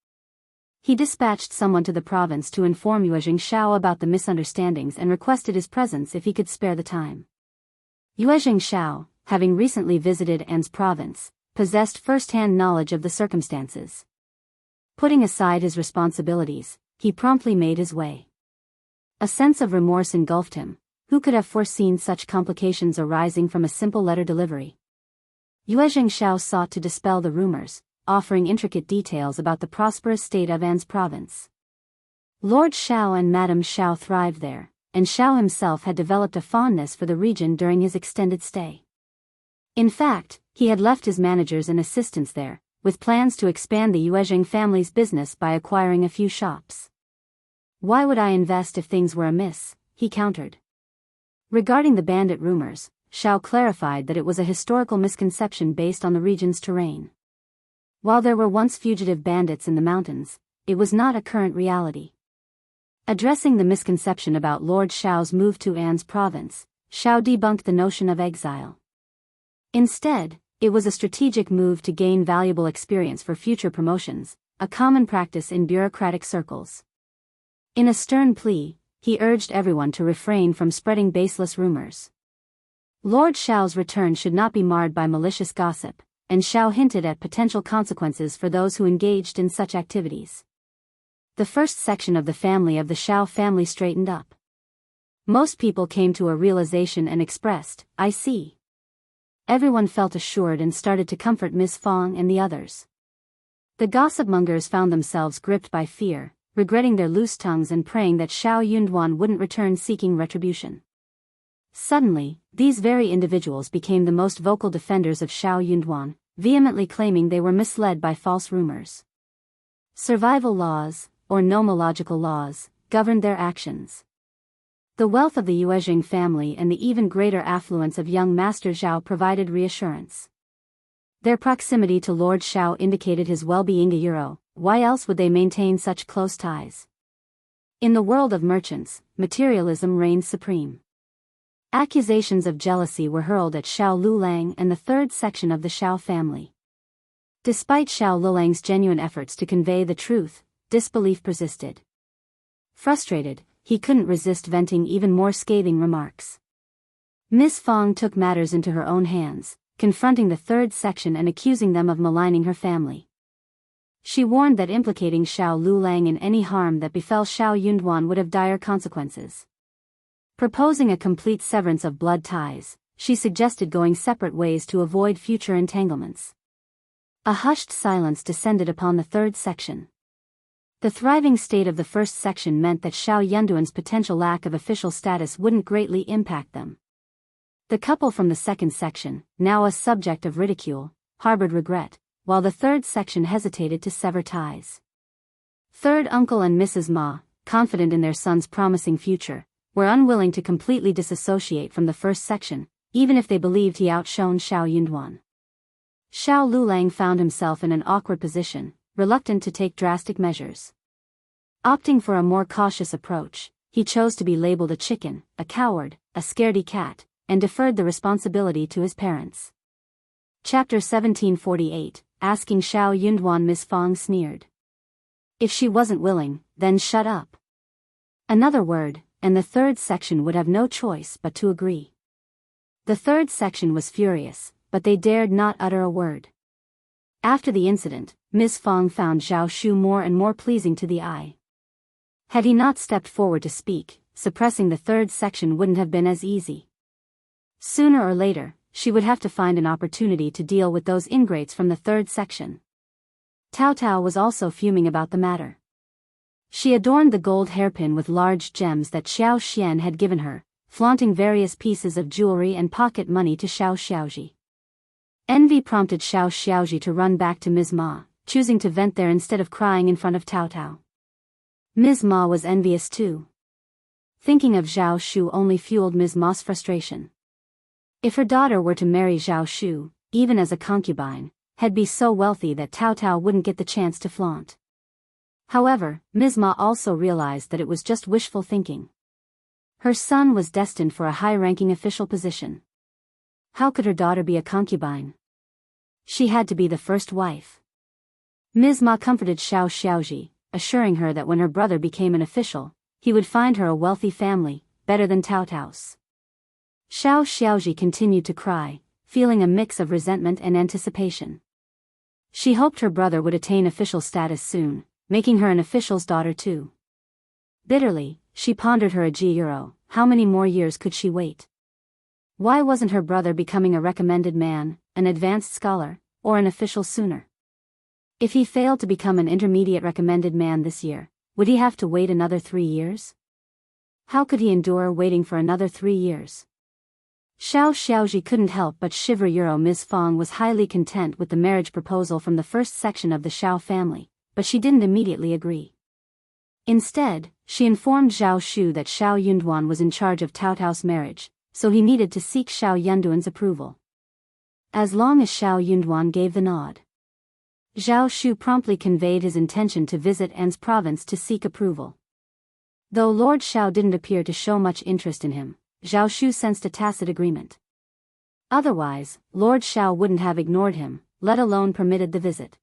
He dispatched someone to the province to inform Wuxia Xianxia about the misunderstandings and requested his presence if he could spare the time. Wuxia Xianxia, having recently visited An's province, possessed first-hand knowledge of the circumstances. Putting aside his responsibilities, he promptly made his way. A sense of remorse engulfed him. Who could have foreseen such complications arising from a simple letter delivery? Wuxia Xianxia sought to dispel the rumors, offering intricate details about the prosperous state of An's province. Lord Xiao and Madame Xiao thrived there, and Xiao himself had developed a fondness for the region during his extended stay. In fact, he had left his managers and assistants there, with plans to expand the Wuxia family's business by acquiring a few shops. Why would I invest if things were amiss? He countered. Regarding the bandit rumors, Xiao clarified that it was a historical misconception based on the region's terrain. While there were once fugitive bandits in the mountains, it was not a current reality. Addressing the misconception about Lord Xiao's move to An's province, Xiao debunked the notion of exile. Instead, it was a strategic move to gain valuable experience for future promotions, a common practice in bureaucratic circles. In a stern plea, he urged everyone to refrain from spreading baseless rumors. Lord Xiao's return should not be marred by malicious gossip, and Xiao hinted at potential consequences for those who engaged in such activities. The first section of the family of the Xiao family straightened up. Most people came to a realization and expressed, "I see." Everyone felt assured and started to comfort Miss Fong and the others. The gossip-mongers found themselves gripped by fear, regretting their loose tongues and praying that Xiao Yunduan wouldn't return seeking retribution. Suddenly, these very individuals became the most vocal defenders of Xiao Yunduan, vehemently claiming they were misled by false rumors. Survival laws, or nomological laws, governed their actions. The wealth of the Wuxia family and the even greater affluence of young Master Zhao provided reassurance. Their proximity to Lord Xiao indicated his well-being. Why else would they maintain such close ties? In the world of merchants, materialism reigned supreme. Accusations of jealousy were hurled at Xiao Lulang and the third section of the Xiao family. Despite Xiao Lulang's genuine efforts to convey the truth, disbelief persisted. Frustrated, he couldn't resist venting even more scathing remarks. Miss Fong took matters into her own hands, confronting the third section and accusing them of maligning her family. She warned that implicating Xiao Lulang in any harm that befell Xiao Yunduan would have dire consequences. Proposing a complete severance of blood ties, she suggested going separate ways to avoid future entanglements. A hushed silence descended upon the third section. The thriving state of the first section meant that Xiao Yunduan's potential lack of official status wouldn't greatly impact them. The couple from the second section, now a subject of ridicule, harbored regret, while the third section hesitated to sever ties. Third Uncle and Mrs. Ma, confident in their son's promising future, were unwilling to completely disassociate from the first section, even if they believed he outshone Xiao Yunduan. Xiao Lulang found himself in an awkward position, reluctant to take drastic measures. Opting for a more cautious approach, he chose to be labeled a chicken, a coward, a scaredy cat, and deferred the responsibility to his parents. Chapter 1748, Asking Xiao Yunduan. Miss Fong sneered. If she wasn't willing, then shut up. Another word, and the third section would have no choice but to agree. The third section was furious, but they dared not utter a word. After the incident, Miss Fong found Zhao Shu more and more pleasing to the eye. Had he not stepped forward to speak, suppressing the third section wouldn't have been as easy. Sooner or later, she would have to find an opportunity to deal with those ingrates from the third section. Tao Tao was also fuming about the matter. She adorned the gold hairpin with large gems that Xiao Xian had given her, flaunting various pieces of jewelry and pocket money to Xiao Xiaoji. Envy prompted Xiao Xiaoji to run back to Ms. Ma, choosing to vent there instead of crying in front of Tao Tao. Ms. Ma was envious too. Thinking of Zhao Shu only fueled Ms. Ma's frustration. If her daughter were to marry Zhao Shu, even as a concubine, had be so wealthy that Tao Tao wouldn't get the chance to flaunt. However, Ms. Ma also realized that it was just wishful thinking. Her son was destined for a high-ranking official position. How could her daughter be a concubine? She had to be the first wife. Ms. Ma comforted Xiao Xiaoji, assuring her that when her brother became an official, he would find her a wealthy family, better than Tao Tao's. Xiao Xiaoji continued to cry, feeling a mix of resentment and anticipation. She hoped her brother would attain official status soon, making her an official's daughter too. Bitterly, she pondered her €. How many more years could she wait? Why wasn't her brother becoming a recommended man, an advanced scholar, or an official sooner? If he failed to become an intermediate recommended man this year, would he have to wait another 3 years? How could he endure waiting for another 3 years? Xiao Xiaoji couldn't help but shiver. Ms. Fong was highly content with the marriage proposal from the first section of the Xiao family, but she didn't immediately agree. Instead, she informed Zhao Shu that Xiao Yunduan was in charge of Tao Tao's marriage, so he needed to seek Xiao Yunduan's approval. As long as Xiao Yunduan gave the nod, Zhao Shu promptly conveyed his intention to visit An's province to seek approval. Though Lord Xiao didn't appear to show much interest in him, Zhao Shu sensed a tacit agreement. Otherwise, Lord Xiao wouldn't have ignored him, let alone permitted the visit.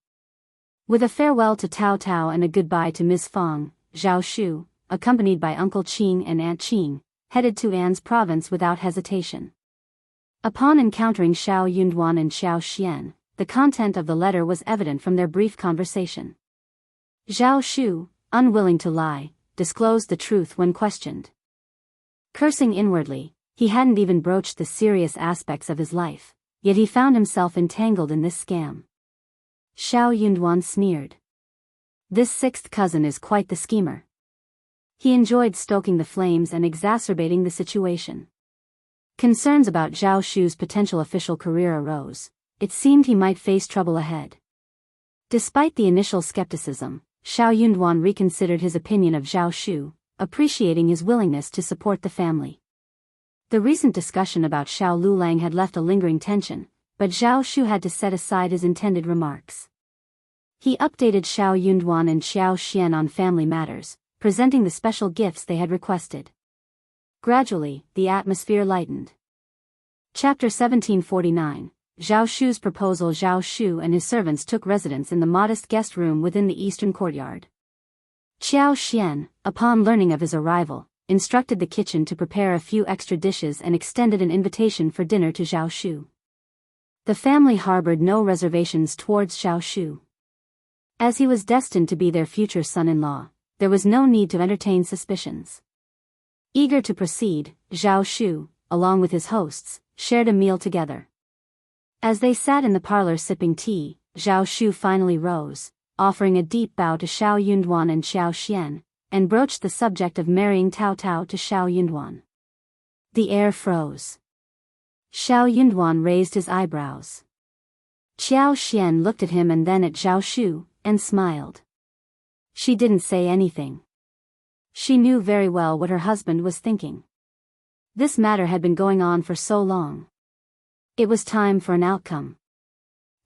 With a farewell to Tao Tao and a goodbye to Ms. Fong, Zhao Shu, accompanied by Uncle Qing and Aunt Qing, headed to An's province without hesitation. Upon encountering Xiao Yunduan and Xiao Xian, the content of the letter was evident from their brief conversation. Zhao Shu, unwilling to lie, disclosed the truth when questioned. Cursing inwardly, he hadn't even broached the serious aspects of his life, yet he found himself entangled in this scam. Xiao Yunduan sneered. This sixth cousin is quite the schemer. He enjoyed stoking the flames and exacerbating the situation. Concerns about Zhao Shu's potential official career arose. It seemed he might face trouble ahead. Despite the initial skepticism, Xiao Yunduan reconsidered his opinion of Zhao Shu, appreciating his willingness to support the family. The recent discussion about Xiao Lulang had left a lingering tension, but Zhao Shu had to set aside his intended remarks. He updated Xiao Yunduan and Xiao Xian on family matters, presenting the special gifts they had requested. Gradually, the atmosphere lightened. Chapter 1749, Zhao Shu's proposal. Zhao Shu and his servants took residence in the modest guest room within the eastern courtyard. Xiao Xian, upon learning of his arrival, instructed the kitchen to prepare a few extra dishes and extended an invitation for dinner to Zhao Shu. The family harbored no reservations towards Zhao Shu. As he was destined to be their future son-in-law, there was no need to entertain suspicions. Eager to proceed, Zhao Shu, along with his hosts, shared a meal together. As they sat in the parlor sipping tea, Zhao Shu finally rose, offering a deep bow to Xiao Yunduan and Xiao Xian, and broached the subject of marrying Tao Tao to Xiao Yunduan. The air froze. Xiao Yunduan raised his eyebrows. Xiao Xian looked at him and then at Zhao Shu, and smiled. She didn't say anything. She knew very well what her husband was thinking. This matter had been going on for so long. It was time for an outcome.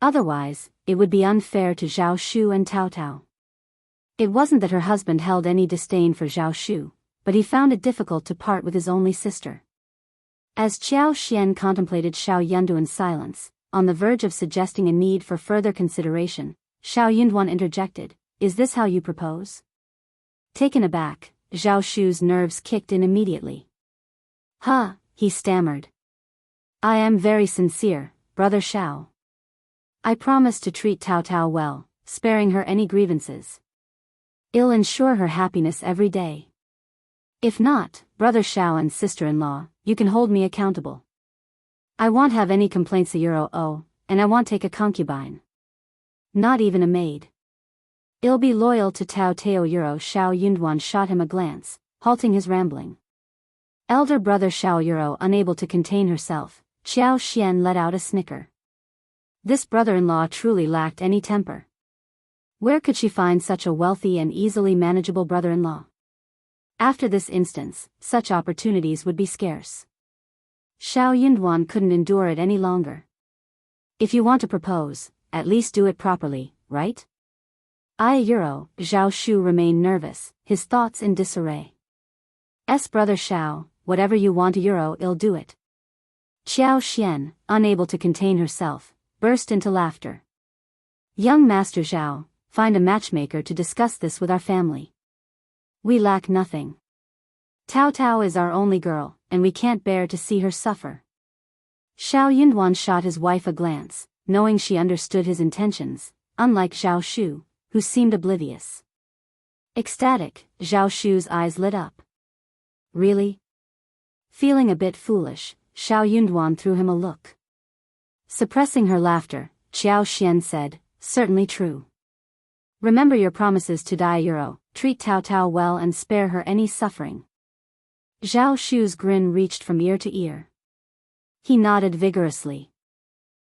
Otherwise, it would be unfair to Zhao Shu and Tao Tao. It wasn't that her husband held any disdain for Zhao Shu, but he found it difficult to part with his only sister. As Xiao Xian contemplated Xiao Yunduan's silence, on the verge of suggesting a need for further consideration, Xiao Yunduan interjected, "Is this how you propose?" Taken aback, Zhao Shu's nerves kicked in immediately. "Huh," he stammered. "I am very sincere, Brother Xiao. I promise to treat Tao Tao well, sparing her any grievances. I'll ensure her happiness every day. If not, Brother Xiao and sister-in-law, you can hold me accountable. I won't have any complaints and I won't take a concubine. Not even a maid. I'll be loyal to Tao Tao. Xiao Yunduan shot him a glance, halting his rambling. Elder brother Xiao unable to contain herself, Xiao Xian let out a snicker. This brother-in-law truly lacked any temper. Where could she find such a wealthy and easily manageable brother-in-law? After this instance, such opportunities would be scarce. Xiao Yunduan couldn't endure it any longer. If you want to propose, at least do it properly, right? Zhao Shu remained nervous, his thoughts in disarray. Brother Xiao, whatever you want I'll do it. Xiao Xian, unable to contain herself, burst into laughter. Young Master Zhao, find a matchmaker to discuss this with our family. We lack nothing. Tao Tao is our only girl, and we can't bear to see her suffer. Xiao Yunduan shot his wife a glance, knowing she understood his intentions, unlike Zhao Shu, who seemed oblivious. Ecstatic, Zhao Shu's eyes lit up. Really? Feeling a bit foolish, Xiao Yunduan threw him a look. Suppressing her laughter, Qiao Xian said, certainly true. Remember your promises to Dai Euro, treat Tao Tao well and spare her any suffering. Zhao Shu's grin reached from ear to ear. He nodded vigorously.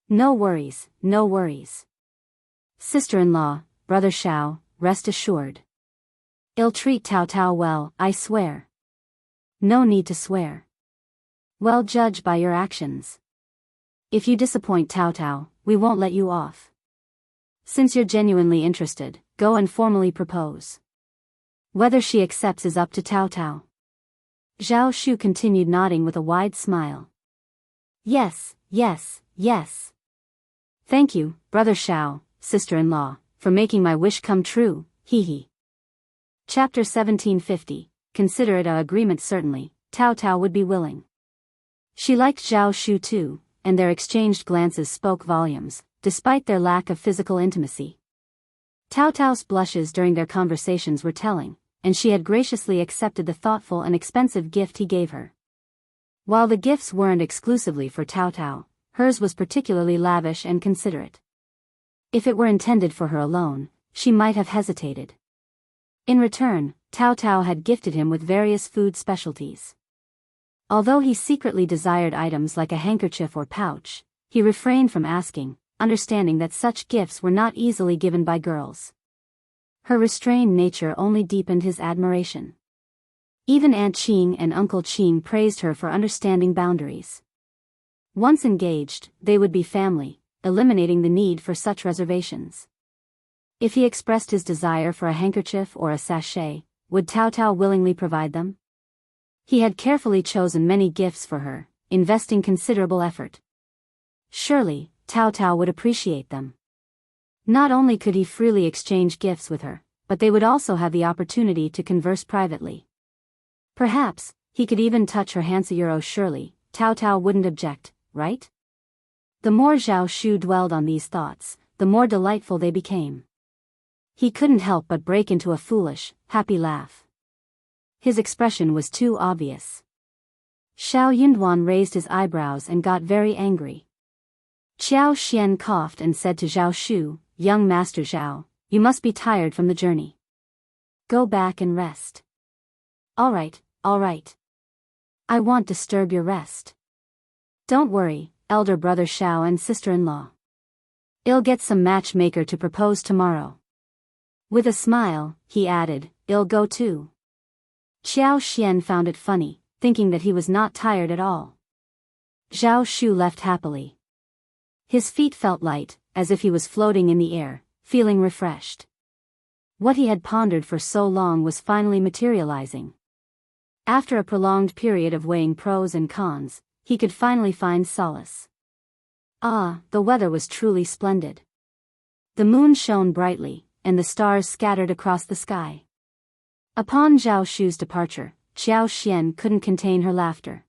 No worries, no worries. Sister-in-law, brother Xiao, rest assured. I'll treat Tao Tao well, I swear. No need to swear. Well, judge by your actions. If you disappoint Tao Tao, we won't let you off. Since you're genuinely interested, go and formally propose. Whether she accepts is up to Tao Tao. Zhao Shu continued nodding with a wide smile. Yes, yes, yes. Thank you, brother Xiao, sister-in-law, for making my wish come true, hee hee. Chapter 1750, consider it a agreement certainly, Tao Tao would be willing. She liked Zhao Shu too, and their exchanged glances spoke volumes, despite their lack of physical intimacy. Tao Tao's blushes during their conversations were telling, and she had graciously accepted the thoughtful and expensive gift he gave her. While the gifts weren't exclusively for Tao Tao, hers was particularly lavish and considerate. If it were intended for her alone, she might have hesitated. In return, Tao Tao had gifted him with various food specialties. Although he secretly desired items like a handkerchief or pouch, he refrained from asking, understanding that such gifts were not easily given by girls. Her restrained nature only deepened his admiration. Even Aunt Qing and Uncle Qing praised her for understanding boundaries. Once engaged, they would be family, eliminating the need for such reservations. If he expressed his desire for a handkerchief or a sachet, would Tao Tao willingly provide them? He had carefully chosen many gifts for her, investing considerable effort. Surely, Tao Tao would appreciate them. Not only could he freely exchange gifts with her, but they would also have the opportunity to converse privately. Perhaps, he could even touch her Hansayuro. Surely, Tao Tao wouldn't object, right? The more Zhao Shu dwelled on these thoughts, the more delightful they became. He couldn't help but break into a foolish, happy laugh. His expression was too obvious. Xiao Yunduan raised his eyebrows and got very angry. Qiao Xian coughed and said to Zhao Shu, young Master Zhao, you must be tired from the journey. Go back and rest. All right, all right. I won't disturb your rest. Don't worry, elder brother Xiao and sister-in-law. I'll get some matchmaker to propose tomorrow. With a smile, he added, I'll go too. Qiao Xian found it funny, thinking that he was not tired at all. Zhao Shu left happily. His feet felt light, as if he was floating in the air, feeling refreshed. What he had pondered for so long was finally materializing. After a prolonged period of weighing pros and cons, he could finally find solace. Ah, the weather was truly splendid. The moon shone brightly, and the stars scattered across the sky. Upon Zhao Shu's departure, Qiao Xian couldn't contain her laughter.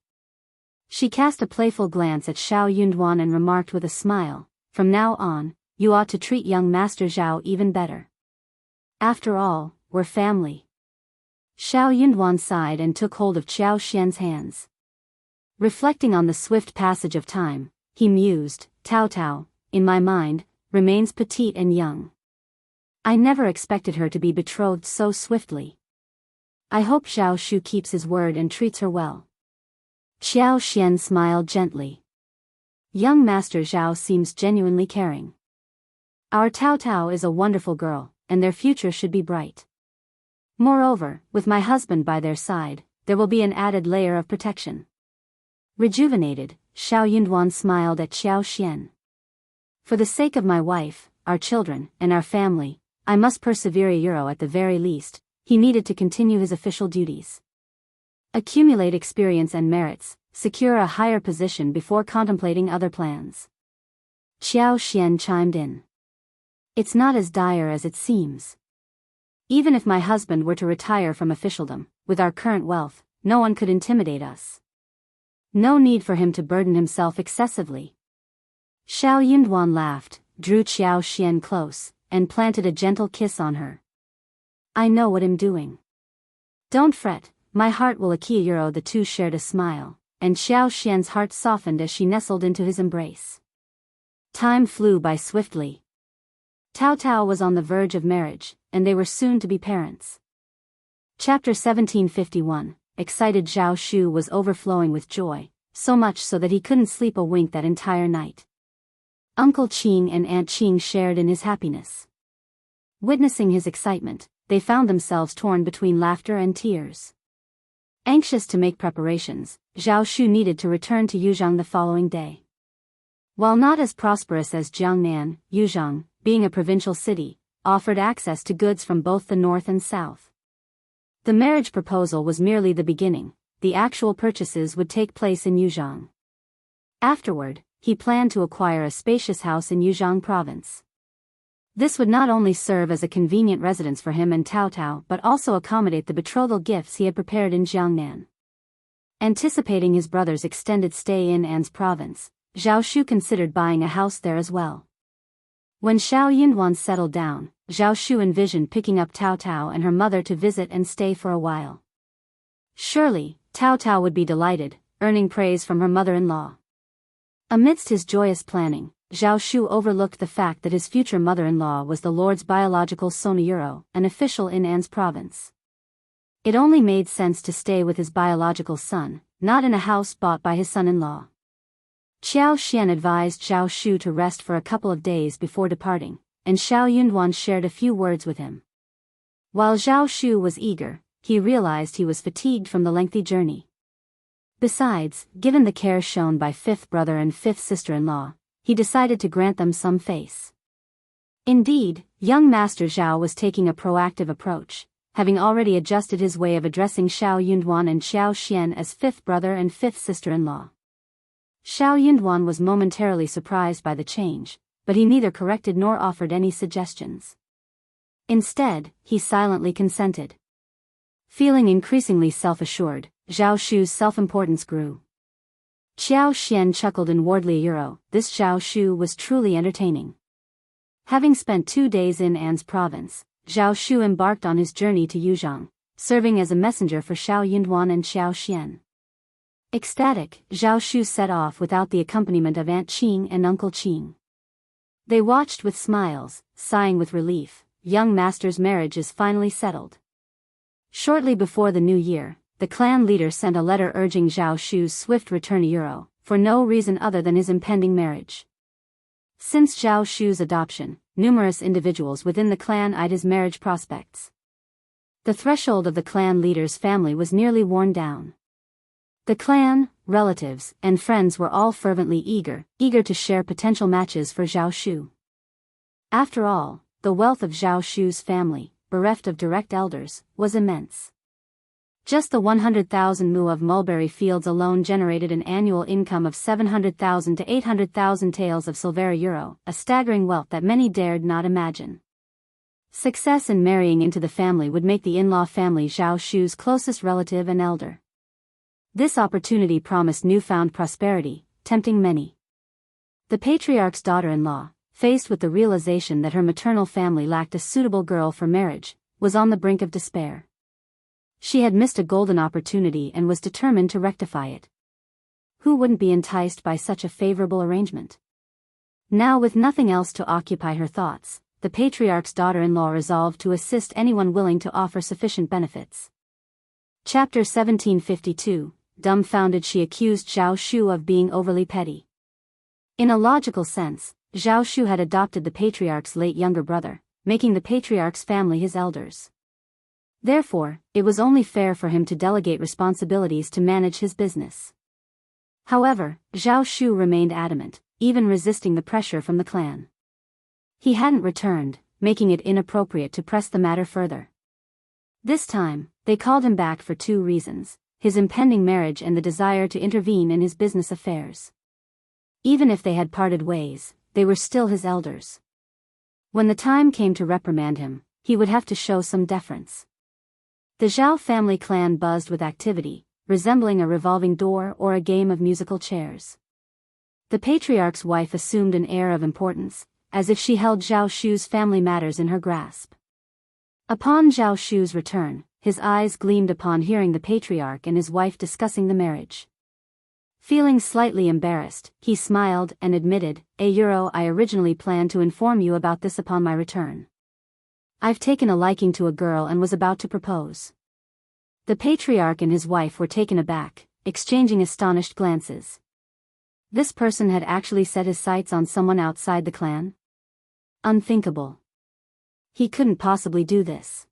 She cast a playful glance at Xiao Yunduan and remarked with a smile, from now on, you ought to treat young Master Zhao even better. After all, we're family. Xiao Yunduan sighed and took hold of Qiao Xian's hands. Reflecting on the swift passage of time, he mused, Tao Tao, in my mind, remains petite and young. I never expected her to be betrothed so swiftly. I hope Zhao Shu keeps his word and treats her well. Qiao Xian smiled gently. Young Master Zhao seems genuinely caring. Our Tao Tao is a wonderful girl, and their future should be bright. Moreover, with my husband by their side, there will be an added layer of protection. Rejuvenated, Xiao Yunduan smiled at Qiao Xian. For the sake of my wife, our children, and our family, I must persevere at the very least. He needed to continue his official duties. Accumulate experience and merits, secure a higher position before contemplating other plans. Qiao Xian chimed in. It's not as dire as it seems. Even if my husband were to retire from officialdom, with our current wealth, no one could intimidate us. No need for him to burden himself excessively. Xiao Yunduan laughed, drew Xiao Xian close, and planted a gentle kiss on her. I know what I'm doing. Don't fret, my heart will acquire. The two shared a smile, and Xiao Xian's heart softened as she nestled into his embrace. Time flew by swiftly. Tao Tao was on the verge of marriage, and they were soon to be parents. Chapter 1751. Excited Zhao Shu was overflowing with joy, so much so that he couldn't sleep a wink that entire night. Uncle Qing and Aunt Qing shared in his happiness. Witnessing his excitement, they found themselves torn between laughter and tears. Anxious to make preparations, Zhao Shu needed to return to Yuzhang the following day. While not as prosperous as Jiangnan, Yuzhang, being a provincial city, offered access to goods from both the north and south. The marriage proposal was merely the beginning. The actual purchases would take place in Yuzhang. Afterward, he planned to acquire a spacious house in Yuzhang province. This would not only serve as a convenient residence for him and Tao Tao but also accommodate the betrothal gifts he had prepared in Jiangnan. Anticipating his brother's extended stay in An's province, Zhao Shu considered buying a house there as well. When Xiao Yunduan settled down, Zhao Shu envisioned picking up Tao Tao and her mother to visit and stay for a while. Surely, Tao Tao would be delighted, earning praise from her mother-in-law. Amidst his joyous planning, Zhao Shu overlooked the fact that his future mother-in-law was the Lord's biological Sonayuro, an official in An's province. It only made sense to stay with his biological son, not in a house bought by his son-in-law. Xiao Xian advised Zhao Shu to rest for a couple of days before departing, and Xiao Yunduan shared a few words with him. While Zhao Shu was eager, he realized he was fatigued from the lengthy journey. Besides, given the care shown by fifth brother and fifth sister-in-law, he decided to grant them some face. Indeed, young Master Zhao was taking a proactive approach, having already adjusted his way of addressing Xiao Yunduan and Xiao Xian as fifth brother and fifth sister-in-law. Xiao Yunduan was momentarily surprised by the change, but he neither corrected nor offered any suggestions. Instead, he silently consented. Feeling increasingly self-assured, Zhao Shu's self-importance grew. Xiao Xian chuckled inwardly. This Zhao Shu was truly entertaining. Having spent 2 days in An's province, Zhao Shu embarked on his journey to Yuzhang, serving as a messenger for Xiao Yunduan and Xiao Xian. Ecstatic, Zhao Shu set off without the accompaniment of Aunt Qing and Uncle Qing. They watched with smiles, sighing with relief. Young master's marriage is finally settled. Shortly before the new year, the clan leader sent a letter urging Zhao Shu's swift return to Euro, for no reason other than his impending marriage. Since Zhao Shu's adoption, numerous individuals within the clan eyed his marriage prospects. The threshold of the clan leader's family was nearly worn down. The clan, relatives, and friends were all fervently eager to share potential matches for Zhao Shu. After all, the wealth of Zhao Shu's family, bereft of direct elders, was immense. Just the 100,000 mu of mulberry fields alone generated an annual income of 700,000 to 800,000 taels of silver, a staggering wealth that many dared not imagine. Success in marrying into the family would make the in-law family Zhao Shu's closest relative and elder. This opportunity promised newfound prosperity, tempting many. The patriarch's daughter-in-law, faced with the realization that her maternal family lacked a suitable girl for marriage, was on the brink of despair. She had missed a golden opportunity and was determined to rectify it. Who wouldn't be enticed by such a favorable arrangement? Now, with nothing else to occupy her thoughts, the patriarch's daughter-in-law resolved to assist anyone willing to offer sufficient benefits. Chapter 1752. Dumbfounded, she accused Zhao Shu of being overly petty. In a logical sense, Zhao Shu had adopted the patriarch's late younger brother, making the patriarch's family his elders. Therefore, it was only fair for him to delegate responsibilities to manage his business. However, Zhao Shu remained adamant, even resisting the pressure from the clan. He hadn't returned, making it inappropriate to press the matter further. This time, they called him back for 2 reasons: his impending marriage and the desire to intervene in his business affairs. Even if they had parted ways, they were still his elders. When the time came to reprimand him, he would have to show some deference. The Zhao family clan buzzed with activity, resembling a revolving door or a game of musical chairs. The patriarch's wife assumed an air of importance, as if she held Zhao Shu's family matters in her grasp. Upon Zhao Shu's return, his eyes gleamed upon hearing the patriarch and his wife discussing the marriage. Feeling slightly embarrassed, he smiled and admitted, I originally planned to inform you about this upon my return. I've taken a liking to a girl and was about to propose. The patriarch and his wife were taken aback, exchanging astonished glances. This person had actually set his sights on someone outside the clan? Unthinkable. He couldn't possibly do this.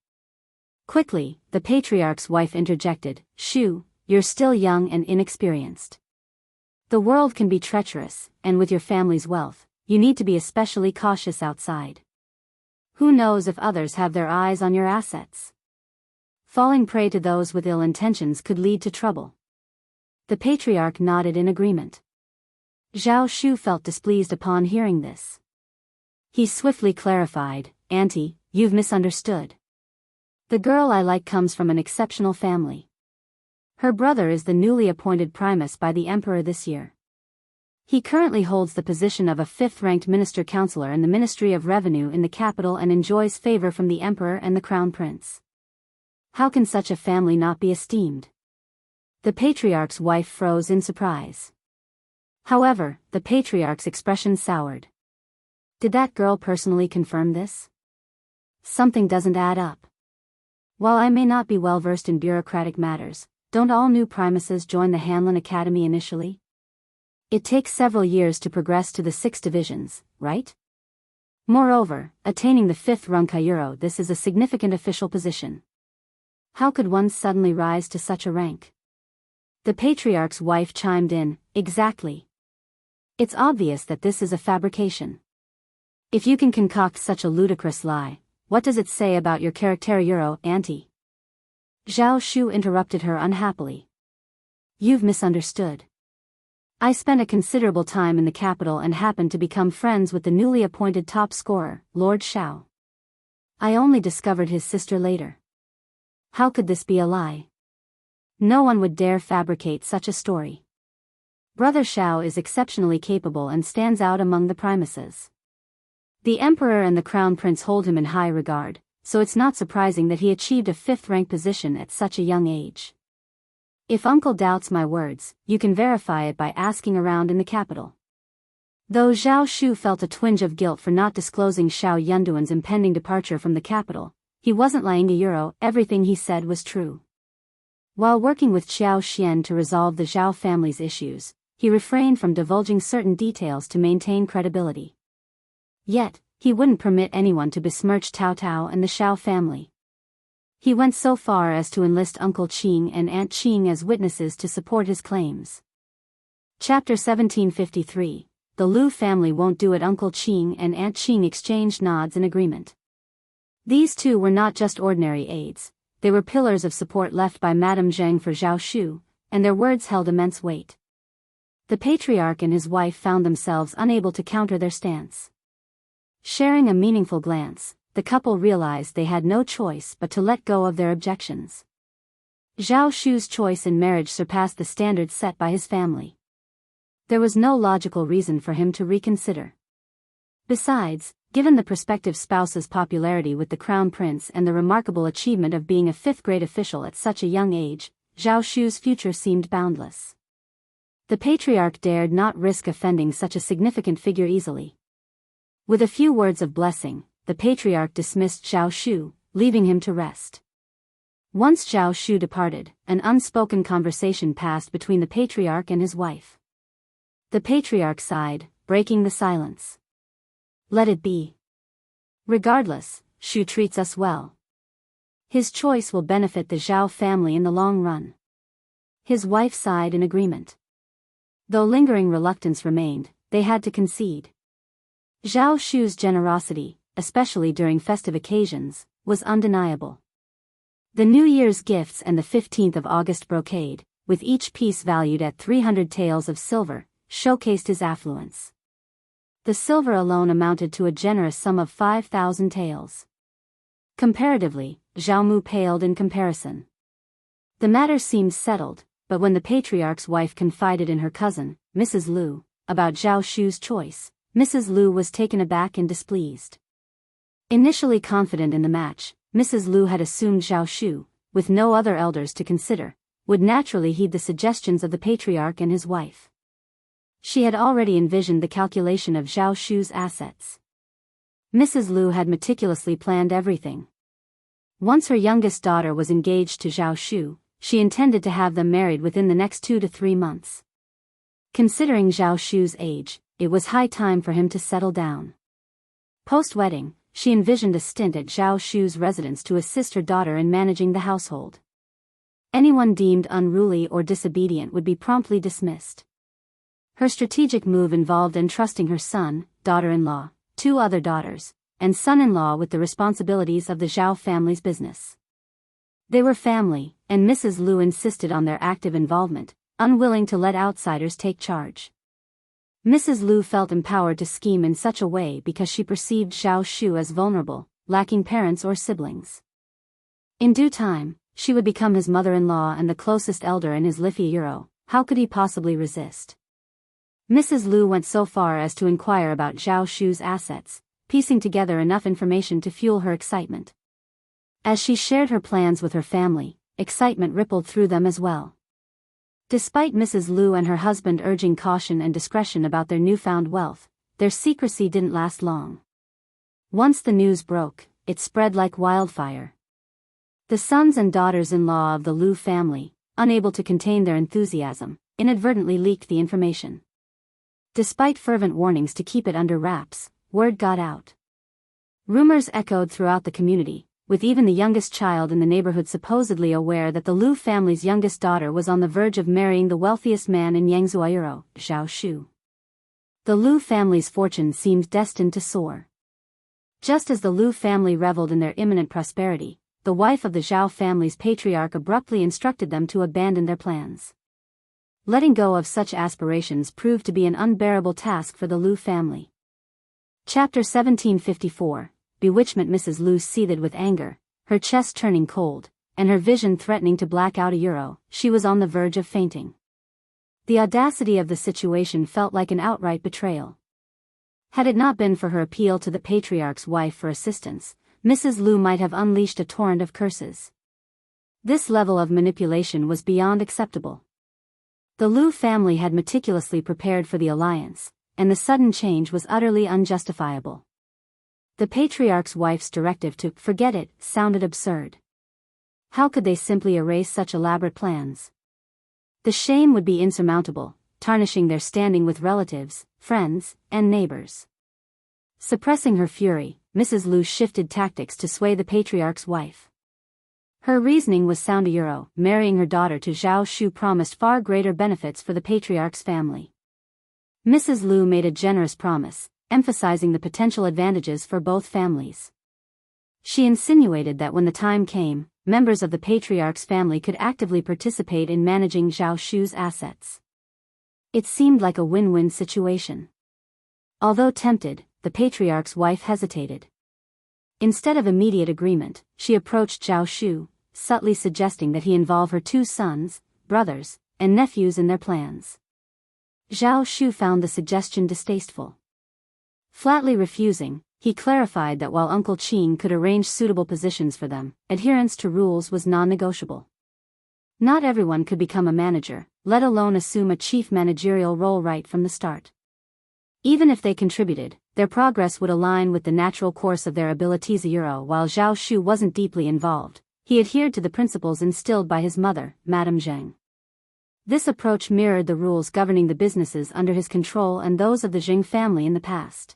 Quickly, the patriarch's wife interjected, Shu, you're still young and inexperienced. The world can be treacherous, and with your family's wealth, you need to be especially cautious outside. Who knows if others have their eyes on your assets? Falling prey to those with ill intentions could lead to trouble. The patriarch nodded in agreement. Zhao Shu felt displeased upon hearing this. He swiftly clarified, Auntie, you've misunderstood. The girl I like comes from an exceptional family. Her brother is the newly appointed primus by the emperor this year. He currently holds the position of a fifth-ranked minister counselor in the Ministry of Revenue in the capital and enjoys favor from the emperor and the crown prince. How can such a family not be esteemed? The patriarch's wife froze in surprise. However, the patriarch's expression soured. Did that girl personally confirm this? Something doesn't add up. While I may not be well versed in bureaucratic matters, don't all new primuses join the Hanlin Academy initially? It takes several years to progress to the 6 divisions, right? Moreover, attaining the 5th rung Kaiyuro, this is a significant official position. How could one suddenly rise to such a rank? The patriarch's wife chimed in, exactly. It's obvious that this is a fabrication. If you can concoct such a ludicrous lie, what does it say about your character, Auntie? Zhao Shu interrupted her unhappily. You've misunderstood. I spent a considerable time in the capital and happened to become friends with the newly appointed top scorer, Lord Xiao. I only discovered his sister later. How could this be a lie? No one would dare fabricate such a story. Brother Xiao is exceptionally capable and stands out among the primuses. The emperor and the crown prince hold him in high regard, so it's not surprising that he achieved a 5th rank position at such a young age. If uncle doubts my words, you can verify it by asking around in the capital. Though Zhao Shu felt a twinge of guilt for not disclosing Xiao Yunduan's impending departure from the capital, he wasn't lying. Everything he said was true. While working with Xiao Xian to resolve the Zhao family's issues, he refrained from divulging certain details to maintain credibility. Yet, he wouldn't permit anyone to besmirch Tao Tao and the Xiao family. He went so far as to enlist Uncle Qing and Aunt Qing as witnesses to support his claims. Chapter 1753, The Lu family won't do it. Uncle Qing and Aunt Qing exchanged nods in agreement. These two were not just ordinary aides, they were pillars of support left by Madame Zheng for Zhao Shu, and their words held immense weight. The patriarch and his wife found themselves unable to counter their stance. Sharing a meaningful glance, the couple realized they had no choice but to let go of their objections. Zhao Shu's choice in marriage surpassed the standards set by his family. There was no logical reason for him to reconsider. Besides, given the prospective spouse's popularity with the crown prince and the remarkable achievement of being a 5th-grade official at such a young age, Zhao Shu's future seemed boundless. The patriarch dared not risk offending such a significant figure easily. With a few words of blessing, the patriarch dismissed Zhao Shu, leaving him to rest. Once Zhao Shu departed, an unspoken conversation passed between the patriarch and his wife. The patriarch sighed, breaking the silence. Let it be. Regardless, Shu treats us well. His choice will benefit the Zhao family in the long run. His wife sighed in agreement. Though lingering reluctance remained, they had to concede. Zhao Shu's generosity, especially during festive occasions, was undeniable. The New Year's gifts and the 15th of August brocade, with each piece valued at 300 taels of silver, showcased his affluence. The silver alone amounted to a generous sum of 5,000 taels. Comparatively, Zhao Mu paled in comparison. The matter seemed settled, but when the patriarch's wife confided in her cousin, Mrs. Lu, about Zhao Shu's choice, Mrs. Lu was taken aback and displeased. Initially confident in the match, Mrs. Lu had assumed Zhao Shu, with no other elders to consider, would naturally heed the suggestions of the patriarch and his wife. She had already envisioned the calculation of Zhao Shu's assets. Mrs. Lu had meticulously planned everything. Once her youngest daughter was engaged to Zhao Shu, she intended to have them married within the next 2 to 3 months. Considering Zhao Shu's age, it was high time for him to settle down. Post-wedding, she envisioned a stint at Zhao Shu's residence to assist her daughter in managing the household. Anyone deemed unruly or disobedient would be promptly dismissed. Her strategic move involved entrusting her son, daughter-in-law, 2 other daughters, and son-in-law with the responsibilities of the Zhao family's business. They were family, and Mrs. Lu insisted on their active involvement, unwilling to let outsiders take charge. Mrs. Lu felt empowered to scheme in such a way because she perceived Zhao Shu as vulnerable, lacking parents or siblings. In due time, she would become his mother-in-law and the closest elder in his Lifeuro. How could he possibly resist? Mrs. Lu went so far as to inquire about Zhao Shu's assets, piecing together enough information to fuel her excitement. As she shared her plans with her family, excitement rippled through them as well. Despite Mrs. Lu and her husband urging caution and discretion about their newfound wealth, their secrecy didn't last long. Once the news broke, it spread like wildfire. The sons and daughters-in-law of the Lu family, unable to contain their enthusiasm, inadvertently leaked the information. Despite fervent warnings to keep it under wraps, word got out. Rumors echoed throughout the community, with even the youngest child in the neighborhood supposedly aware that the Lu family's youngest daughter was on the verge of marrying the wealthiest man in Yangzhuairo, Zhao Shu. The Lu family's fortune seemed destined to soar. Just as the Lu family reveled in their imminent prosperity, the wife of the Zhao family's patriarch abruptly instructed them to abandon their plans. Letting go of such aspirations proved to be an unbearable task for the Lu family. Chapter 1754. Bewitchment. Mrs. Lu seethed with anger, her chest turning cold, and her vision threatening to black out a euro. She was on the verge of fainting. The audacity of the situation felt like an outright betrayal. Had it not been for her appeal to the patriarch's wife for assistance, Mrs. Lu might have unleashed a torrent of curses. This level of manipulation was beyond acceptable. The Lu family had meticulously prepared for the alliance, and the sudden change was utterly unjustifiable. The patriarch's wife's directive to forget it sounded absurd. How could they simply erase such elaborate plans? The shame would be insurmountable, tarnishing their standing with relatives, friends, and neighbors. Suppressing her fury, Mrs. Lu shifted tactics to sway the patriarch's wife. Her reasoning was sound. Marrying her daughter to Zhao Shu promised far greater benefits for the patriarch's family. Mrs. Lu made a generous promise, emphasizing the potential advantages for both families. She insinuated that when the time came, members of the patriarch's family could actively participate in managing Zhao Shu's assets. It seemed like a win-win situation. Although tempted, the patriarch's wife hesitated. Instead of immediate agreement, she approached Zhao Shu, subtly suggesting that he involve her 2 sons, brothers, and nephews in their plans. Zhao Shu found the suggestion distasteful. Flatly refusing, he clarified that while Uncle Qin could arrange suitable positions for them, adherence to rules was non-negotiable. Not everyone could become a manager, let alone assume a chief managerial role right from the start. Even if they contributed, their progress would align with the natural course of their abilities. While Zhao Shu wasn't deeply involved, he adhered to the principles instilled by his mother, Madame Zheng. This approach mirrored the rules governing the businesses under his control and those of the Zheng family in the past.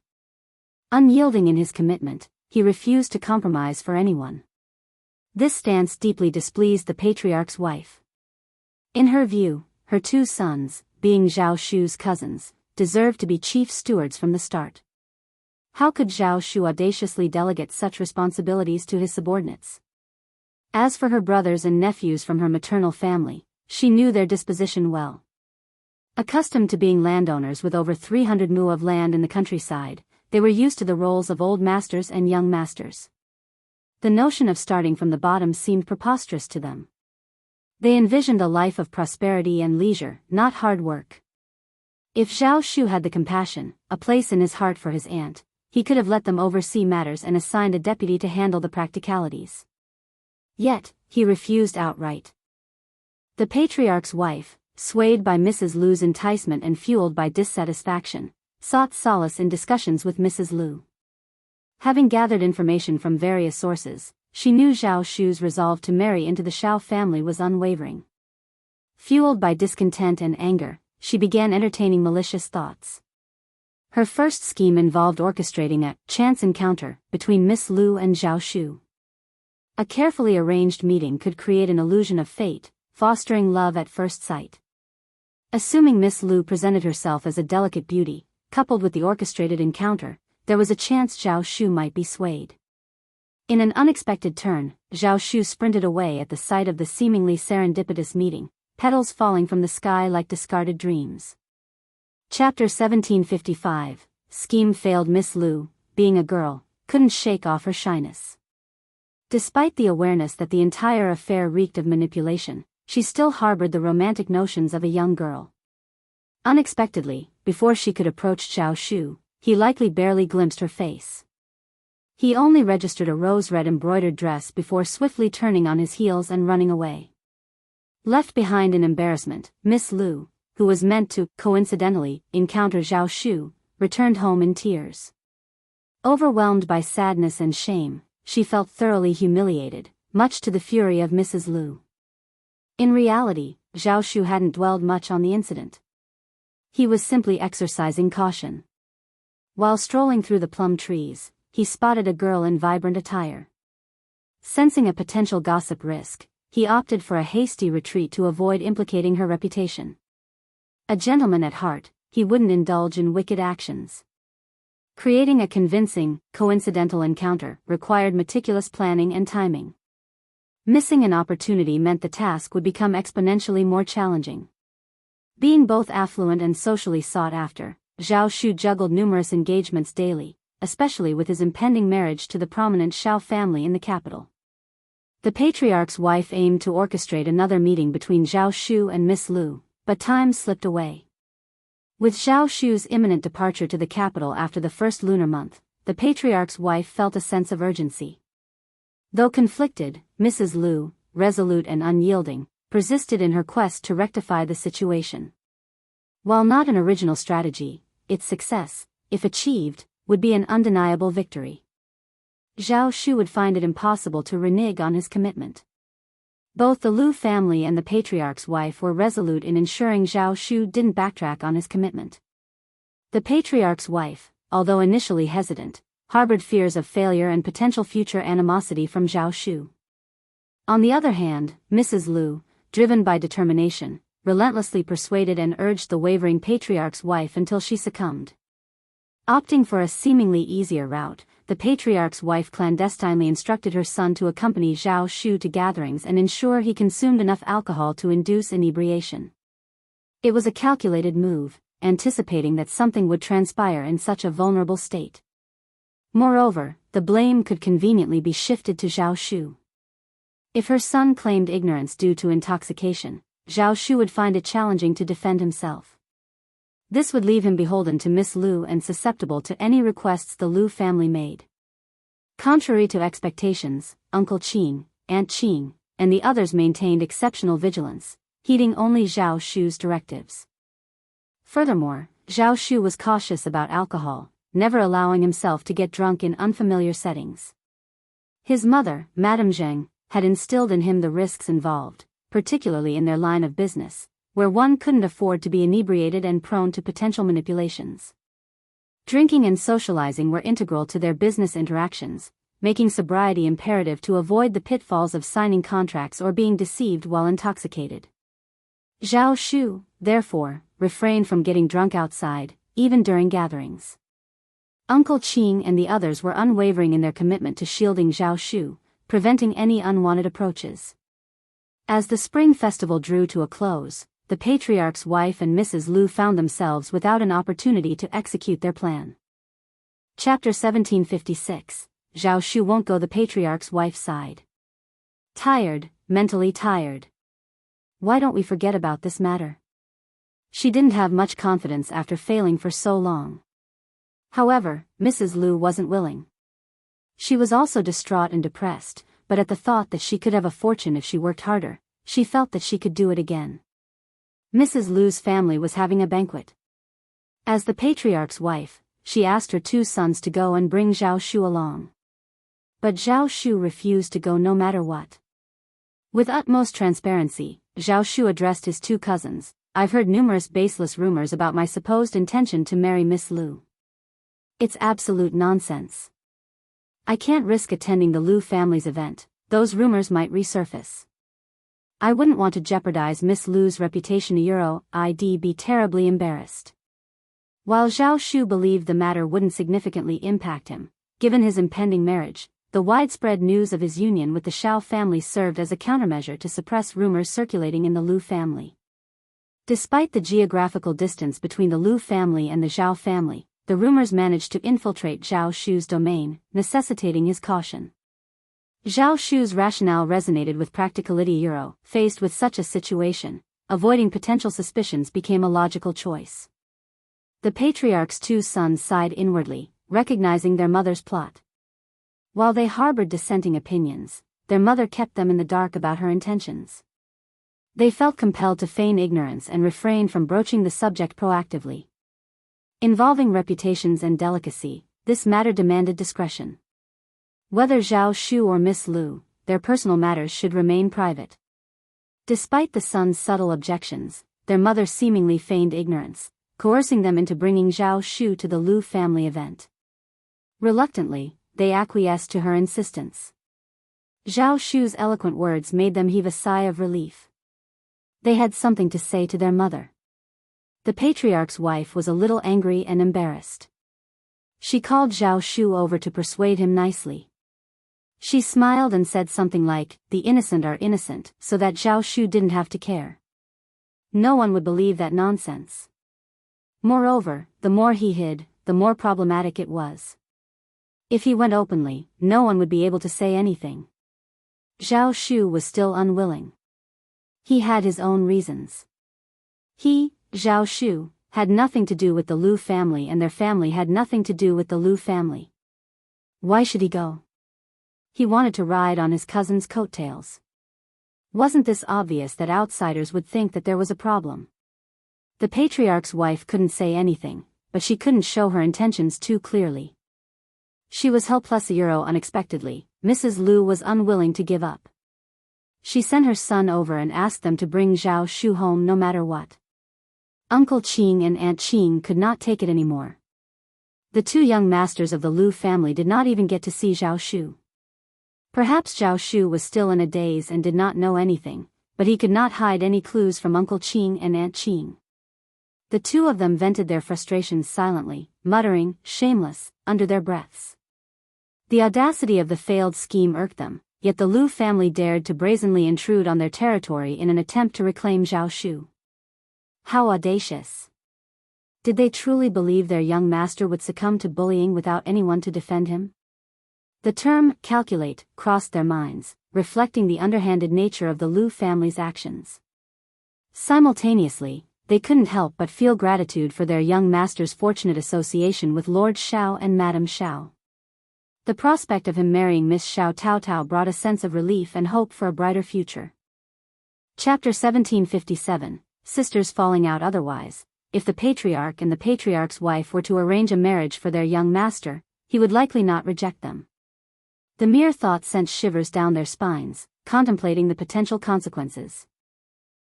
Unyielding in his commitment, he refused to compromise for anyone. This stance deeply displeased the patriarch's wife. In her view, her 2 sons, being Zhao Shu's cousins, deserved to be chief stewards from the start. How could Zhao Shu audaciously delegate such responsibilities to his subordinates? As for her brothers and nephews from her maternal family, she knew their disposition well. Accustomed to being landowners with over 300 mu of land in the countryside, they were used to the roles of old masters and young masters. The notion of starting from the bottom seemed preposterous to them. They envisioned a life of prosperity and leisure, not hard work. If Zhao Shu had the compassion, a place in his heart for his aunt, he could have let them oversee matters and assigned a deputy to handle the practicalities. Yet, he refused outright. The patriarch's wife, swayed by Mrs. Lu's enticement and fueled by dissatisfaction, sought solace in discussions with Mrs. Lu. Having gathered information from various sources, she knew Zhao Shu's resolve to marry into the Shao family was unwavering. Fueled by discontent and anger, she began entertaining malicious thoughts. Her first scheme involved orchestrating a chance encounter between Miss Lu and Zhao Shu. A carefully arranged meeting could create an illusion of fate, fostering love at first sight. Assuming Miss Lu presented herself as a delicate beauty, coupled with the orchestrated encounter, there was a chance Zhao Shu might be swayed. In an unexpected turn, Zhao Shu sprinted away at the sight of the seemingly serendipitous meeting, petals falling from the sky like discarded dreams. Chapter 1755, Scheme failed. Miss Lu, being a girl, couldn't shake off her shyness. Despite the awareness that the entire affair reeked of manipulation, she still harbored the romantic notions of a young girl. Unexpectedly, before she could approach Zhao Shu, he likely barely glimpsed her face. He only registered a rose-red embroidered dress before swiftly turning on his heels and running away. Left behind in embarrassment, Miss Lu, who was meant to, coincidentally, encounter Zhao Shu, returned home in tears. Overwhelmed by sadness and shame, she felt thoroughly humiliated, much to the fury of Mrs. Lu. In reality, Zhao Shu hadn't dwelled much on the incident. He was simply exercising caution. While strolling through the plum trees, he spotted a girl in vibrant attire. Sensing a potential gossip risk, he opted for a hasty retreat to avoid implicating her reputation. A gentleman at heart, he wouldn't indulge in wicked actions. Creating a convincing, coincidental encounter required meticulous planning and timing. Missing an opportunity meant the task would become exponentially more challenging. Being both affluent and socially sought after, Zhao Shu juggled numerous engagements daily, especially with his impending marriage to the prominent Shao family in the capital. The patriarch's wife aimed to orchestrate another meeting between Zhao Shu and Miss Lu, but time slipped away. With Zhao Shu's imminent departure to the capital after the first lunar month, the patriarch's wife felt a sense of urgency. Though conflicted, Mrs. Lu, resolute and unyielding, persisted in her quest to rectify the situation. While not an original strategy, its success, if achieved, would be an undeniable victory. Zhao Shu would find it impossible to renege on his commitment. Both the Lu family and the patriarch's wife were resolute in ensuring Zhao Shu didn't backtrack on his commitment. The patriarch's wife, although initially hesitant, harbored fears of failure and potential future animosity from Zhao Shu. On the other hand, Mrs. Lu, driven by determination, relentlessly persuaded and urged the wavering patriarch's wife until she succumbed. Opting for a seemingly easier route, the patriarch's wife clandestinely instructed her son to accompany Zhao Shu to gatherings and ensure he consumed enough alcohol to induce inebriation. It was a calculated move, anticipating that something would transpire in such a vulnerable state. Moreover, the blame could conveniently be shifted to Zhao Shu. If her son claimed ignorance due to intoxication, Zhao Shu would find it challenging to defend himself. This would leave him beholden to Miss Lu and susceptible to any requests the Lu family made. Contrary to expectations, Uncle Qing, Aunt Qing, and the others maintained exceptional vigilance, heeding only Zhao Shu's directives. Furthermore, Zhao Shu was cautious about alcohol, never allowing himself to get drunk in unfamiliar settings. His mother, Madame Zheng, had instilled in him the risks involved, particularly in their line of business, where one couldn't afford to be inebriated and prone to potential manipulations. Drinking and socializing were integral to their business interactions, making sobriety imperative to avoid the pitfalls of signing contracts or being deceived while intoxicated. Zhao Shu, therefore, refrained from getting drunk outside, even during gatherings. Uncle Qing and the others were unwavering in their commitment to shielding Zhao Shu, preventing any unwanted approaches. As the spring festival drew to a close, the patriarch's wife and Mrs. Lu found themselves without an opportunity to execute their plan. Chapter 1756, Zhao Shu won't go. The patriarch's wife sighed. Tired, mentally tired. Why don't we forget about this matter? She didn't have much confidence after failing for so long. However, Mrs. Lu wasn't willing. She was also distraught and depressed, but at the thought that she could have a fortune if she worked harder, she felt that she could do it again. Mrs. Lu's family was having a banquet. As the patriarch's wife, she asked her 2 sons to go and bring Zhao Shu along. But Zhao Shu refused to go no matter what. With utmost transparency, Zhao Shu addressed his 2 cousins. I've heard numerous baseless rumors about my supposed intention to marry Miss Lu. It's absolute nonsense. I can't risk attending the Lu family's event. Those rumors might resurface. I wouldn't want to jeopardize Miss Lu's reputation. I'd be terribly embarrassed. While Zhao Shu believed the matter wouldn't significantly impact him, given his impending marriage, the widespread news of his union with the Shao family served as a countermeasure to suppress rumors circulating in the Lu family. Despite the geographical distance between the Lu family and the Zhao family, the rumors managed to infiltrate Zhao Shu's domain, necessitating his caution. Zhao Shu's rationale resonated with practicality. Faced with such a situation, avoiding potential suspicions became a logical choice. The patriarch's 2 sons sighed inwardly, recognizing their mother's plot. While they harbored dissenting opinions, their mother kept them in the dark about her intentions. They felt compelled to feign ignorance and refrain from broaching the subject proactively. Involving reputations and delicacy, this matter demanded discretion. Whether Zhao Shu or Miss Lu, their personal matters should remain private. Despite the sons' subtle objections, their mother seemingly feigned ignorance, coercing them into bringing Zhao Shu to the Lu family event. Reluctantly, they acquiesced to her insistence. Zhao Shu's eloquent words made them heave a sigh of relief. They had something to say to their mother. The patriarch's wife was a little angry and embarrassed. She called Zhao Shu over to persuade him nicely. She smiled and said something like, "The innocent are innocent," so that Zhao Shu didn't have to care. No one would believe that nonsense. Moreover, the more he hid, the more problematic it was. If he went openly, no one would be able to say anything. Zhao Shu was still unwilling. He had his own reasons. He, Zhao Shu, had nothing to do with the Lu family and their family had nothing to do with the Lu family. Why should he go? He wanted to ride on his cousin's coattails. Wasn't this obvious that outsiders would think that there was a problem? The patriarch's wife couldn't say anything, but she couldn't show her intentions too clearly. She was helpless. Unexpectedly, Mrs. Lu was unwilling to give up. She sent her son over and asked them to bring Zhao Shu home no matter what. Uncle Qing and Aunt Qing could not take it anymore. The 2 young masters of the Lu family did not even get to see Zhao Shu. Perhaps Zhao Shu was still in a daze and did not know anything, but he could not hide any clues from Uncle Qing and Aunt Qing. The 2 of them vented their frustrations silently, muttering, "Shameless," under their breaths. The audacity of the failed scheme irked them, yet the Lu family dared to brazenly intrude on their territory in an attempt to reclaim Zhao Shu. How audacious! Did they truly believe their young master would succumb to bullying without anyone to defend him? The term "calculate" crossed their minds, reflecting the underhanded nature of the Lu family's actions. Simultaneously, they couldn't help but feel gratitude for their young master's fortunate association with Lord Shao and Madame Shao. The prospect of him marrying Miss Shao Taotao brought a sense of relief and hope for a brighter future. Chapter 1757, Sisters Falling Out. Otherwise, if the patriarch and the patriarch's wife were to arrange a marriage for their young master, he would likely not reject them. The mere thought sent shivers down their spines, contemplating the potential consequences.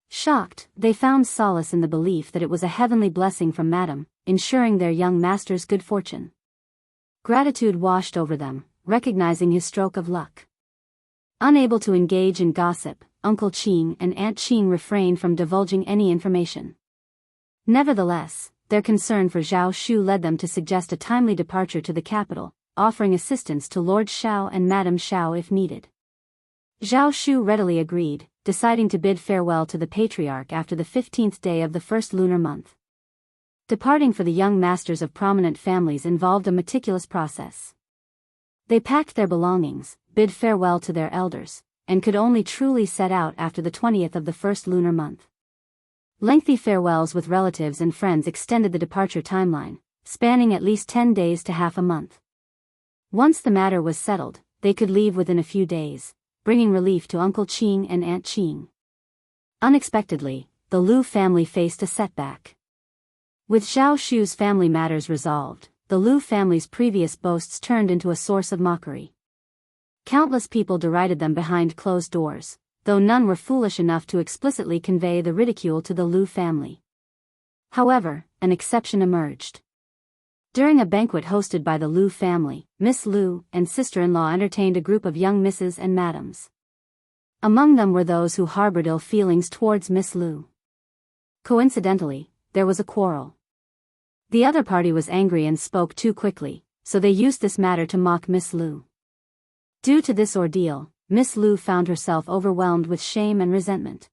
Shocked, they found solace in the belief that it was a heavenly blessing from Madame, ensuring their young master's good fortune. Gratitude washed over them, recognizing his stroke of luck. Unable to engage in gossip, Uncle Qing and Aunt Qing refrained from divulging any information. Nevertheless, their concern for Zhao Shu led them to suggest a timely departure to the capital, offering assistance to Lord Shao and Madame Shao if needed. Zhao Shu readily agreed, deciding to bid farewell to the patriarch after the 15th day of the first lunar month. Departing for the young masters of prominent families involved a meticulous process. They packed their belongings, bid farewell to their elders, and could only truly set out after the 20th of the first lunar month. Lengthy farewells with relatives and friends extended the departure timeline, spanning at least 10 days to half a month. Once the matter was settled, they could leave within a few days, bringing relief to Uncle Qing and Aunt Qing. Unexpectedly, the Lu family faced a setback. With Zhao Shu's family matters resolved, the Lu family's previous boasts turned into a source of mockery. Countless people derided them behind closed doors, though none were foolish enough to explicitly convey the ridicule to the Lu family. However, an exception emerged. During a banquet hosted by the Lu family, Miss Lu and sister-in-law entertained a group of young misses and madams. Among them were those who harbored ill feelings towards Miss Lu. Coincidentally, there was a quarrel. The other party was angry and spoke too quickly, so they used this matter to mock Miss Lu. Due to this ordeal, Miss Lu found herself overwhelmed with shame and resentment.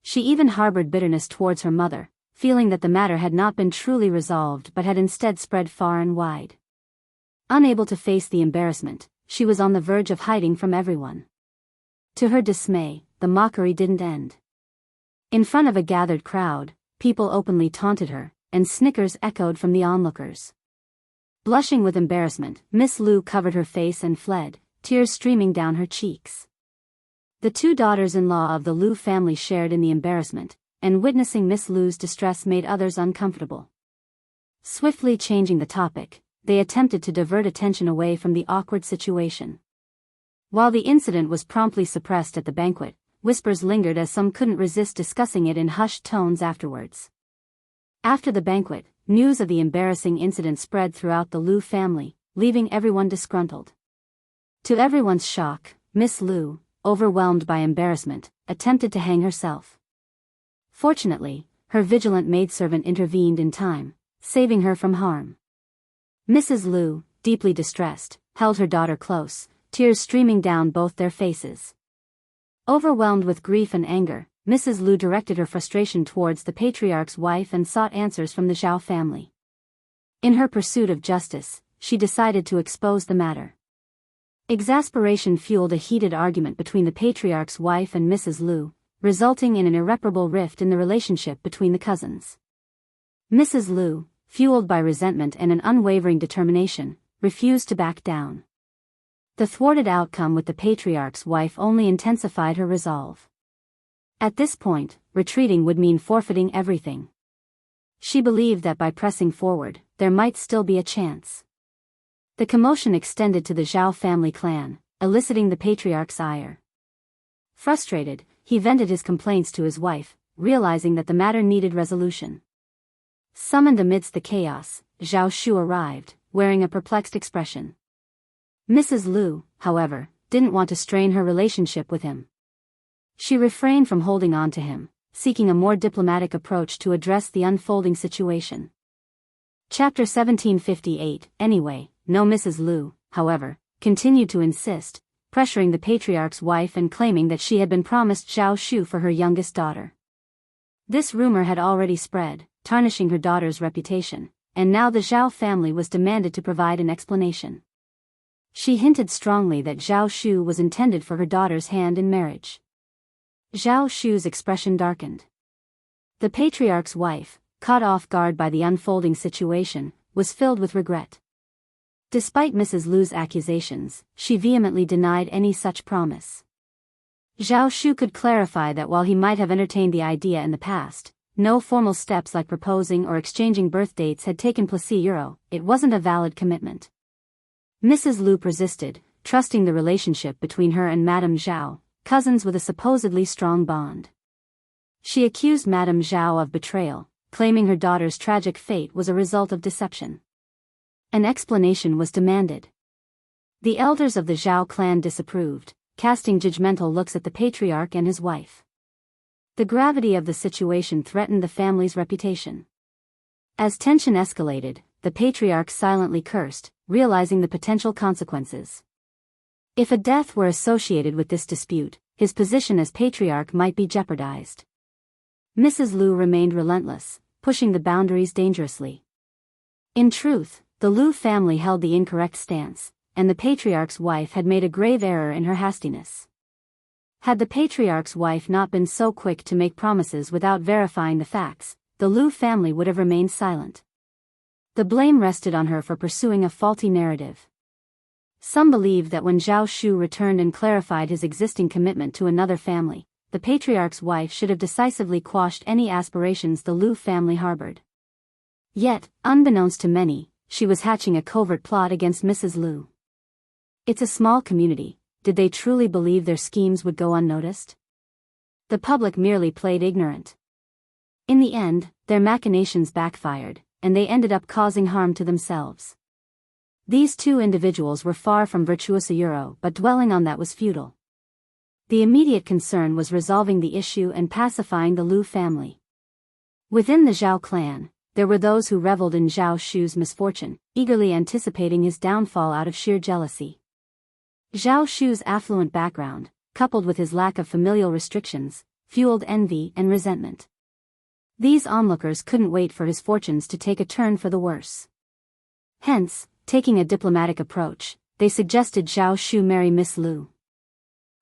She even harbored bitterness towards her mother, feeling that the matter had not been truly resolved but had instead spread far and wide. Unable to face the embarrassment, she was on the verge of hiding from everyone. To her dismay, the mockery didn't end. In front of a gathered crowd, people openly taunted her, and snickers echoed from the onlookers. Blushing with embarrassment, Miss Lu covered her face and fled, tears streaming down her cheeks. The two daughters-in-law of the Lu family shared in the embarrassment, and witnessing Miss Lu's distress made others uncomfortable. Swiftly changing the topic, they attempted to divert attention away from the awkward situation. While the incident was promptly suppressed at the banquet, whispers lingered as some couldn't resist discussing it in hushed tones afterwards. After the banquet, news of the embarrassing incident spread throughout the Lu family, leaving everyone disgruntled. To everyone's shock, Miss Lu, overwhelmed by embarrassment, attempted to hang herself. Fortunately, her vigilant maidservant intervened in time, saving her from harm. Mrs. Lu, deeply distressed, held her daughter close, tears streaming down both their faces. Overwhelmed with grief and anger, Mrs. Lu directed her frustration towards the patriarch's wife and sought answers from the Zhao family. In her pursuit of justice, she decided to expose the matter. Exasperation fueled a heated argument between the patriarch's wife and Mrs. Lu, resulting in an irreparable rift in the relationship between the cousins. Mrs. Lu, fueled by resentment and an unwavering determination, refused to back down. The thwarted outcome with the patriarch's wife only intensified her resolve. At this point, retreating would mean forfeiting everything. She believed that by pressing forward, there might still be a chance. The commotion extended to the Zhao family clan, eliciting the patriarch's ire. Frustrated, he vented his complaints to his wife, realizing that the matter needed resolution. Summoned amidst the chaos, Zhao Shu arrived, wearing a perplexed expression. Mrs. Lu, however, didn't want to strain her relationship with him. She refrained from holding on to him, seeking a more diplomatic approach to address the unfolding situation. Chapter 1758. Anyway, no. Mrs. Lu, however, continued to insist, pressuring the patriarch's wife and claiming that she had been promised Zhao Shu for her youngest daughter. This rumor had already spread, tarnishing her daughter's reputation, and now the Zhao family was demanded to provide an explanation. She hinted strongly that Zhao Shu was intended for her daughter's hand in marriage. Zhao Shu's expression darkened. The patriarch's wife, caught off guard by the unfolding situation, was filled with regret. Despite Mrs. Lu's accusations, she vehemently denied any such promise. Zhao Shu could clarify that while he might have entertained the idea in the past, no formal steps like proposing or exchanging birth dates had taken place. It wasn't a valid commitment. Mrs. Lu persisted, trusting the relationship between her and Madame Zhao, cousins with a supposedly strong bond. She accused Madame Zhao of betrayal, claiming her daughter's tragic fate was a result of deception. An explanation was demanded. The elders of the Zhao clan disapproved, casting judgmental looks at the patriarch and his wife. The gravity of the situation threatened the family's reputation. As tension escalated, the patriarch silently cursed, realizing the potential consequences. If a death were associated with this dispute, his position as patriarch might be jeopardized. Mrs. Lu remained relentless, pushing the boundaries dangerously. In truth, the Lu family held the incorrect stance, and the patriarch's wife had made a grave error in her hastiness. Had the patriarch's wife not been so quick to make promises without verifying the facts, the Lu family would have remained silent. The blame rested on her for pursuing a faulty narrative. Some believe that when Zhao Shu returned and clarified his existing commitment to another family, the patriarch's wife should have decisively quashed any aspirations the Lu family harbored. Yet, unbeknownst to many, she was hatching a covert plot against Mrs. Lu. It's a small community. Did they truly believe their schemes would go unnoticed? The public merely played ignorant. In the end, their machinations backfired, and they ended up causing harm to themselves. These two individuals were far from virtuous but dwelling on that was futile. The immediate concern was resolving the issue and pacifying the Lu family. Within the Zhao clan, there were those who reveled in Zhao Shu's misfortune, eagerly anticipating his downfall out of sheer jealousy. Zhao Shu's affluent background, coupled with his lack of familial restrictions, fueled envy and resentment. These onlookers couldn't wait for his fortunes to take a turn for the worse. Hence, taking a diplomatic approach, they suggested Zhao Shu marry Miss Lu.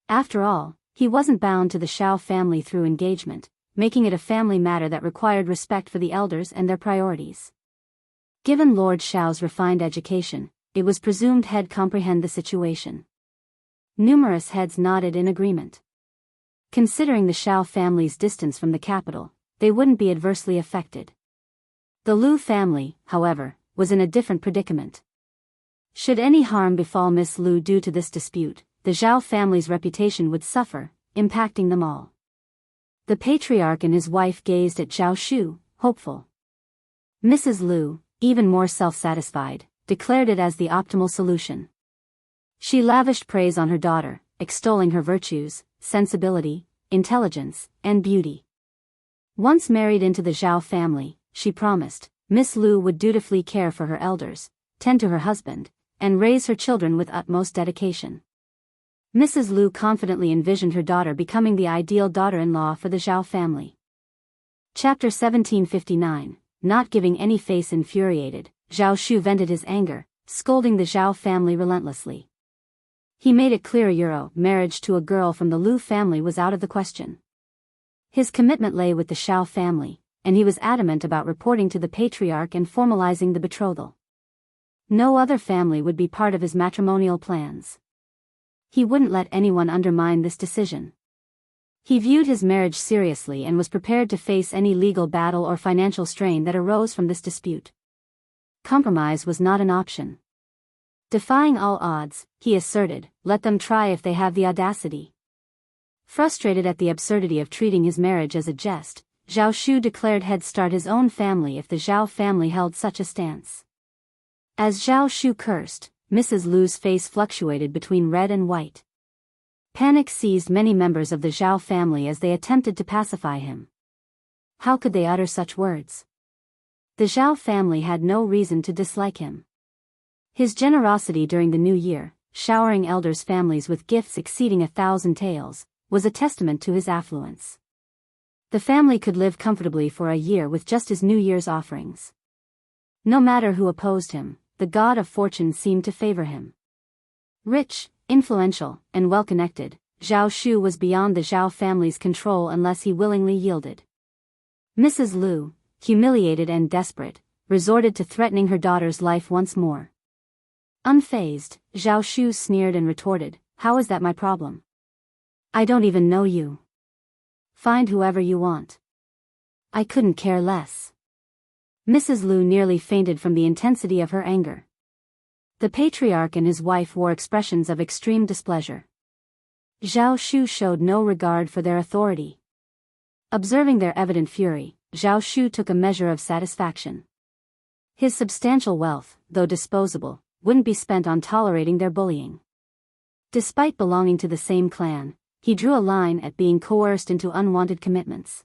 After all, he wasn't bound to the Xiao family through engagement, making it a family matter that required respect for the elders and their priorities. Given Lord Xiao's refined education, it was presumed he'd comprehend the situation. Numerous heads nodded in agreement. Considering the Xiao family's distance from the capital, they wouldn't be adversely affected. The Lu family, however, was in a different predicament. Should any harm befall Miss Lu due to this dispute, the Zhao family's reputation would suffer, impacting them all. The patriarch and his wife gazed at Zhao Shu, hopeful. Mrs. Lu, even more self-satisfied, declared it as the optimal solution. She lavished praise on her daughter, extolling her virtues, sensibility, intelligence, and beauty. Once married into the Zhao family, she promised, Miss Lu would dutifully care for her elders, tend to her husband, and raise her children with utmost dedication. Mrs. Lu confidently envisioned her daughter becoming the ideal daughter-in-law for the Zhao family. Chapter 1759, Not giving any face. Infuriated, Zhao Shu vented his anger, scolding the Zhao family relentlessly. He made it clear marriage to a girl from the Lu family was out of the question. His commitment lay with the Xiao family, and he was adamant about reporting to the patriarch and formalizing the betrothal. No other family would be part of his matrimonial plans. He wouldn't let anyone undermine this decision. He viewed his marriage seriously and was prepared to face any legal battle or financial strain that arose from this dispute. Compromise was not an option. Defying all odds, he asserted, let them try if they have the audacity. Frustrated at the absurdity of treating his marriage as a jest, Zhao Shu declared he'd start his own family if the Zhao family held such a stance. As Zhao Shu cursed, Mrs. Lu's face fluctuated between red and white. Panic seized many members of the Zhao family as they attempted to pacify him. How could they utter such words? The Zhao family had no reason to dislike him. His generosity during the new year, showering elders' families with gifts exceeding 1,000 taels, was a testament to his affluence. The family could live comfortably for a year with just his New Year's offerings. No matter who opposed him, the god of fortune seemed to favor him. Rich, influential, and well-connected, Zhao Shu was beyond the Zhao family's control unless he willingly yielded. Mrs. Lu, humiliated and desperate, resorted to threatening her daughter's life once more. Unfazed, Zhao Shu sneered and retorted, "How is that my problem? I don't even know you. Find whoever you want. I couldn't care less." Mrs. Lu nearly fainted from the intensity of her anger. The patriarch and his wife wore expressions of extreme displeasure. Zhao Shu showed no regard for their authority. Observing their evident fury, Zhao Shu took a measure of satisfaction. His substantial wealth, though disposable, wouldn't be spent on tolerating their bullying. Despite belonging to the same clan, he drew a line at being coerced into unwanted commitments.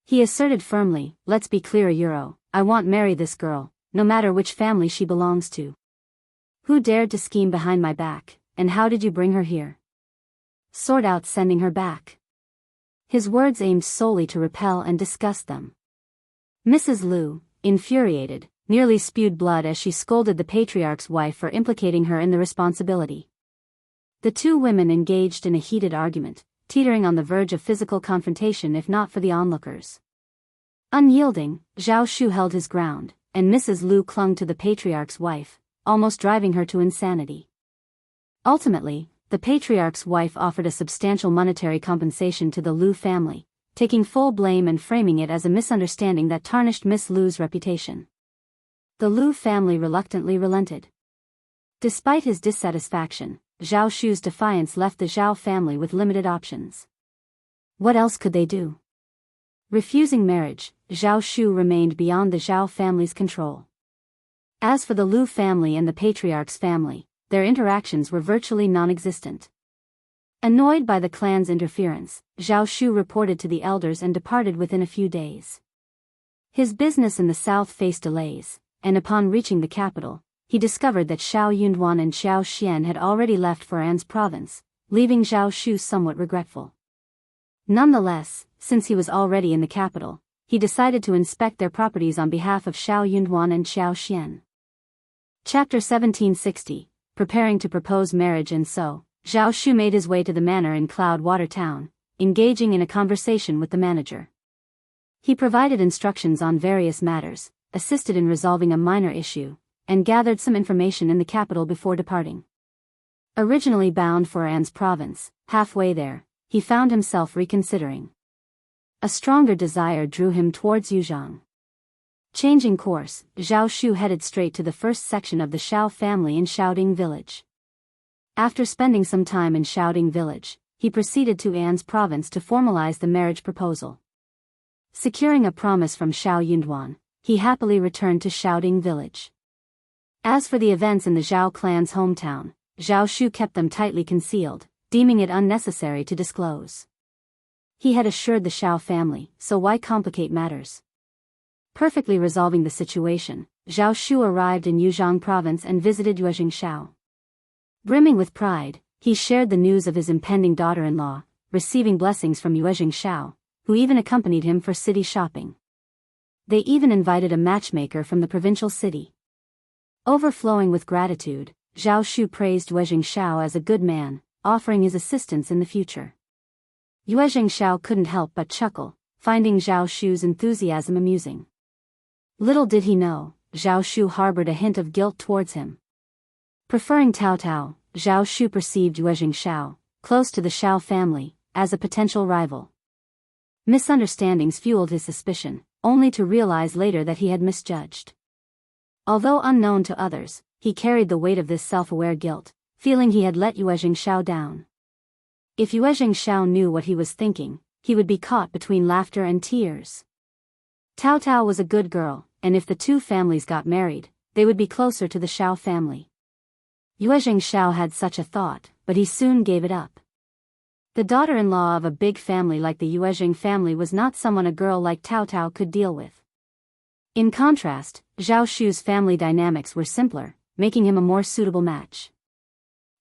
He asserted firmly, "Let's be clear, I won't marry this girl, no matter which family she belongs to. Who dared to scheme behind my back, and how did you bring her here? Sort out sending her back." His words aimed solely to repel and disgust them. Mrs. Lu, infuriated, nearly spewed blood as she scolded the patriarch's wife for implicating her in the responsibility. The two women engaged in a heated argument, teetering on the verge of physical confrontation if not for the onlookers. Unyielding, Zhao Shu held his ground, and Mrs. Lu clung to the patriarch's wife, almost driving her to insanity. Ultimately, the patriarch's wife offered a substantial monetary compensation to the Lu family, taking full blame and framing it as a misunderstanding that tarnished Miss Lu's reputation. The Lu family reluctantly relented. Despite his dissatisfaction, Zhao Shu's defiance left the Zhao family with limited options. What else could they do? Refusing marriage, Zhao Shu remained beyond the Zhao family's control. As for the Lu family and the patriarch's family, their interactions were virtually non-existent. Annoyed by the clan's interference, Zhao Shu reported to the elders and departed within a few days. His business in the south faced delays, and upon reaching the capital, he discovered that Xiao Yunduan and Xiao Xian had already left for An's province, leaving Zhao Shu somewhat regretful. Nonetheless, since he was already in the capital, he decided to inspect their properties on behalf of Xiao Yunduan and Xiao Xian. Chapter 1760, Preparing to propose marriage. And so, Zhao Shu made his way to the manor in Cloudwater Town, engaging in a conversation with the manager. He provided instructions on various matters, assisted in resolving a minor issue, and gathered some information in the capital before departing. Originally bound for An's province, halfway there, he found himself reconsidering. A stronger desire drew him towards Yuzhang. Changing course, Zhao Shu headed straight to the first section of the Xiao family in Xiaoding village. After spending some time in Xiaoding village, he proceeded to An's province to formalize the marriage proposal. Securing a promise from Xiao Yunduan, he happily returned to Xiaoding village. As for the events in the Zhao clan's hometown, Zhao Shu kept them tightly concealed, deeming it unnecessary to disclose. He had assured the Xiao family, so why complicate matters? Perfectly resolving the situation, Zhao Shu arrived in Yuzhang province and visited Yuezhingxiao. Brimming with pride, he shared the news of his impending daughter-in-law, receiving blessings from Yuezhingxiao, who even accompanied him for city shopping. They even invited a matchmaker from the provincial city. Overflowing with gratitude, Zhao Shu praised Yuezhingxiao as a good man, offering his assistance in the future. Yuezhingxiao couldn't help but chuckle, finding Zhao Shu's enthusiasm amusing. Little did he know, Zhao Shu harbored a hint of guilt towards him. Preferring Tao Tao, Zhao Shu perceived Yuezhingxiao, close to the Xiao family, as a potential rival. Misunderstandings fueled his suspicion, only to realize later that he had misjudged. Although unknown to others, he carried the weight of this self-aware guilt, feeling he had let Yuezhingxiao down. If Yuezhingxiao knew what he was thinking, he would be caught between laughter and tears. Tao Tao was a good girl, and if the two families got married, they would be closer to the Xiao family. Yuezhingxiao had such a thought, but he soon gave it up. The daughter-in-law of a big family like the Yuezhing family was not someone a girl like Tao Tao could deal with. In contrast, Zhao Shu's family dynamics were simpler, making him a more suitable match.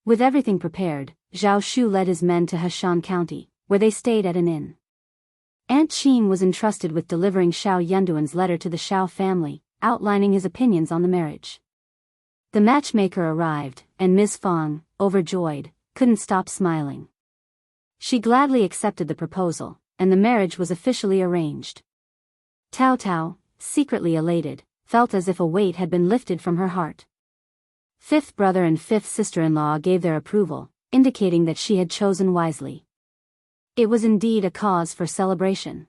With everything prepared, Zhao Shu led his men to Heshan County, where they stayed at an inn. Aunt Qing was entrusted with delivering Xiao Yunduan's letter to the Xiao family, outlining his opinions on the marriage. The matchmaker arrived, and Ms. Fang, overjoyed, couldn't stop smiling. She gladly accepted the proposal, and the marriage was officially arranged. Tao Tao, secretly elated, felt as if a weight had been lifted from her heart. Fifth brother and fifth sister-in-law gave their approval, indicating that she had chosen wisely. It was indeed a cause for celebration.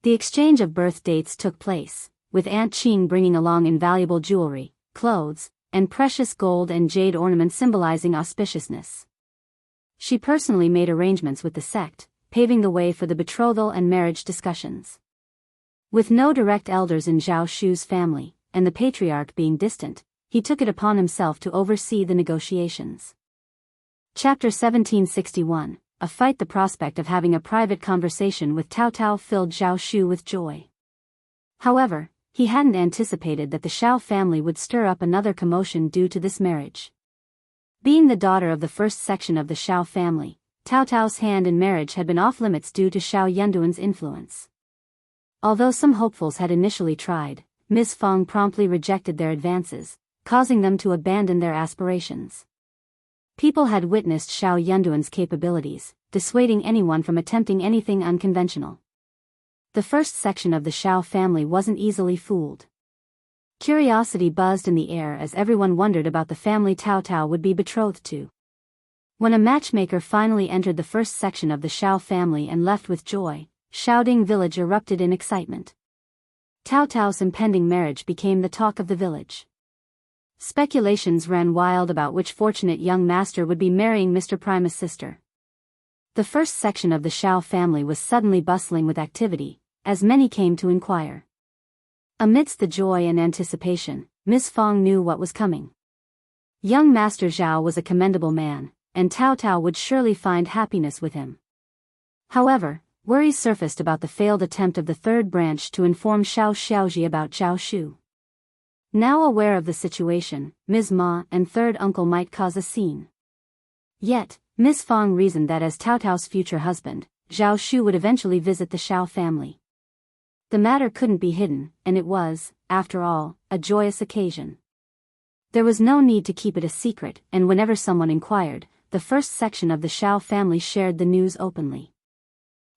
The exchange of birth dates took place, with Aunt Qing bringing along invaluable jewelry, clothes, and precious gold and jade ornaments symbolizing auspiciousness. She personally made arrangements with the sect, paving the way for the betrothal and marriage discussions. With no direct elders in Zhao Shu's family, and the patriarch being distant, he took it upon himself to oversee the negotiations. Chapter 1761, A Fight. The prospect of having a private conversation with Tao Tao filled Zhao Shu with joy. However, he hadn't anticipated that the Xiao family would stir up another commotion due to this marriage. Being the daughter of the first section of the Xiao family, Tao Tao's hand in marriage had been off-limits due to Xiao Yunduan's influence. Although some hopefuls had initially tried, Ms. Fang promptly rejected their advances, causing them to abandon their aspirations. People had witnessed Xiao Yunduan's capabilities, dissuading anyone from attempting anything unconventional. The first section of the Xiao family wasn't easily fooled. Curiosity buzzed in the air as everyone wondered about the family Tao Tao would be betrothed to. When a matchmaker finally entered the first section of the Xiao family and left with joy, Xiaoding village erupted in excitement. Tao Tao's impending marriage became the talk of the village. Speculations ran wild about which fortunate young master would be marrying Mr. Primus' sister. The first section of the Xiao family was suddenly bustling with activity, as many came to inquire. Amidst the joy and anticipation, Ms. Fong knew what was coming. Young Master Zhao was a commendable man, and Tao Tao would surely find happiness with him. However, worries surfaced about the failed attempt of the third branch to inform Xiao Xiaoji about Zhao Shu. Now aware of the situation, Ms. Ma and third uncle might cause a scene. Yet, Ms. Fong reasoned that as Tao Tao's future husband, Zhao Shu would eventually visit the Xiao family. The matter couldn't be hidden, and it was, after all, a joyous occasion. There was no need to keep it a secret, and whenever someone inquired, the first section of the Xiao family shared the news openly.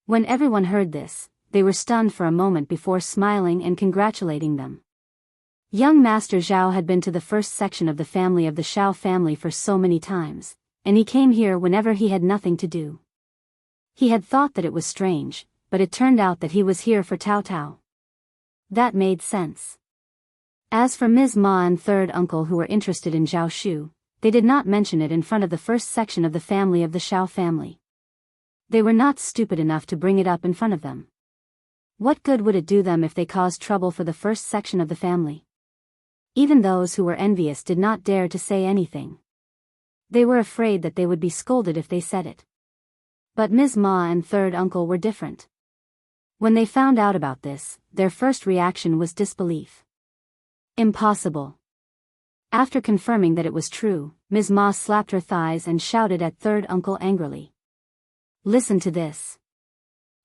When everyone heard this, they were stunned for a moment before smiling and congratulating them. Young Master Zhao had been to the first section of the family of the Xiao family for so many times, and he came here whenever he had nothing to do. He had thought that it was strange, but it turned out that he was here for Tao Tao. That made sense. As for Ms. Ma and third uncle who were interested in Zhao Shu, they did not mention it in front of the first section of the family of the Xiao family. They were not stupid enough to bring it up in front of them. What good would it do them if they caused trouble for the first section of the family? Even those who were envious did not dare to say anything. They were afraid that they would be scolded if they said it. But Ms. Ma and third uncle were different. When they found out about this, their first reaction was disbelief. Impossible. After confirming that it was true, Ms. Ma slapped her thighs and shouted at third uncle angrily. Listen to this.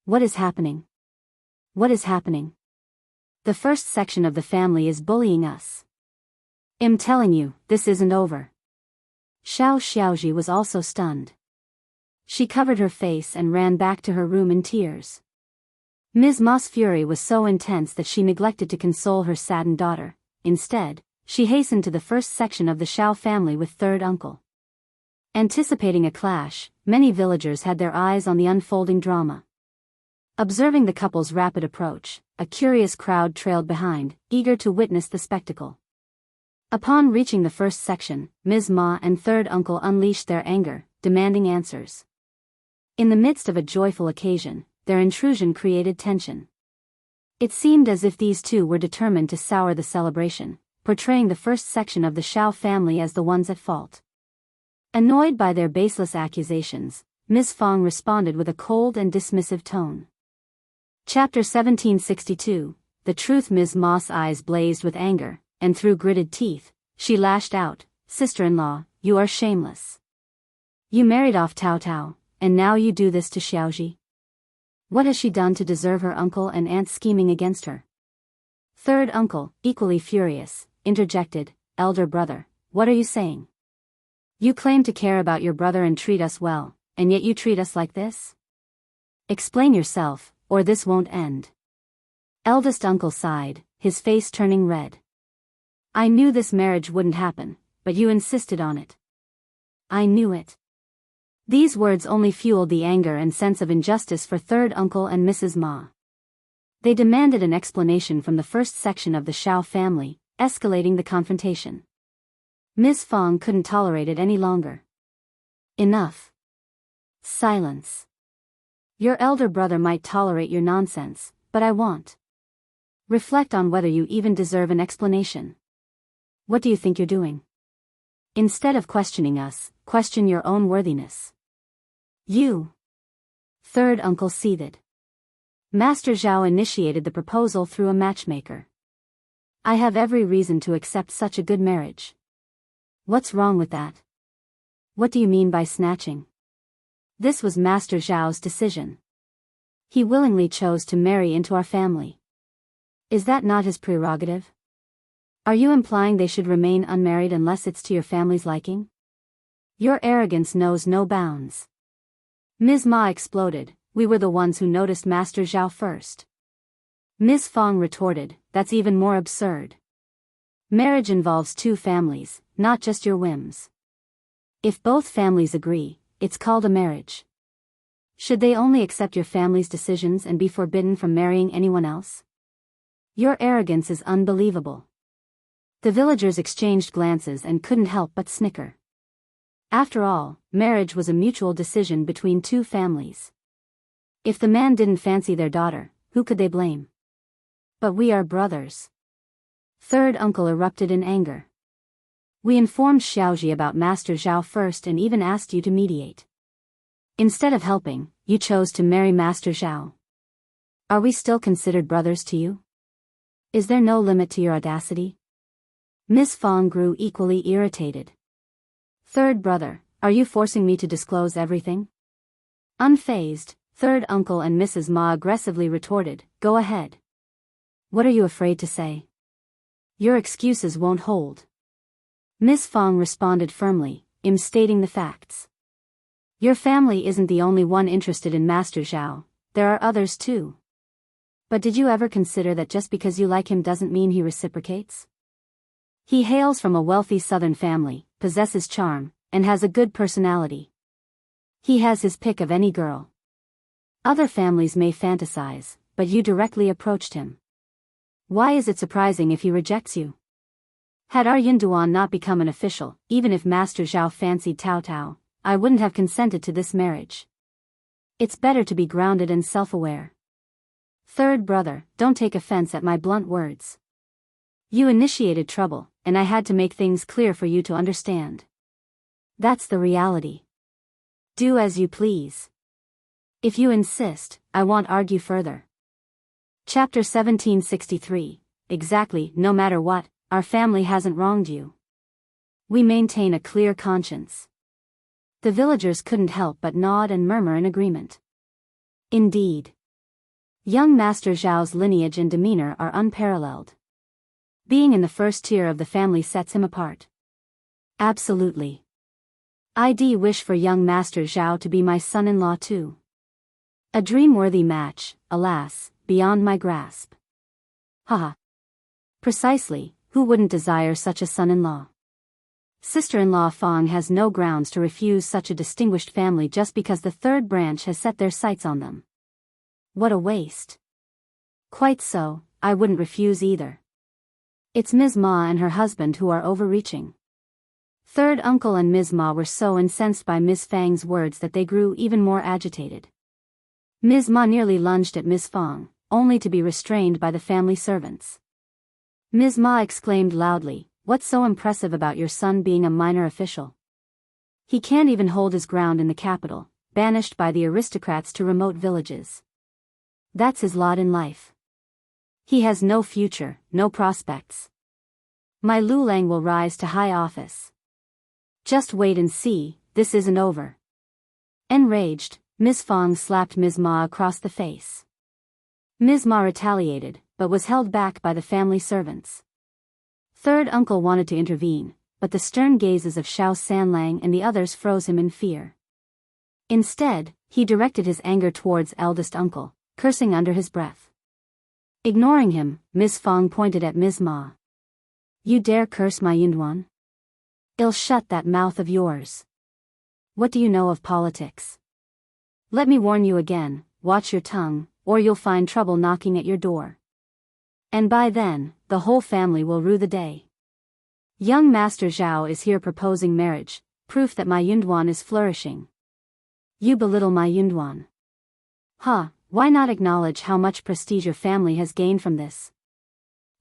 What is happening? What is happening? The first section of the family is bullying us. I'm telling you, this isn't over. Xiao Xiaoji was also stunned. She covered her face and ran back to her room in tears. Ms. Ma's fury was so intense that she neglected to console her saddened daughter. Instead, she hastened to the first section of the Xiao family with third uncle. Anticipating a clash, many villagers had their eyes on the unfolding drama. Observing the couple's rapid approach, a curious crowd trailed behind, eager to witness the spectacle. Upon reaching the first section, Ms. Ma and third uncle unleashed their anger, demanding answers. In the midst of a joyful occasion, their intrusion created tension. It seemed as if these two were determined to sour the celebration, portraying the first section of the Xiao family as the ones at fault. Annoyed by their baseless accusations, Ms. Fong responded with a cold and dismissive tone. Chapter 1762, The Truth. Ms. Ma's eyes blazed with anger, and through gritted teeth, she lashed out, Sister-in-law, you are shameless. You married off Tao Tao, and now you do this to Xiaoji. What has she done to deserve her uncle and aunt scheming against her? Third uncle, equally furious, interjected, Elder brother, what are you saying? You claim to care about your brother and treat us well, and yet you treat us like this? Explain yourself, or this won't end. Eldest uncle sighed, his face turning red. I knew this marriage wouldn't happen, but you insisted on it. I knew it. These words only fueled the anger and sense of injustice for third uncle and Mrs. Ma. They demanded an explanation from the first section of the Xiao family, escalating the confrontation. Ms. Fong couldn't tolerate it any longer. Enough. Silence. Your elder brother might tolerate your nonsense, but I won't. Reflect on whether you even deserve an explanation. What do you think you're doing? Instead of questioning us, question your own worthiness. You. Third uncle seethed. Master Zhao initiated the proposal through a matchmaker. I have every reason to accept such a good marriage. What's wrong with that? What do you mean by snatching? This was Master Zhao's decision. He willingly chose to marry into our family. Is that not his prerogative? Are you implying they should remain unmarried unless it's to your family's liking? Your arrogance knows no bounds. Ms. Ma exploded. We were the ones who noticed Master Zhao first. Ms. Fong retorted, that's even more absurd. Marriage involves two families, not just your whims. If both families agree, it's called a marriage. Should they only accept your family's decisions and be forbidden from marrying anyone else? Your arrogance is unbelievable. The villagers exchanged glances and couldn't help but snicker. After all, marriage was a mutual decision between two families. If the man didn't fancy their daughter, who could they blame? But we are brothers. Third uncle erupted in anger. We informed Xiaoji about Master Zhao first and even asked you to mediate. Instead of helping, you chose to marry Master Zhao. Are we still considered brothers to you? Is there no limit to your audacity? Miss Fong grew equally irritated. Third brother, are you forcing me to disclose everything? Unfazed, third uncle and Mrs. Ma aggressively retorted, go ahead. What are you afraid to say? Your excuses won't hold. Miss Fong responded firmly, I'm stating the facts. Your family isn't the only one interested in Master Zhao, there are others too. But did you ever consider that just because you like him doesn't mean he reciprocates? He hails from a wealthy southern family, possesses charm, and has a good personality. He has his pick of any girl. Other families may fantasize, but you directly approached him. Why is it surprising if he rejects you? Had our Yunduan not become an official, even if Master Zhao fancied Tao Tao, I wouldn't have consented to this marriage. It's better to be grounded and self-aware. Third brother, don't take offense at my blunt words. You initiated trouble, and I had to make things clear for you to understand. That's the reality. Do as you please. If you insist, I won't argue further. Chapter 1763. Exactly, no matter what, our family hasn't wronged you. We maintain a clear conscience. The villagers couldn't help but nod and murmur in agreement. Indeed. Young Master Zhao's lineage and demeanor are unparalleled. Being in the first tier of the family sets him apart. Absolutely. I'd wish for young Master Zhao to be my son-in-law too. A dream-worthy match, alas, beyond my grasp. Haha. Precisely, who wouldn't desire such a son-in-law? Sister-in-law Fong has no grounds to refuse such a distinguished family just because the third branch has set their sights on them. What a waste. Quite so, I wouldn't refuse either. It's Ms. Ma and her husband who are overreaching. Third uncle and Ms. Ma were so incensed by Ms. Fang's words that they grew even more agitated. Ms. Ma nearly lunged at Ms. Fong, only to be restrained by the family servants. Ms. Ma exclaimed loudly, what's so impressive about your son being a minor official? He can't even hold his ground in the capital, banished by the aristocrats to remote villages. That's his lot in life. He has no future, no prospects. My Lulang will rise to high office. Just wait and see, this isn't over. Enraged, Ms. Fong slapped Ms. Ma across the face. Ms. Ma retaliated, but was held back by the family servants. Third uncle wanted to intervene, but the stern gazes of Xiao Sanlang and the others froze him in fear. Instead, he directed his anger towards eldest uncle, cursing under his breath. Ignoring him, Ms. Fong pointed at Ms. Ma. You dare curse my Yunduan? I'll shut that mouth of yours. What do you know of politics? Let me warn you again, watch your tongue, or you'll find trouble knocking at your door. And by then, the whole family will rue the day. Young Master Zhao is here proposing marriage, proof that my Yunduan is flourishing. You belittle my Yunduan. Why not acknowledge how much prestige your family has gained from this?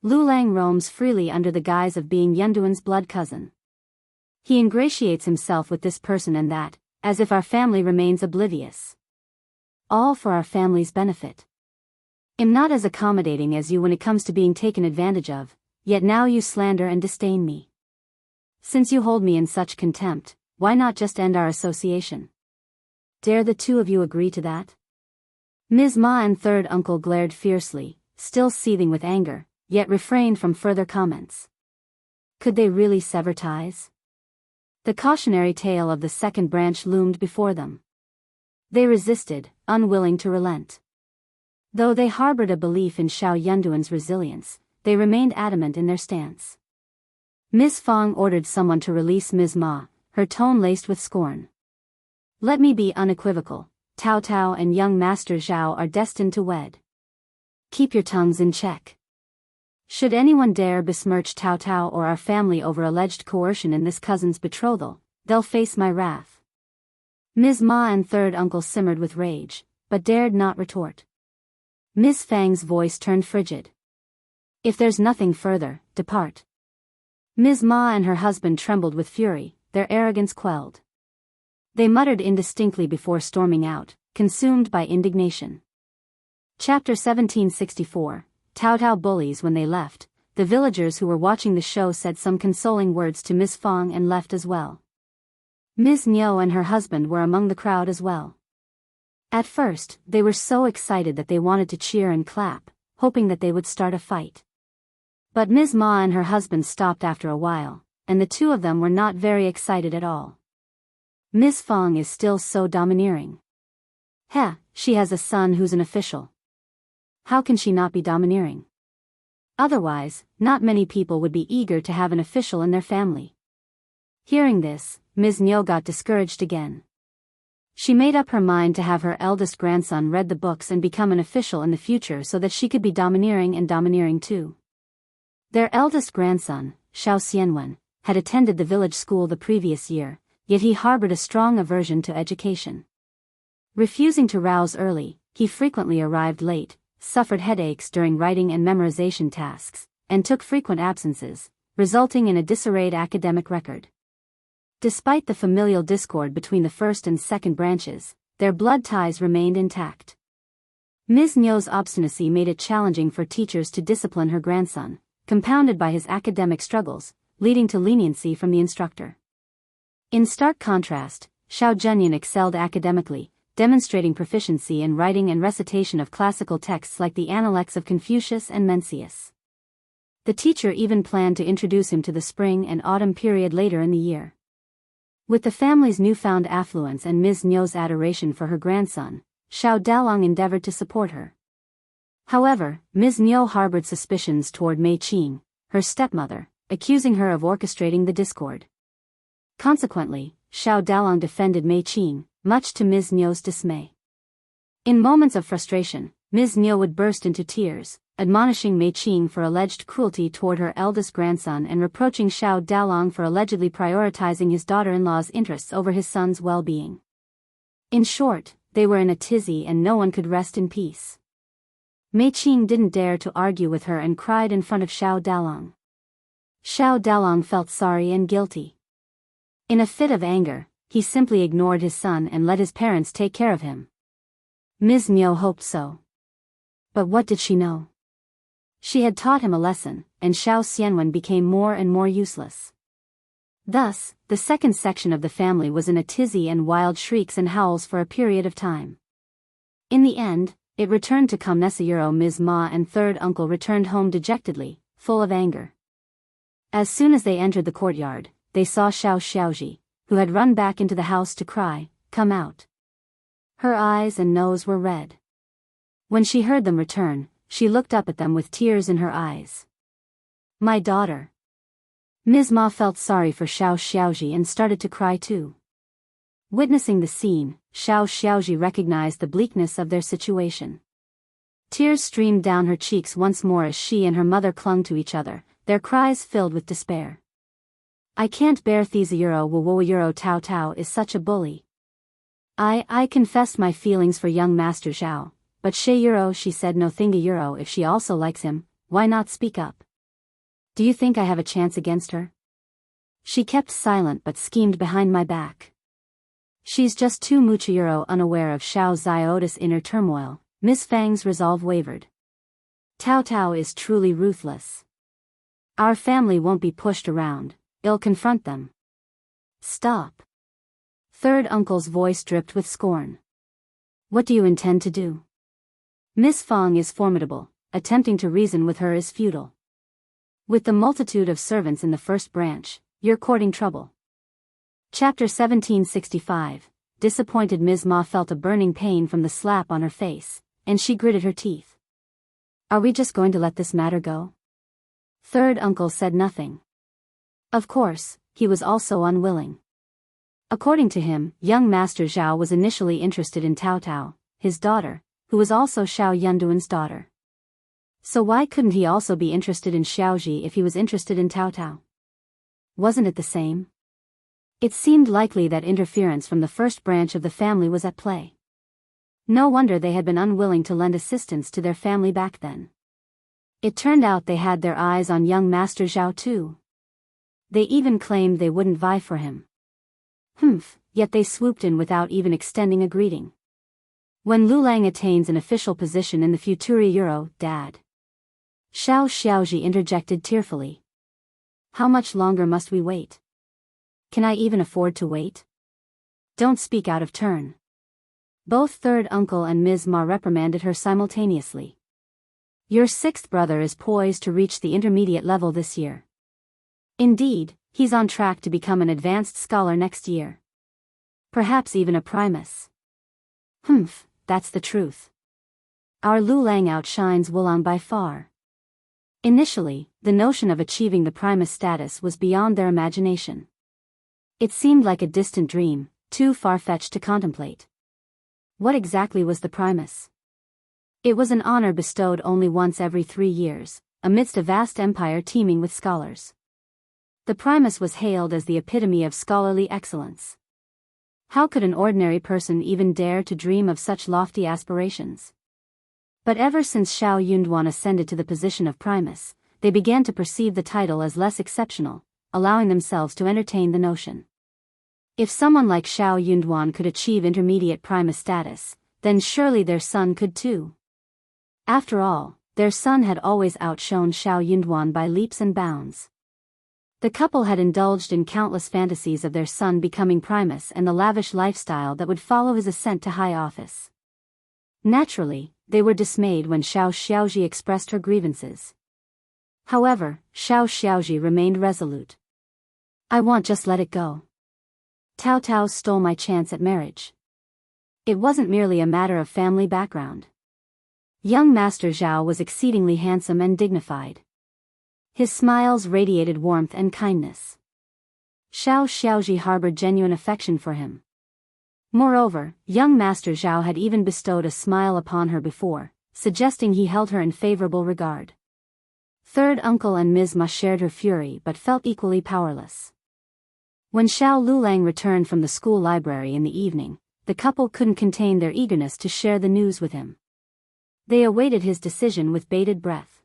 Lulang roams freely under the guise of being Yunduan's blood cousin. He ingratiates himself with this person and that, as if our family remains oblivious. All for our family's benefit. I'm not as accommodating as you when it comes to being taken advantage of, yet now you slander and disdain me. Since you hold me in such contempt, why not just end our association? Dare the two of you agree to that? Ms. Ma and third uncle glared fiercely, still seething with anger, yet refrained from further comments. Could they really sever ties? The cautionary tale of the second branch loomed before them. They resisted, unwilling to relent. Though they harbored a belief in Xiao Yunduan's resilience, they remained adamant in their stance. Ms. Fang ordered someone to release Ms. Ma, her tone laced with scorn. Let me be unequivocal, Tao Tao and young Master Zhao are destined to wed. Keep your tongues in check. Should anyone dare besmirch Tao Tao or our family over alleged coercion in this cousin's betrothal, they'll face my wrath. Ms. Ma and third uncle simmered with rage, but dared not retort. Ms. Fang's voice turned frigid. If there's nothing further, depart. Ms. Ma and her husband trembled with fury, their arrogance quelled. They muttered indistinctly before storming out, consumed by indignation. Chapter 1764. Tao Tao bullies. When they left, the villagers who were watching the show said some consoling words to Ms. Fang and left as well. Ms. Niu and her husband were among the crowd as well. At first, they were so excited that they wanted to cheer and clap, hoping that they would start a fight. But Ms. Ma and her husband stopped after a while, and the two of them were not very excited at all. Ms. Fang is still so domineering. She has a son who's an official. How can she not be domineering? Otherwise, not many people would be eager to have an official in their family. Hearing this, Ms. Niu got discouraged again. She made up her mind to have her eldest grandson read the books and become an official in the future so that she could be domineering and domineering too. Their eldest grandson, Xiao Xianwen, had attended the village school the previous year, yet he harbored a strong aversion to education. Refusing to rouse early, he frequently arrived late, suffered headaches during writing and memorization tasks, and took frequent absences, resulting in a disarrayed academic record. Despite the familial discord between the first and second branches, their blood ties remained intact. Ms. Niu's obstinacy made it challenging for teachers to discipline her grandson, compounded by his academic struggles, leading to leniency from the instructor. In stark contrast, Xiao Zhenyan excelled academically, demonstrating proficiency in writing and recitation of classical texts like the Analects of Confucius and Mencius. The teacher even planned to introduce him to the spring and autumn period later in the year. With the family's newfound affluence and Ms. Niu's adoration for her grandson, Xiao Dalong endeavored to support her. However, Ms. Niu harbored suspicions toward Mei Qing, her stepmother, accusing her of orchestrating the discord. Consequently, Xiao Dalong defended Mei Qing, much to Ms. Niu's dismay. In moments of frustration, Ms. Niu would burst into tears, admonishing Mei Qing for alleged cruelty toward her eldest grandson and reproaching Xiao Dalong for allegedly prioritizing his daughter-in-law's interests over his son's well-being. In short, they were in a tizzy and no one could rest in peace. Mei Qing didn't dare to argue with her and cried in front of Xiao Dalong. Xiao Dalong felt sorry and guilty. In a fit of anger, he simply ignored his son and let his parents take care of him. Ms. Niu hoped so. But what did she know? She had taught him a lesson, and Xiao Xianwen became more and more useless. Thus, the second section of the family was in a tizzy and wild shrieks and howls for a period of time. In the end, it returned to calm. Ms. Ma and third uncle returned home dejectedly, full of anger. As soon as they entered the courtyard, they saw Xiao Xiaoji, who had run back into the house to cry, come out. Her eyes and nose were red. When she heard them return, she looked up at them with tears in her eyes. My daughter. Ms. Ma felt sorry for Xiao Xiaoji and started to cry too. Witnessing the scene, Xiao Xiaoji recognized the bleakness of their situation. Tears streamed down her cheeks once more as she and her mother clung to each other, their cries filled with despair. I can't bear Thizayuro Wuwoyuro Tao Tao is such a bully. I confessed my feelings for young Master Zhao, but Sheyuro she said no Thingayuro if she also likes him, why not speak up? Do you think I have a chance against her? She kept silent but schemed behind my back. She's just too Muchayuro unaware of Xiao Ziota's inner turmoil. Miss Fang's resolve wavered. Tao Tao is truly ruthless. Our family won't be pushed around, it'll confront them. Stop. Third uncle's voice dripped with scorn. What do you intend to do? Miss Fang is formidable, attempting to reason with her is futile. With the multitude of servants in the first branch, you're courting trouble. Chapter 1765, disappointed Ms. Ma felt a burning pain from the slap on her face, and she gritted her teeth. Are we just going to let this matter go? Third uncle said nothing. Of course, he was also unwilling. According to him, young Master Zhao was initially interested in Tao Tao, his daughter, who was also Xiao Yunduan's daughter. So why couldn't he also be interested in Xiaoji if he was interested in Tao Tao? Wasn't it the same? It seemed likely that interference from the first branch of the family was at play. No wonder they had been unwilling to lend assistance to their family back then. It turned out they had their eyes on young Master Zhao too. They even claimed they wouldn't vie for him. Yet they swooped in without even extending a greeting. When Lu Lang attains an official position in the Futuri Euro, Dad. Xiao Xiaoji interjected tearfully. How much longer must we wait? Can I even afford to wait? Don't speak out of turn. Both third uncle and Ms. Ma reprimanded her simultaneously. Your sixth brother is poised to reach the intermediate level this year. Indeed, he's on track to become an advanced scholar next year. Perhaps even a primus. That's the truth. Our Lu Lang outshines Wulang by far. Initially, the notion of achieving the primus status was beyond their imagination. It seemed like a distant dream, too far-fetched to contemplate. What exactly was the primus? It was an honor bestowed only once every 3 years, amidst a vast empire teeming with scholars. The primus was hailed as the epitome of scholarly excellence. How could an ordinary person even dare to dream of such lofty aspirations? But ever since Xiao Yunduan ascended to the position of primus, they began to perceive the title as less exceptional, allowing themselves to entertain the notion. If someone like Xiao Yunduan could achieve intermediate primus status, then surely their son could too. After all, their son had always outshone Xiao Yunduan by leaps and bounds. The couple had indulged in countless fantasies of their son becoming primus and the lavish lifestyle that would follow his ascent to high office. Naturally, they were dismayed when Xiao Xiaoji expressed her grievances. However, Xiao Xiaoji remained resolute. I won't just let it go. Tao Tao stole my chance at marriage. It wasn't merely a matter of family background. Young Master Zhao was exceedingly handsome and dignified. His smiles radiated warmth and kindness. Xiao Xiaoji harbored genuine affection for him. Moreover, young Master Zhao had even bestowed a smile upon her before, suggesting he held her in favorable regard. Third uncle and Ms. Ma shared her fury but felt equally powerless. When Xiao Lulang returned from the school library in the evening, the couple couldn't contain their eagerness to share the news with him. They awaited his decision with bated breath.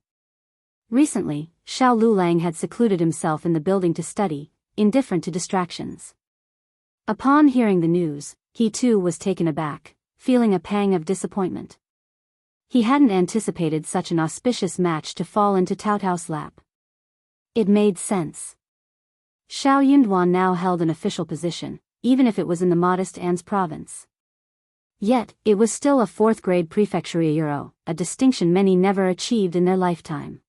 Recently, Xiao Lulang had secluded himself in the building to study, indifferent to distractions. Upon hearing the news, he too was taken aback, feeling a pang of disappointment. He hadn't anticipated such an auspicious match to fall into Tao Tao's lap. It made sense. Xiao Yunduan now held an official position, even if it was in the modest An's province. Yet, it was still a 4th-grade prefecture euro, a distinction many never achieved in their lifetime.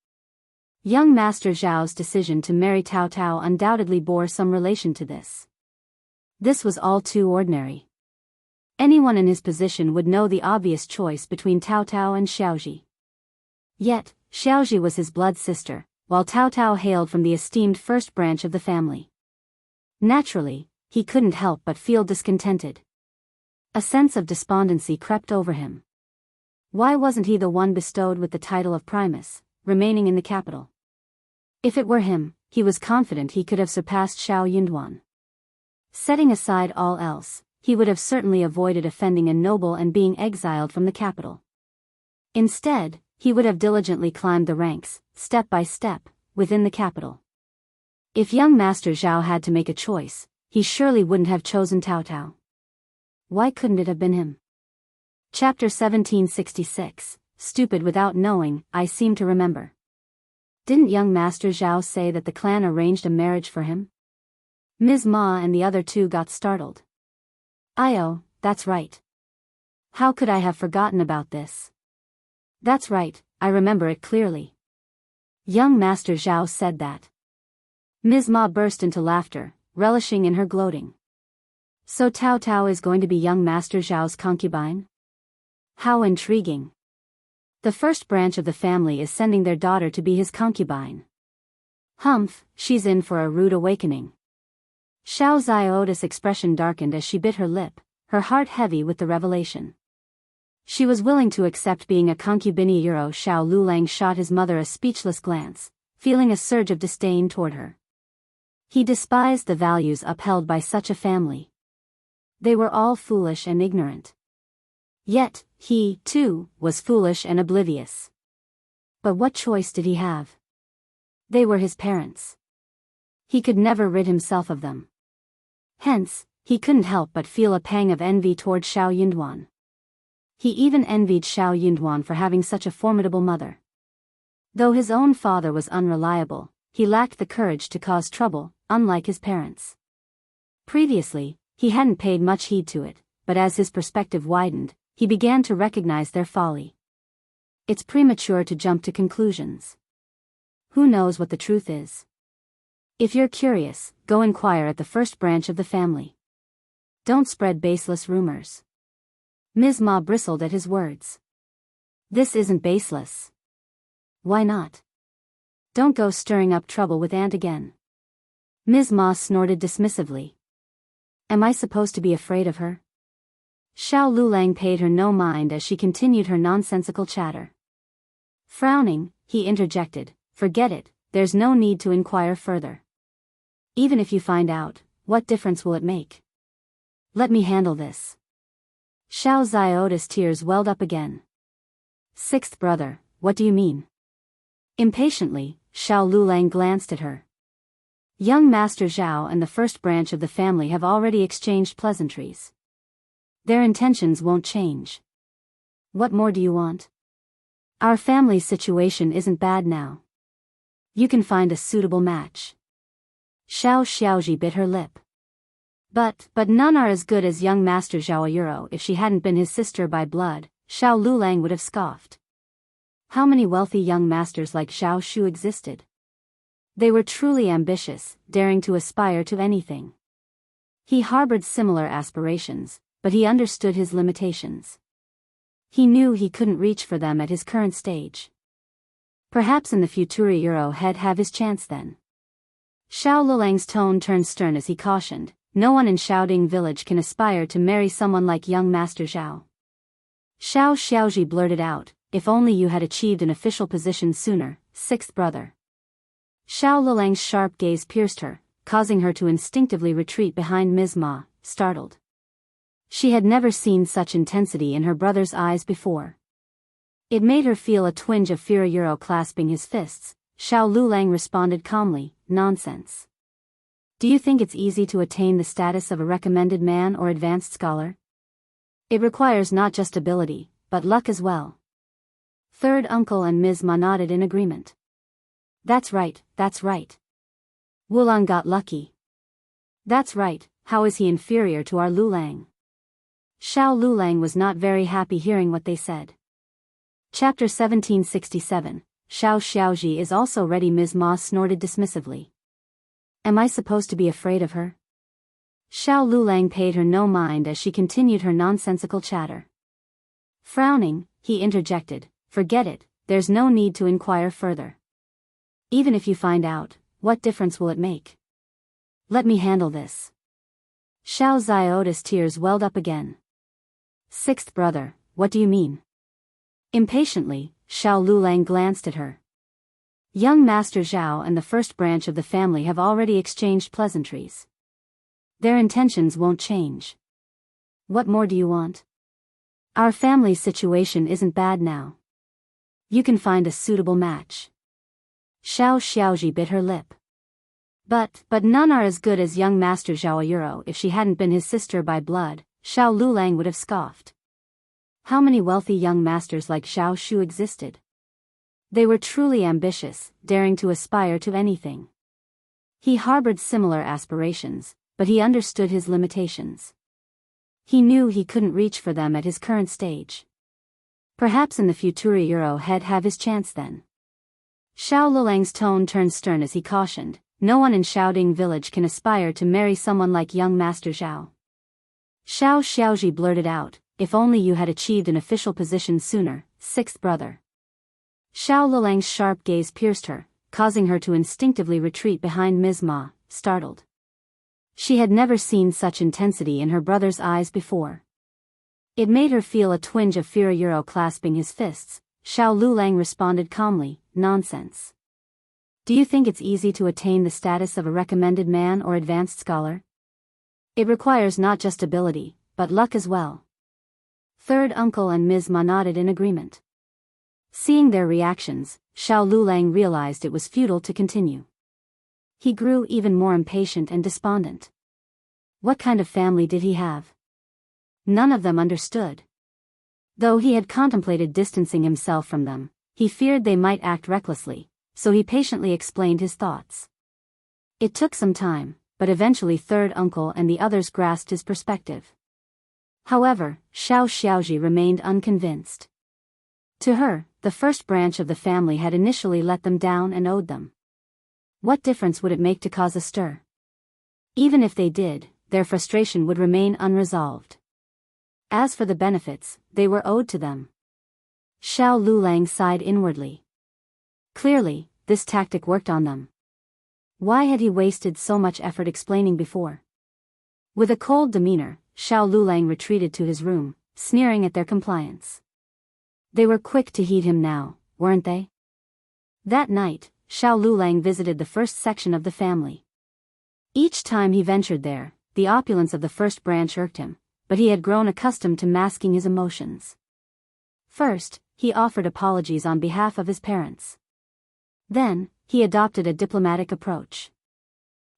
Young Master Zhao's decision to marry Tao Tao undoubtedly bore some relation to this. This was all too ordinary. Anyone in his position would know the obvious choice between Tao Tao and Xiaoji. Yet, Xiaoji was his blood sister, while Tao Tao hailed from the esteemed first branch of the family. Naturally, he couldn't help but feel discontented. A sense of despondency crept over him. Why wasn't he the one bestowed with the title of primus, remaining in the capital? If it were him, he was confident he could have surpassed Xiao Yunduan. Setting aside all else, he would have certainly avoided offending a noble and being exiled from the capital. Instead, he would have diligently climbed the ranks, step by step, within the capital. If young Master Zhao had to make a choice, he surely wouldn't have chosen Tao Tao. Why couldn't it have been him? Chapter 1766, Stupid Without Knowing, I seem to remember. Didn't young Master Zhao say that the clan arranged a marriage for him? Ms. Ma and the other two got startled. Oh, that's right. How could I have forgotten about this? That's right, I remember it clearly. Young Master Zhao said that. Ms. Ma burst into laughter, relishing in her gloating. So Tao Tao is going to be young Master Zhao's concubine? How intriguing. The first branch of the family is sending their daughter to be his concubine. Humph, she's in for a rude awakening. Xiao Ziota's expression darkened as she bit her lip, her heart heavy with the revelation. She was willing to accept being a concubine. Xiao Lulang shot his mother a speechless glance, feeling a surge of disdain toward her. He despised the values upheld by such a family. They were all foolish and ignorant. Yet, he, too, was foolish and oblivious. But what choice did he have? They were his parents. He could never rid himself of them. Hence, he couldn't help but feel a pang of envy toward Xiao Yunduan. He even envied Xiao Yunduan for having such a formidable mother. Though his own father was unreliable, he lacked the courage to cause trouble, unlike his parents. Previously, he hadn't paid much heed to it, but as his perspective widened, he began to recognize their folly. It's premature to jump to conclusions. Who knows what the truth is? If you're curious, go inquire at the first branch of the family. Don't spread baseless rumors. Ms. Ma bristled at his words. This isn't baseless. Why not? Don't go stirring up trouble with Aunt again. Ms. Ma snorted dismissively. Am I supposed to be afraid of her? Xiao Lulang paid her no mind as she continued her nonsensical chatter. Frowning, he interjected, forget it, there's no need to inquire further. Even if you find out, what difference will it make? Let me handle this. Xiao Ziota's tears welled up again. Sixth brother, what do you mean? Impatiently, Xiao Lulang glanced at her. Young Master Zhao and the first branch of the family have already exchanged pleasantries. Their intentions won't change. What more do you want? Our family's situation isn't bad now. You can find a suitable match. Xiao Xiaoji bit her lip. But none are as good as young Master Zhao. If she hadn't been his sister by blood, Xiao Lulang would have scoffed. How many wealthy young masters like Xiao Shu existed? They were truly ambitious, daring to aspire to anything. He harbored similar aspirations, but he understood his limitations. He knew he couldn't reach for them at his current stage. Perhaps in the future he'd have his chance then. Xiao Lulang's tone turned stern as he cautioned, no one in Xiaoding village can aspire to marry someone like young Master Zhao. Xiao Xiaoji blurted out, if only you had achieved an official position sooner, sixth brother. Xiao Lulang's sharp gaze pierced her, causing her to instinctively retreat behind Ms. Ma, startled. She had never seen such intensity in her brother's eyes before. It made her feel a twinge of fear. Clasping his fists, Xiao Lulang responded calmly, nonsense. Do you think it's easy to attain the status of a recommended man or advanced scholar? It requires not just ability, but luck as well. Third uncle and Ms. Ma nodded in agreement. That's right, that's right. Wulang got lucky. That's right, how is he inferior to our Lulang? Xiao Lulang was not very happy hearing what they said. Chapter 1767, Xiao Xiaoji is also ready. Ms. Ma snorted dismissively. Am I supposed to be afraid of her? Xiao Lulang paid her no mind as she continued her nonsensical chatter. Frowning, he interjected, forget it, there's no need to inquire further. Even if you find out, what difference will it make? Let me handle this. Xiao Ziota's tears welled up again. Sixth brother, what do you mean? Impatiently, Xiao Lulang glanced at her. Young Master Zhao and the first branch of the family have already exchanged pleasantries. Their intentions won't change. What more do you want? Our family's situation isn't bad now. You can find a suitable match. Xiao Xiaoji bit her lip. But none are as good as young Master Zhao. If she hadn't been his sister by blood, Xiao Lulang would have scoffed. How many wealthy young masters like Xiao Shu existed? They were truly ambitious, daring to aspire to anything. He harbored similar aspirations, but he understood his limitations. He knew he couldn't reach for them at his current stage. Perhaps in the future he'd have his chance then. Xiao Lulang's tone turned stern as he cautioned, no one in Xiaoding village can aspire to marry someone like young Master Zhao. Xiao Xiaoji blurted out, if only you had achieved an official position sooner, sixth brother. Xiao Lulang's sharp gaze pierced her, causing her to instinctively retreat behind Ms. Ma, startled. She had never seen such intensity in her brother's eyes before. It made her feel a twinge of fear. Clasping his fists, Xiao Lulang responded calmly, nonsense. Do you think it's easy to attain the status of a recommended man or advanced scholar? It requires not just ability, but luck as well. Third uncle and Ms. Ma nodded in agreement. Seeing their reactions, Xiao Lulang realized it was futile to continue. He grew even more impatient and despondent. What kind of family did he have? None of them understood. Though he had contemplated distancing himself from them, he feared they might act recklessly, so he patiently explained his thoughts. It took some time, but eventually third uncle and the others grasped his perspective. However, Xiao Xiaoji remained unconvinced. To her, the first branch of the family had initially let them down and owed them. What difference would it make to cause a stir? Even if they did, their frustration would remain unresolved. As for the benefits, they were owed to them. Xiao Lulang sighed inwardly. Clearly, this tactic worked on them. Why had he wasted so much effort explaining before? With a cold demeanor, Xiao Lulang retreated to his room, sneering at their compliance. They were quick to heed him now, weren't they? That night, Xiao Lulang visited the first section of the family. Each time he ventured there, the opulence of the first branch irked him, but he had grown accustomed to masking his emotions. First, he offered apologies on behalf of his parents. Then, he adopted a diplomatic approach.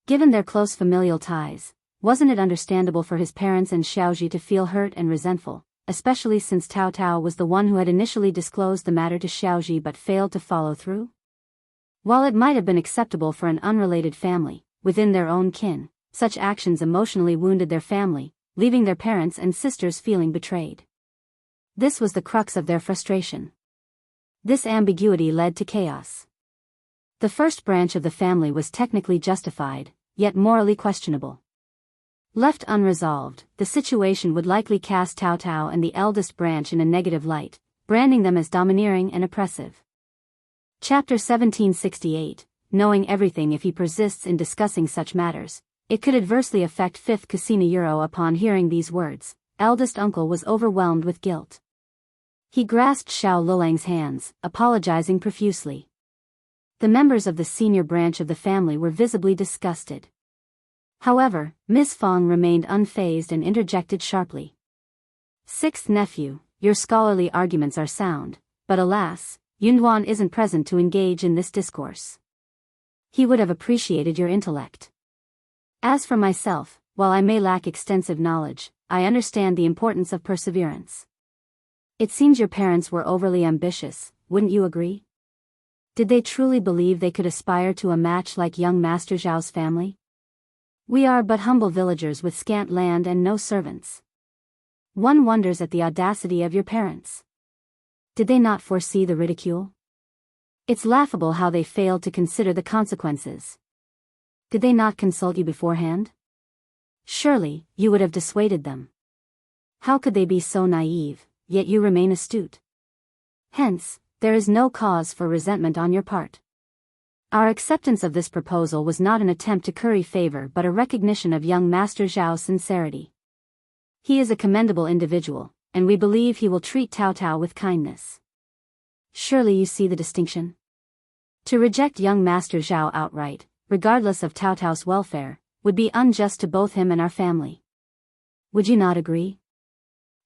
Given their close familial ties, wasn't it understandable for his parents and Xiaoji to feel hurt and resentful, especially since Tao Tao was the one who had initially disclosed the matter to Xiaoji but failed to follow through? While it might have been acceptable for an unrelated family, within their own kin, such actions emotionally wounded their family, leaving their parents and sisters feeling betrayed. This was the crux of their frustration. This ambiguity led to chaos. The first branch of the family was technically justified, yet morally questionable. Left unresolved, the situation would likely cast Tao Tao and the eldest branch in a negative light, branding them as domineering and oppressive. Chapter 1768, knowing everything. If he persists in discussing such matters, it could adversely affect 5th Casino Euro. Upon hearing these words, eldest uncle was overwhelmed with guilt. He grasped Xiao Lulang's hands, apologizing profusely. The members of the senior branch of the family were visibly disgusted. However, Ms. Fong remained unfazed and interjected sharply. Sixth nephew, your scholarly arguments are sound, but alas, Yunduan isn't present to engage in this discourse. He would have appreciated your intellect. As for myself, while I may lack extensive knowledge, I understand the importance of perseverance. It seems your parents were overly ambitious, wouldn't you agree? Did they truly believe they could aspire to a match like young Master Zhao's family? We are but humble villagers with scant land and no servants. One wonders at the audacity of your parents. Did they not foresee the ridicule? It's laughable how they failed to consider the consequences. Did they not consult you beforehand? Surely, you would have dissuaded them. How could they be so naive, yet you remain astute? Hence, there is no cause for resentment on your part. Our acceptance of this proposal was not an attempt to curry favor but a recognition of young Master Zhao's sincerity. He is a commendable individual, and we believe he will treat Tao Tao with kindness. Surely you see the distinction? To reject young Master Zhao outright, regardless of Tao Tao's welfare, would be unjust to both him and our family. Would you not agree?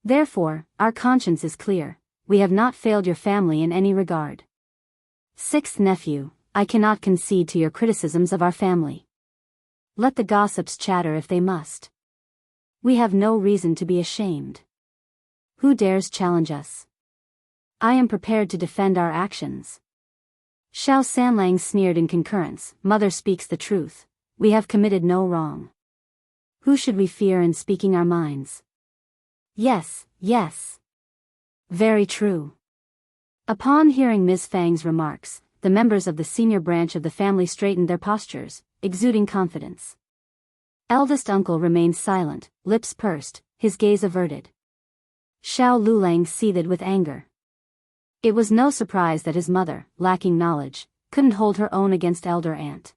Therefore, our conscience is clear, we have not failed your family in any regard. Sixth nephew, I cannot concede to your criticisms of our family. Let the gossips chatter if they must. We have no reason to be ashamed. Who dares challenge us? I am prepared to defend our actions. Xiao Sanlang sneered in concurrence. Mother speaks the truth. We have committed no wrong. Who should we fear in speaking our minds? Yes, yes. Very true. Upon hearing Ms. Fang's remarks, the members of the senior branch of the family straightened their postures, exuding confidence. Eldest uncle remained silent, lips pursed, his gaze averted. Xiao Lulang seethed with anger. It was no surprise that his mother, lacking knowledge, couldn't hold her own against elder aunt.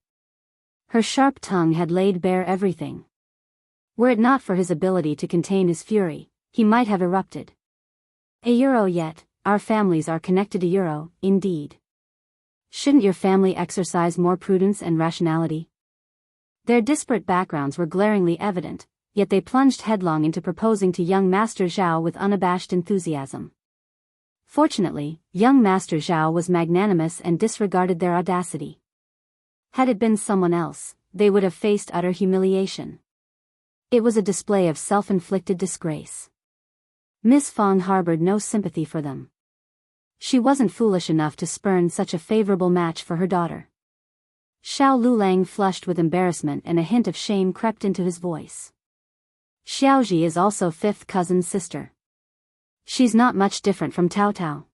Her sharp tongue had laid bare everything. Were it not for his ability to contain his fury, he might have erupted. A euro yet, our families are connected to euro, indeed. Shouldn't your family exercise more prudence and rationality? Their disparate backgrounds were glaringly evident, yet they plunged headlong into proposing to young Master Zhao with unabashed enthusiasm. Fortunately, young Master Zhao was magnanimous and disregarded their audacity. Had it been someone else, they would have faced utter humiliation. It was a display of self-inflicted disgrace. Miss Fong harbored no sympathy for them. She wasn't foolish enough to spurn such a favorable match for her daughter. Xiao Lulang flushed with embarrassment and a hint of shame crept into his voice. Xiaoji is also fifth cousin's sister. She's not much different from Tao Tao.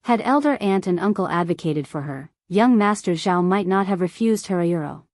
Had elder aunt and uncle advocated for her, young Master Zhao might not have refused her a euro.